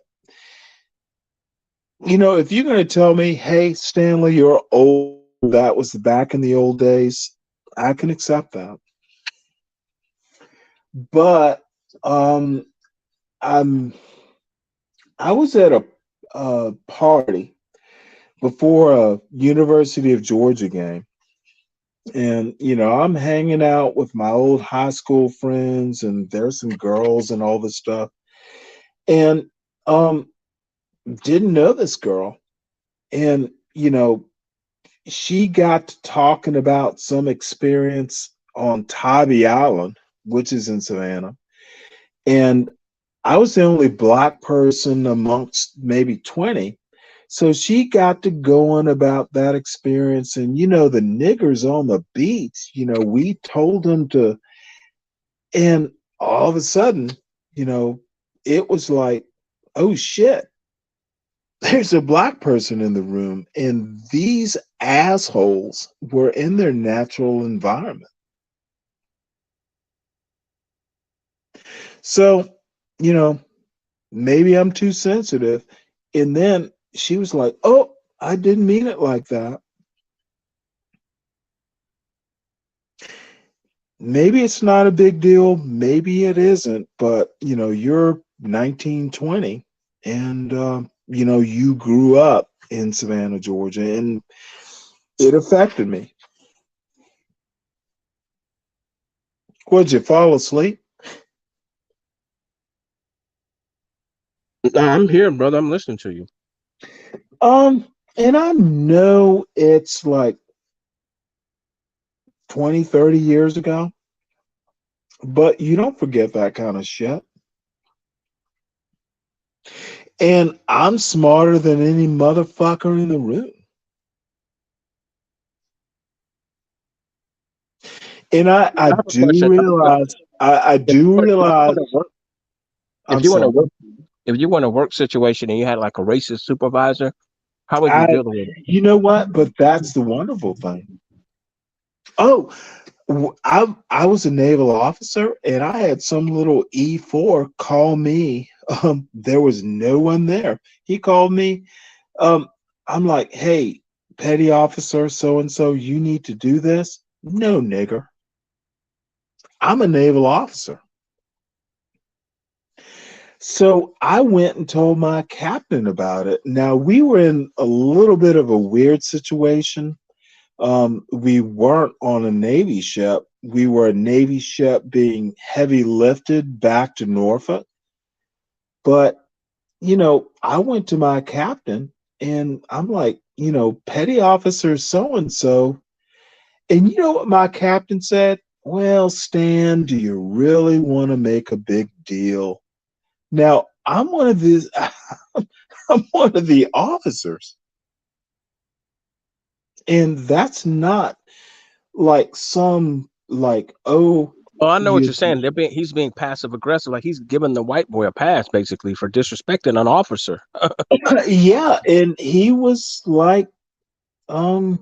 if you're going to tell me, hey, Stanley, you're old, that was back in the old days, I can accept that. But um, I'm I was at a party before a University of Georgia game, and I'm hanging out with my old high school friends, and there's some girls and all this stuff, and um didn't know this girl, and she got to talking about some experience on Tybee Island, which is in Savannah, and I was the only black person amongst maybe 20. So she got to going about that experience, and the niggers on the beach, we told them to, and all of a sudden, you know it was like, oh shit, there's a black person in the room, and these assholes were in their natural environment. So you know, maybe I'm too sensitive. And then she was like, oh, I didn't mean it like that. Maybe it's not a big deal. Maybe it isn't. But, you're 19, 20, and, you grew up in Savannah, Georgia, and it affected me. Would you fall asleep? I'm here, brother. I'm listening to you. And I know it's like 20, 30 years ago, but you don't forget that kind of shit. And I'm smarter than any motherfucker in the room. And I I have a do question. realize, I do realize, I'm If you want to sorry. work, if you want a work situation and you had like a racist supervisor, how would you I, deal with it? you know what? But that's the wonderful thing. Oh, I was a naval officer, and I had some little E4 call me. There was no one there. He called me. Um, I'm like, hey, petty officer, so and so, you need to do this. No, nigger. I'm a naval officer. So I went and told my captain about it. Now we were in a little bit of a weird situation. We weren't on a Navy ship. We were a Navy ship being heavy lifted back to Norfolk. But, I went to my captain and I'm like, petty officer so and so. And you know what my captain said? Well, Stan, do you really want to make a big deal? Now, I'm one of these, I'm one of the officers. And that's not like some like, oh, Oh, I know what you you're saying. He's being passive aggressive, like he's giving the white boy a pass, basically, for disrespecting an officer. yeah, and he was like, um,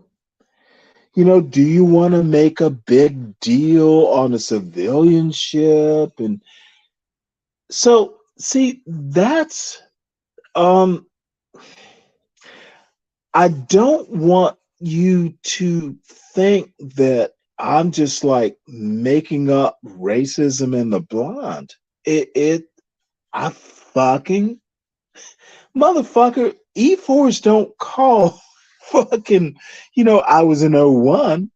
do you want to make a big deal on a civilian ship? And so, see, that's um I don't want you to think that I'm just like making up racism in the blind. I fucking motherfucker, E4s don't call fucking, I was in '01,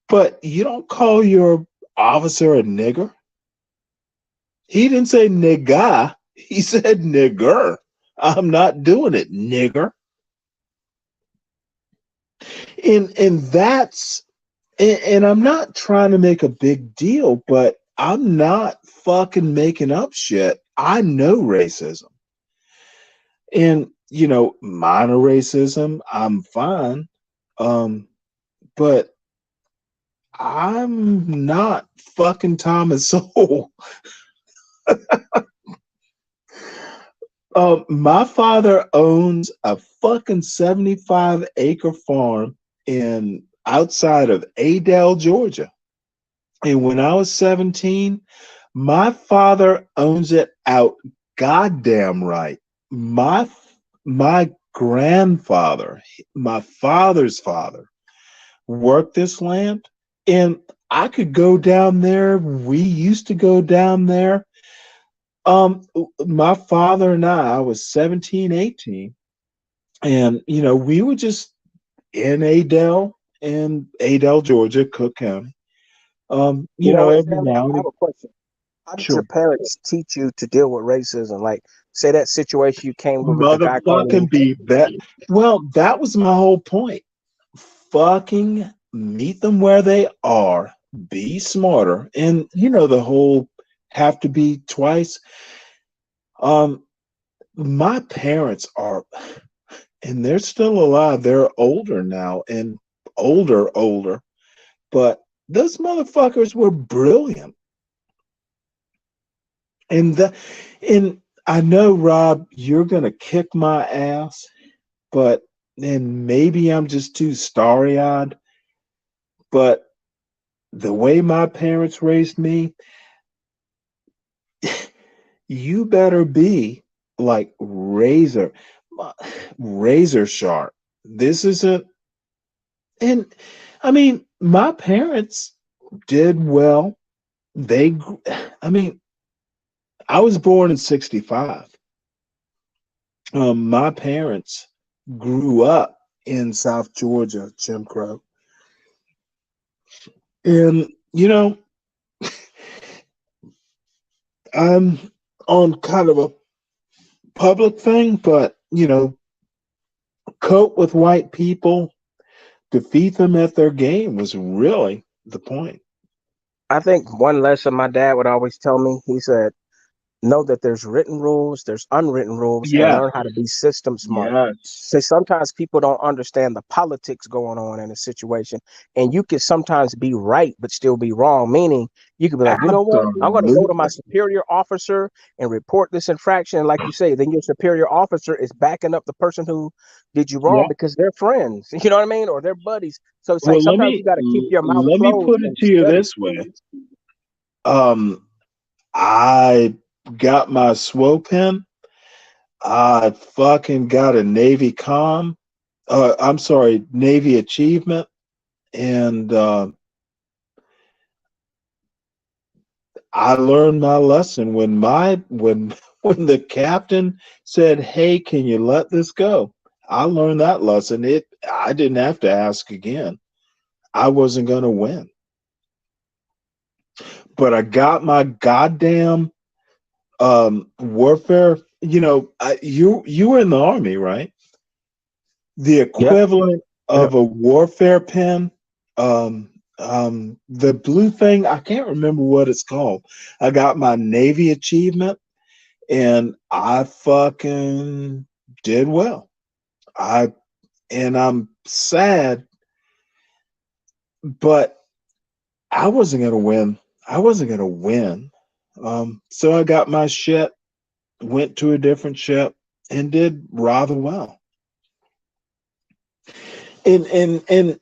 but you don't call your officer a nigger. He didn't say nigga, he said nigger. I'm not doing it, nigger. And that's and I'm not trying to make a big deal, but I'm not fucking making up shit. I know racism. And minor racism, I'm fine. But I'm not fucking Thomas Sowell. My father owns a fucking 75-acre farm in outside of Adel, Georgia. And when I was 17, my father owns it out goddamn right. My grandfather, my father's father, worked this land, and I could go down there. We used to go down there. My father and I was 17, 18, and we were just in Adel, Georgia, Cook County. You know what, Every Stanley? now I and have again, a question. How did your sure. parents teach you to deal with racism? Like, say that situation you came with the guy calling Motherfucking be that. Well, that was my whole point. Fucking meet them where they are. Be smarter, and the whole have to be twice. My parents are, and they're still alive. They're older now, and older, but those motherfuckers were brilliant. And and I know, Rob, you're gonna kick my ass, but then maybe I'm just too starry-eyed. But the way my parents raised me, you better be like razor sharp. This isn't, and I mean, my parents did well. I mean, I was born in 65. My parents grew up in South Georgia, Jim Crow. And, I'm on kind of a public thing, but, cope with white people, defeat them at their game was really the point. I think one lesson my dad would always tell me, he said, know that there's written rules, there's unwritten rules, and Yeah. learn how to be system smart. Yes. So sometimes people don't understand the politics going on in a situation, and you can sometimes be right but still be wrong. Meaning, you could be like, you know what? I'm going to go to my Absolutely. superior officer and report this infraction. And like you say, then your superior officer is backing up the person who did you wrong Yeah. because they're friends. You know what I mean? Or they're buddies. So it's like Well, sometimes you got to keep your mouth let me closed put it and to you study. this way. I got my SWO pin. I fucking got a Navy I'm sorry, Navy achievement, and I learned my lesson when when the captain said, "Hey, can you let this go?" I learned that lesson. I didn't have to ask again. I wasn't going to win, but I got my goddamn warfare. You were in the army, right? The Yeah. equivalent Yeah. of a warfare pin. The blue thing, I can't remember what it's called. I got my Navy achievement, and I fucking did well. I'm sad, but I wasn't gonna win. I wasn't gonna win. So I got my shit, went to a different ship, and did rather well. And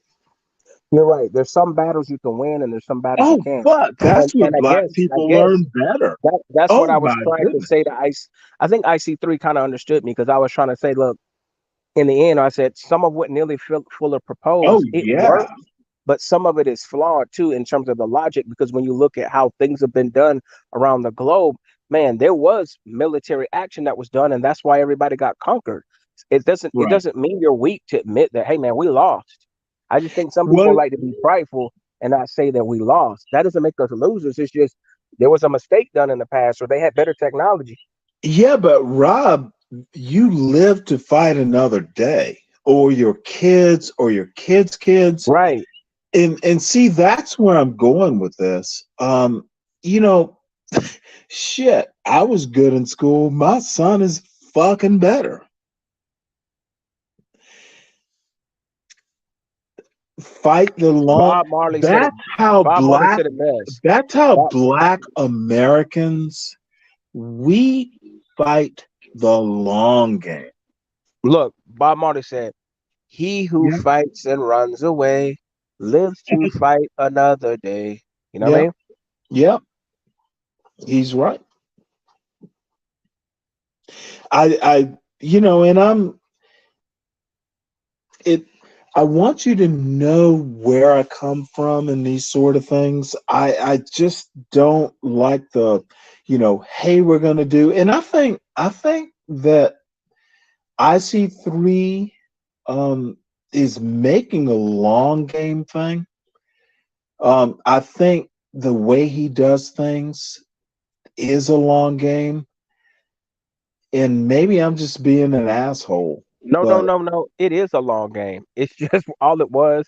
You're right. There's some battles you can win, and there's some battles you oh can't. fuck, that's And what I black guess, people learn better. that's what Oh I was my trying to goodness. say to Ice. I think IC3 kind of understood me because I was trying to say, look, in the end, I said some of what Neely Fuller Oh proposed, it yeah. worked, but some of it is flawed too in terms of the logic. Because when you look at how things have been done around the globe, man, there was military action that was done, and that's why everybody got conquered. It Right. doesn't mean you're weak to admit that, hey man, we lost. I just think some people Well, like to be prideful and not say that we lost. That doesn't make us losers. It's just there was a mistake done in the past, or they had better technology. yeah, but Rob, you live to fight another day, or your kids, or your kids' kids. Right. And see, that's where I'm going with this. You know, shit, I was good in school. My son is fucking better. Fight the long. Bob Marley said it. That's how Bob Marley black. said it best. That's how Bob, black Americans, we fight the long game. look, Bob Marley said, "He who Yeah. fights and runs away lives to fight another day." You know what I Yeah. mean? Yeah. He's right. And it, I want you to know where I come from in these sort of things. I just don't like hey, we're going to do, and I think that IC3 is making a long game thing. I think the way he does things is a long game, and maybe I'm just being an asshole, No, no, but no, no. It is a long game. It's just all it was.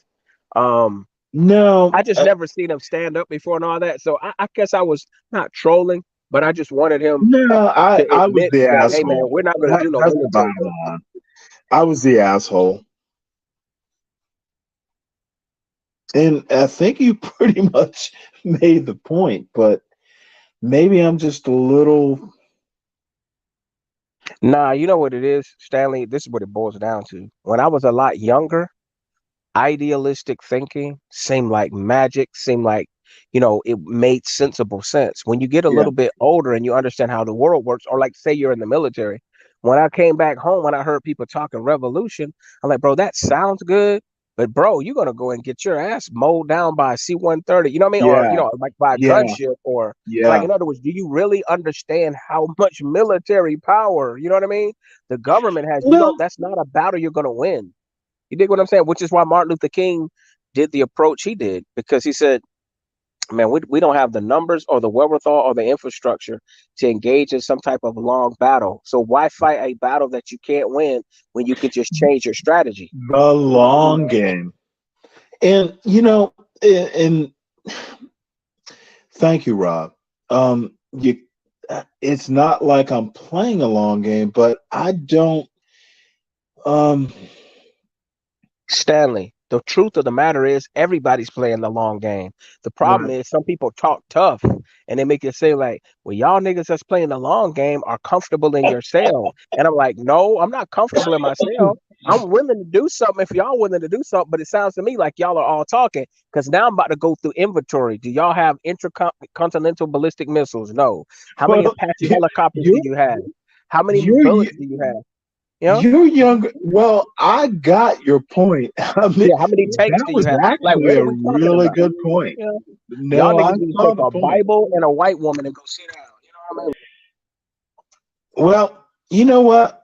Um, no, I just never seen him stand up before and all that. So I guess I was not trolling, but I just wanted him no, to I was admit the that, hey man, asshole. we're not going to do no That's the military. bottom line. I was the asshole, and I think you pretty much made the point, but maybe I'm just a little. Nah, you know what it is, Stanley? This is what it boils down to. When I was a lot younger, idealistic thinking seemed like magic, seemed like it made sensible sense. When you get a Yeah. little bit older and you understand how the world works, or like say you're in the military, when I came back home, when I heard people talking revolution, I'm like, bro, that sounds good. But bro, you're gonna go and get your ass mowed down by a C-130, you know what I mean? Or Yeah. like by a Yeah. gunship, or like Yeah. in other words, do you really understand how much military power, you know what I mean? The government has, Well, that's not a battle you're gonna win. You dig what I'm saying? Which is why Martin Luther King did the approach he did, because he said, man, we don't have the numbers or the wherewithal or the infrastructure to engage in some type of long battle. So why fight a battle that you can't win when you can just change your strategy? the long game. And and thank you, Rob. You it's not like I'm playing a long game, but I don't um Stanley, the truth of the matter is everybody's playing the long game. The problem right. is some people talk tough and they make it say like, well, y'all niggas that's playing the long game are comfortable in your cell. And I'm like, no, I'm not comfortable in my cell. I'm willing to do something if y'all willing to do something, but it sounds to me like y'all are all talking, because now I'm about to go through inventory. Do y'all have intercontinental ballistic missiles? No. How many Well, Apache helicopters do you're you have? How many you're bullets do you have? You know? you're younger. Well, I got your point. I mean, Yeah, how many tanks that do you was have? Like, actually what are a we talking really about? good point. You know, y'all No, I niggas need to saw take the a point. Bible and a white woman and go sit down. You know what I mean? Well, you know what?